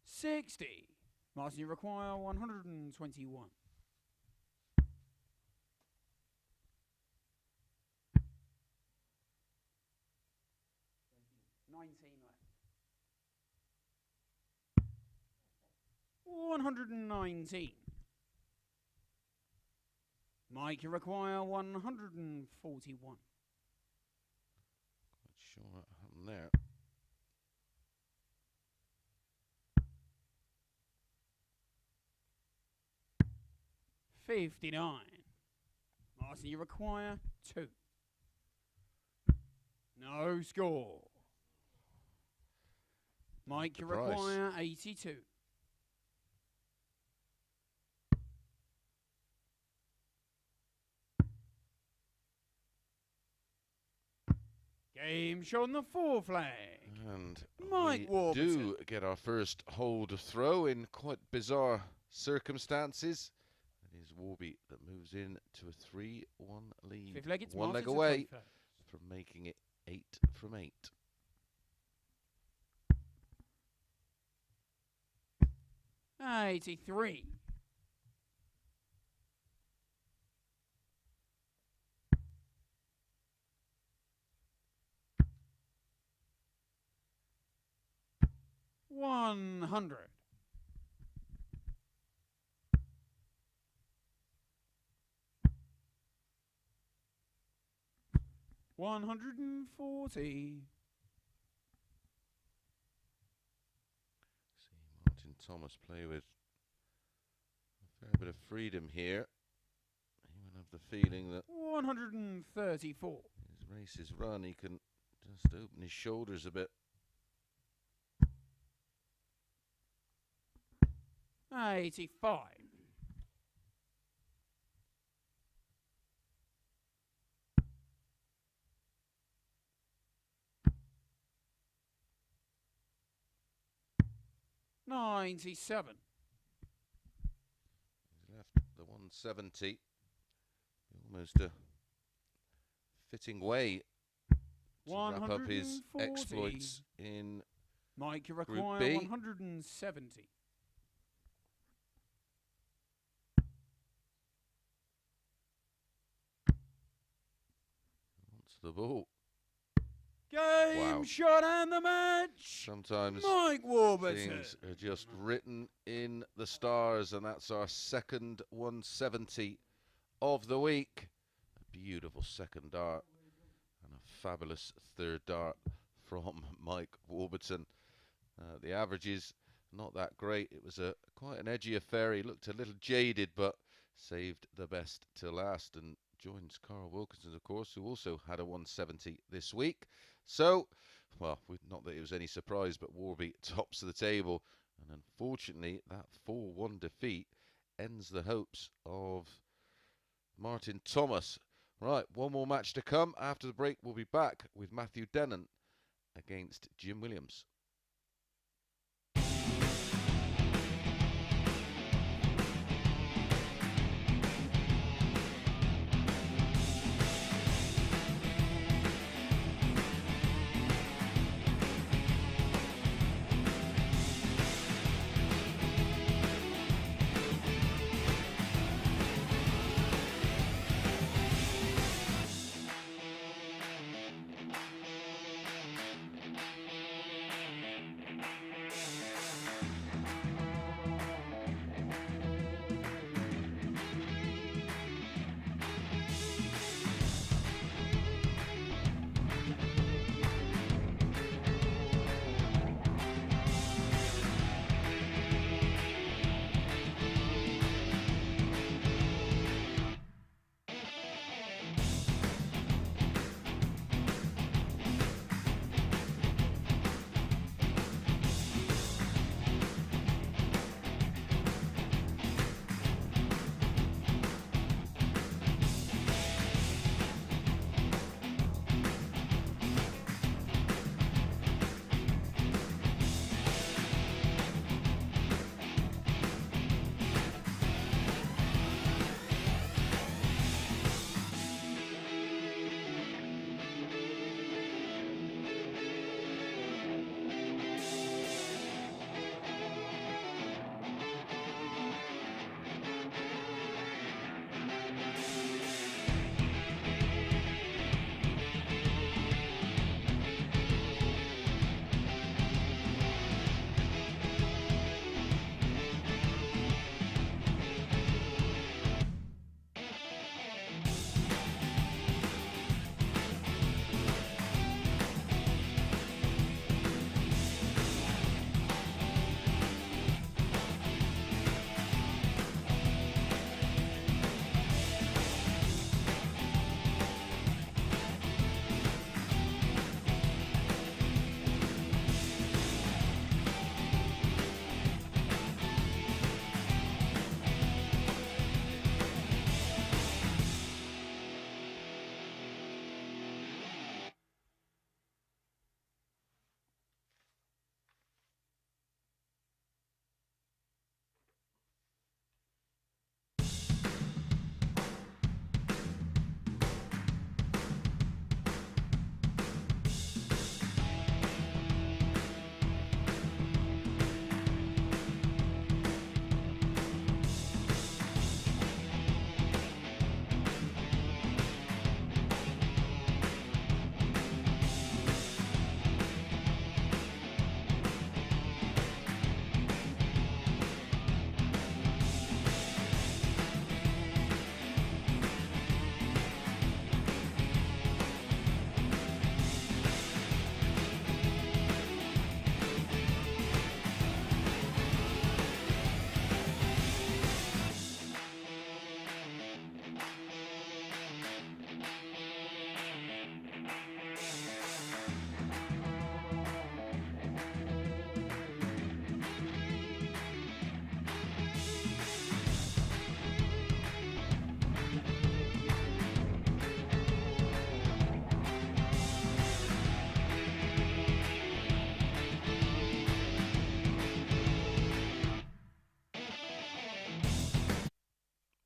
$60. Martin, you require 121. 19 left. 119. Mike, you require 141. Quite sure what happened there. $59. Martin, you require 2. No score. Mike, you require 82. Game shot on the 4 flag. And Mike we Warburton. do get our first hold throw in quite bizarre circumstances. It is Warby that moves in to a 3-1 lead. 5th leg, it's one Martin leg to away throw first. from making it 8 from 8. 83. $100. $140. See Martin Thomas play with a fair bit of freedom here. He will have the feeling that 134. his race is run. He can just open his shoulders a bit. 85. $97. He's left the 170. Almost a fitting way to wrap up his 140. exploits in Mike, you Group require B. 170. Wants the ball. Game Wow. shot and the match. Sometimes Mike Warburton. things are just written in the stars, and that's our second 170 of the week. A beautiful second dart and a fabulous third dart from Mike Warburton. The averages not that great. It was quite an edgy affair. He looked a little jaded, but saved the best till last, and joins Carl Wilkinson, of course, who also had a 170 this week. So, well, not that it was any surprise, but Warby tops of the table, and unfortunately that 4-1 defeat ends the hopes of Martin Thomas. Right, one more match to come. After the break, we'll be back with Matthew Dennant against Jim Williams.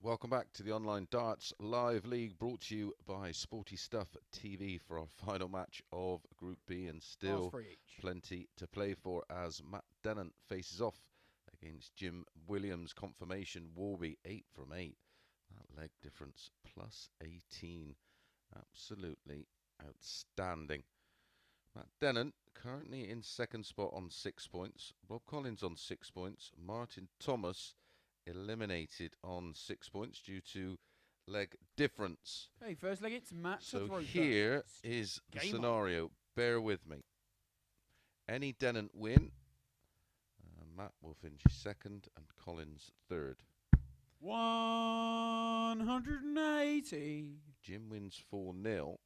Welcome back to the Online Darts Live League, brought to you by Sporty Stuff TV for our final match of Group B, and still plenty to play for as Matt Dennant faces off against Jim Williams. Confirmation, Warby 8 from 8. That leg difference plus 18. Absolutely outstanding. Matt Dennant currently in second spot on 6 points. Rob Collins on 6 points. Martin Thomas eliminated on 6 points due to leg difference. Okay, first leg it's Matt. So here is the scenario. Bear with me. Any Dennant win, Matt will finish second and Collins third. 180. Jim wins 4-0.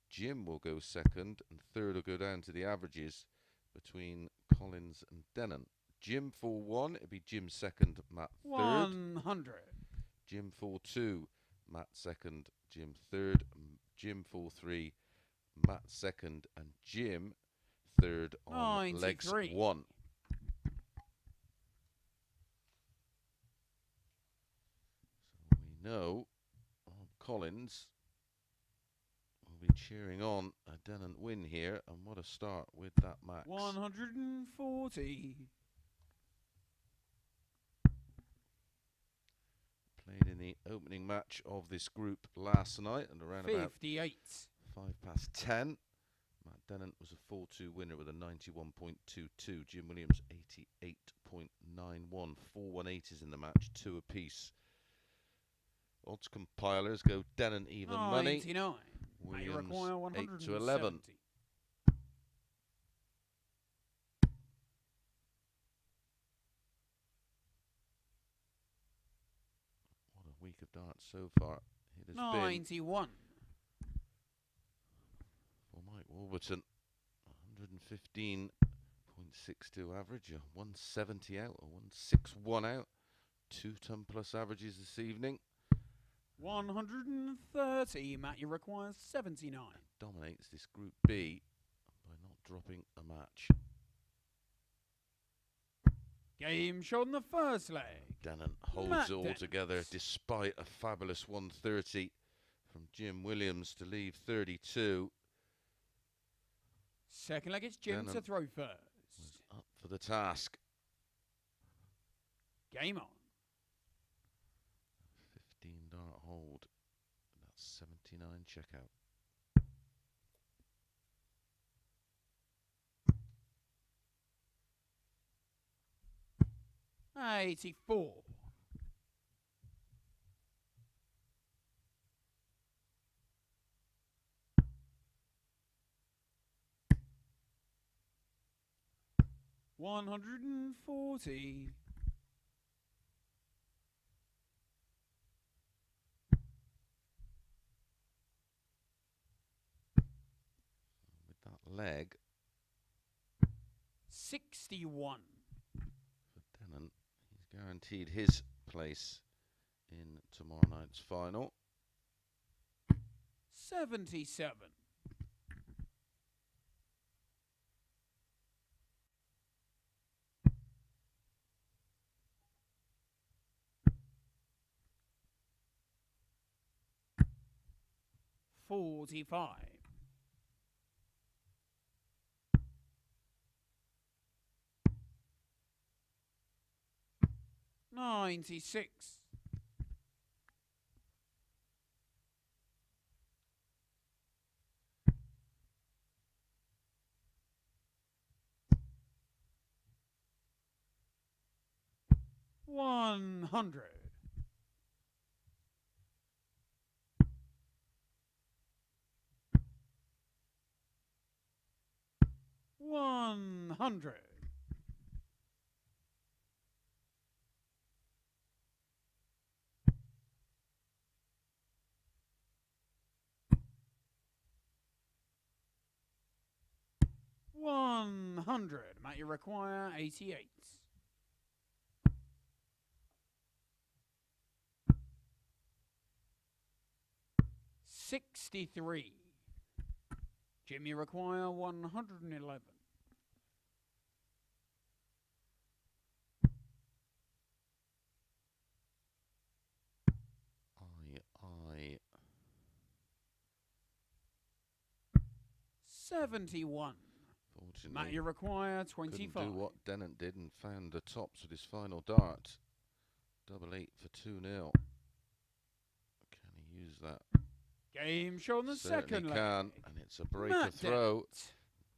Jim will go second and third will go down to the averages between Collins and Dennant. Jim 4-1, it'd be Jim second, Matt third. 100. Jim 4-2, Matt second, Jim third. Jim 4-3, Matt second, and Jim third on 93. legs 1. So we know Collins will be cheering on a Dennant win here, and what a start with that max. 140. Played in the opening match of this group last night and around 58. About 10. Matt Dennant was a 4-2 winner with a 91.22. Jim Williams 88.91. 4 180s in the match, 2 apiece. Odds compilers go Dennant even 99. Money. Williams 8 to 11. What a week of darts so far. It has 91. Been for Mike Warburton, 115.62 average, a 170 out, a 161 out. 2-ton plus averages this evening. 130. Matt, you require 79. Dominates this Group B by not dropping a match. Game shot in the first leg. Dennant holds it all together despite a fabulous 130 from Jim Williams to leave 32. Second leg, it's Jim to throw first. Was up for the task. Game on. 15 dart hold. That's 79 checkout. '84. $140. With that leg 61. for Dennant, he's guaranteed his place in tomorrow night's final. 77. $45. 96. 100. 100. 100. Matt, you require 88. $63. Jim, you require 111. 71. Fortunately, Matt, you require couldn't 25. do what Dennant did and found the tops with his final dart. Double 8 for 2-0. Can he use that? Game show on the Certainly second leg. can, and it's a break Matt of throw.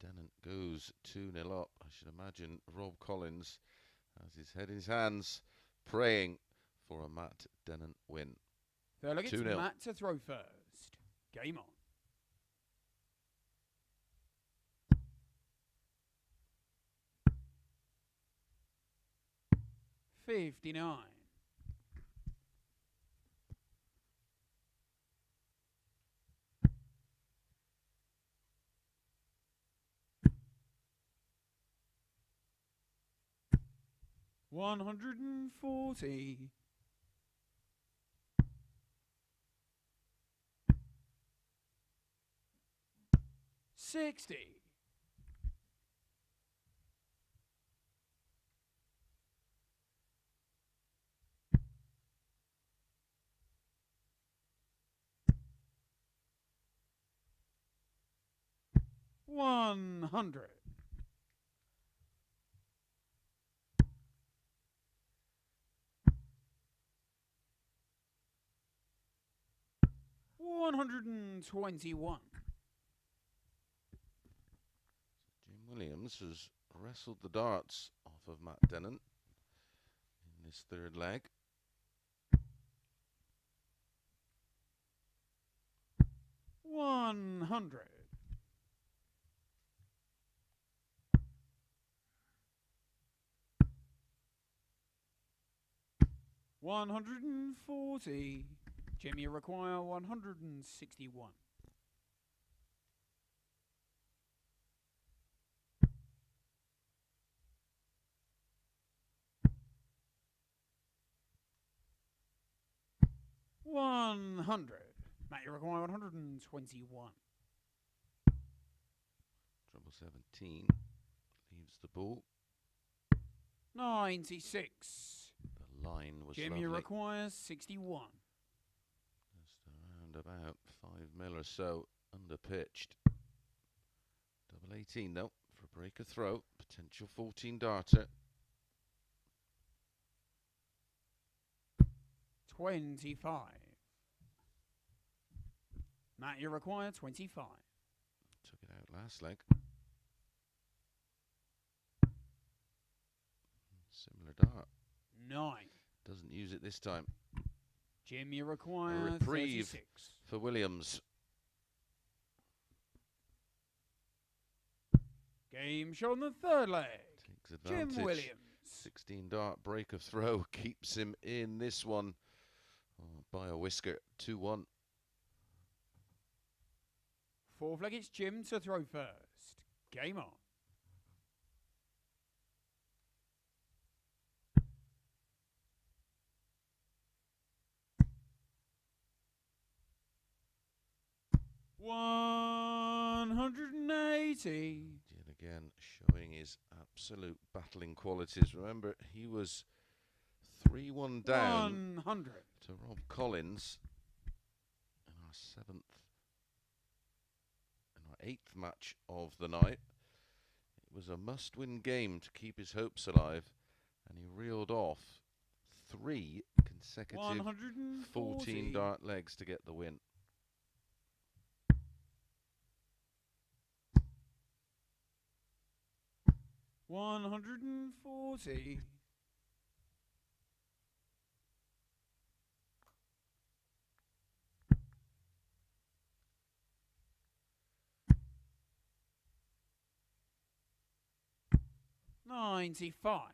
Dennant. Dennant goes 2-0 up. I should imagine Rob Collins has his head in his hands, praying for a Matt Dennant win. Third leg, it's 2-0. Matt to throw first. Game on. $59. $140. 60. $100. $121. Jim Williams has wrestled the darts off of Matt Dennant in this third leg. $100. $140. Jim, you require 161. $100. Matt, you require 121. Trouble 17 leaves the ball. 96. The line was Jim, lovely. you require 61. Just around about 5 mil or so under pitched. Double 18 though for a break of throw. Potential 14 darter. 25. Matt, you require 25. Took it out last leg. Similar dart. 9. Doesn't use it this time. Jim, you require A reprieve 36. for Williams. Game show on the third leg. Takes advantage. Jim Williams. 16 dart break of throw keeps him in this one by a whisker. 2-1. Fourth leg, it's Jim to throw first. Game on. $180. Yet again, showing his absolute battling qualities. Remember, he was 3-1 down 100. to Rob Collins in our eighth match of the night. It was a must-win game to keep his hopes alive, and he reeled off 3 consecutive 14 dart legs to get the win. $140. $95.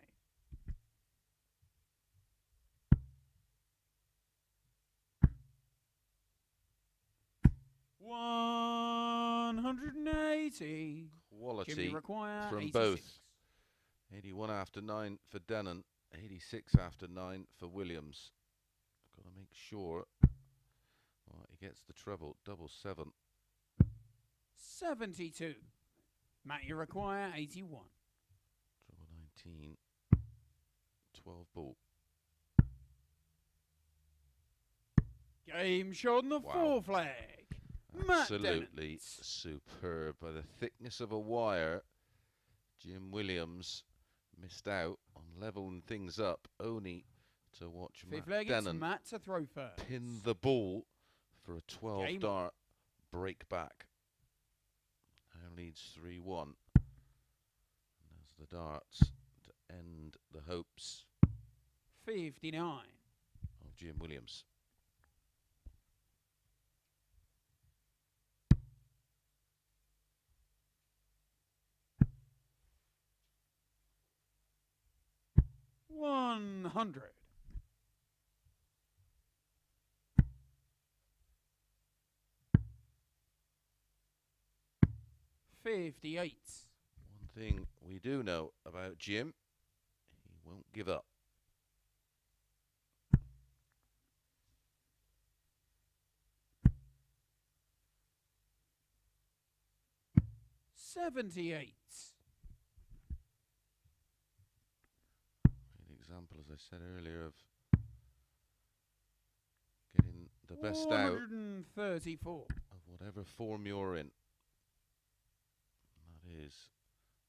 $180. Quality require from 86. both. 81 after 9 for Dennen, 86 after 9 for Williams. Got to make sure he gets the treble. Double 7. 72. Matt, you require 81. Treble 19. 12 ball. Game show on the fourth leg. Absolutely Dennant. superb. By the thickness of a wire, Jim Williams missed out on leveling things up, only to watch Fifth leg, it's Dennant Matt to throw first. pin the ball for a 12 Game dart break back. Now leads 3-1. And there's the darts to end the hopes 59. of Jim Williams. $100. 58. One thing we do know about Jim, he won't give up. $78. An example, as I said earlier, of getting the best out 134. of whatever form you're in. And that is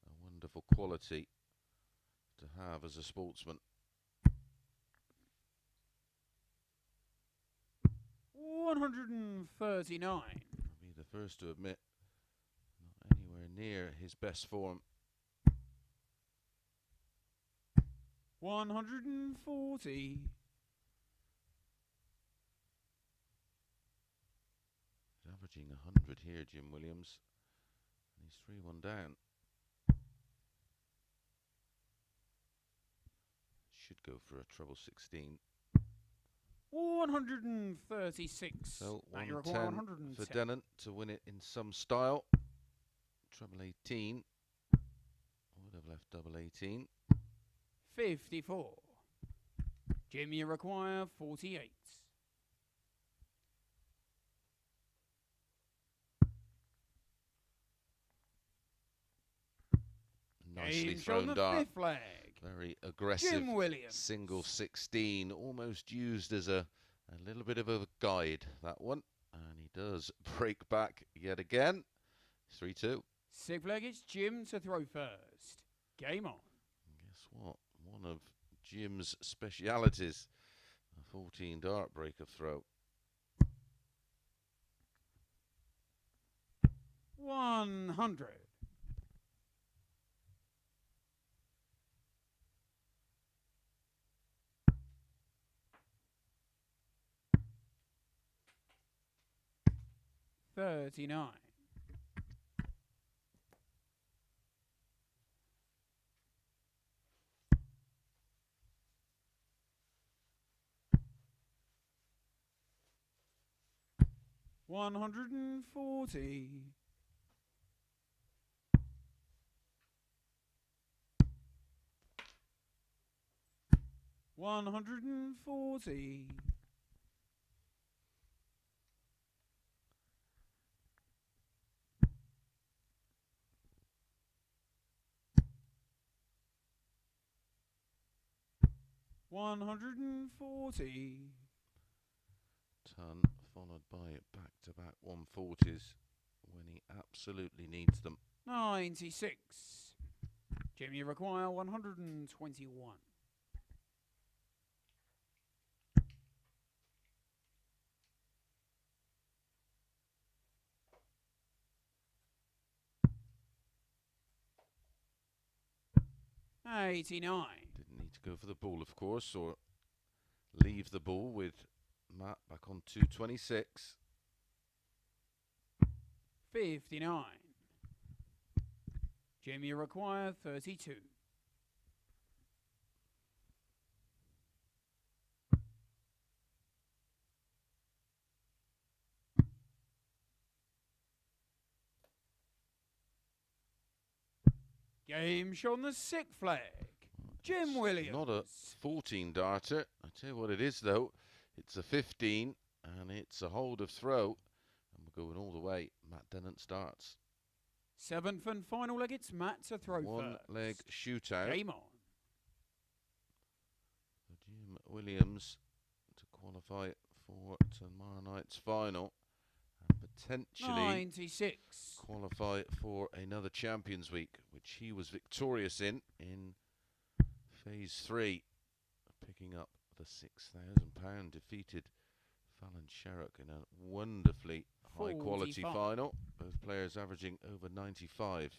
a wonderful quality to have as a sportsman. 139. I'll be the first to admit, not anywhere near his best form. 140. He's averaging 100 here, Jim Williams. And he's 3-1 down. Should go for a treble 16. 136. So Now you 110 for Dennant to win it in some style. Treble 18. Would have left double 18. 54. Jim, you require 48. Nicely Game's thrown on the dart. fifth leg. Very aggressive. Jim Williams. Single 16. Almost used as a little bit of a guide, that one. And he does break back yet again. 3-2. Sixth leg, it's Jim to throw first. Game on. And guess what? One of Jim's specialities. A 14 dart breaker throw. 100. 39. 140. 140. 140. Ton followed by back-to-back 140s when he absolutely needs them. 96. Jim, you require 121. $89. Didn't need to go for the ball, of course, or leave the ball with Matt back on 226. 59. Jim, you require 32. Game on the sixth flag. Jim Williams. Not a 14 darter. I tell you what it is, though. It's a 15, and it's a hold of throw. And we're going all the way. Matt Dennant starts. Seventh and final leg, it's Matt to throw One first. leg shootout. Game on. For Jim Williams to qualify for tomorrow night's final. And for potentially 96. qualify for another Champions Week, which he was victorious in Phase 3, picking up the £6,000, defeated Fallon Sherrock in a wonderfully high-quality 45. final. Both players averaging over 95.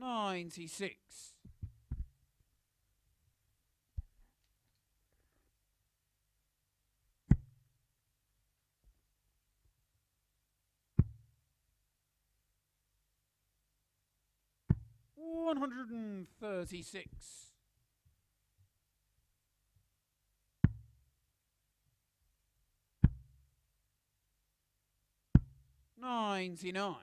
$96. $136. $99.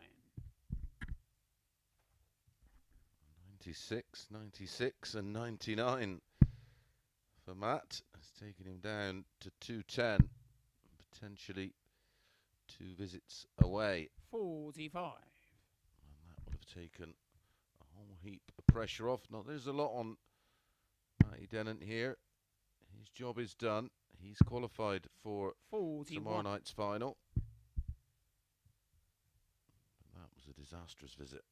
96, 96 and 99 for Matt. Has taken him down to 210, potentially 2 visits away. 45. And that would have taken a whole heap of pressure off. Now, there's a lot on Matty Dennant here. His job is done. He's qualified for 41. tomorrow night's final. And that was a disastrous visit.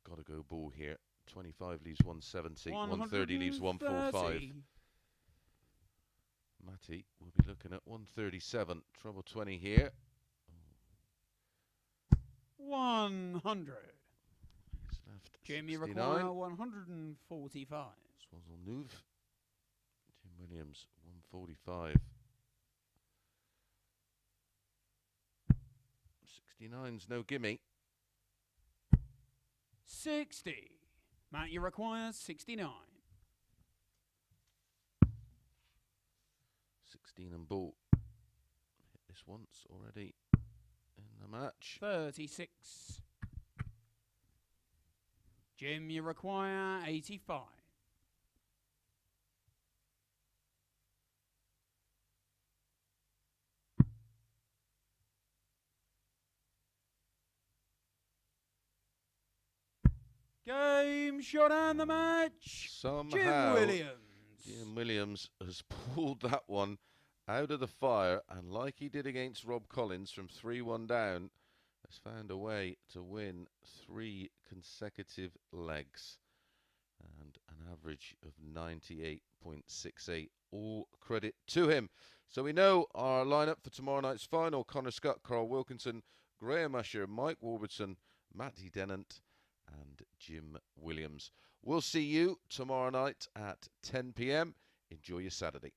Got to go ball here. 25 leaves 170. 130 leaves 145. Matty will be looking at 137. Trouble 20 here. 100. He's left Jamie 69. require 145. Swazzle Nouv. Jim Williams 145. 69's no gimme. 60. Matt, you require 69. 16 and ball. Hit this once already in the match. 36. Jim, you require 85. Game shot and the match. Somehow, Jim Williams. Jim Williams has pulled that one out of the fire, and like he did against Rob Collins from 3-1 down, has found a way to win 3 consecutive legs and an average of 98.68. All credit to him. So we know our lineup for tomorrow night's final: Connor Scutt, Carl Wilkinson, Graham Usher, Mike Warburton, Matty Dennant and Jim Williams. We'll see you tomorrow night at 10 p.m. Enjoy your Saturday.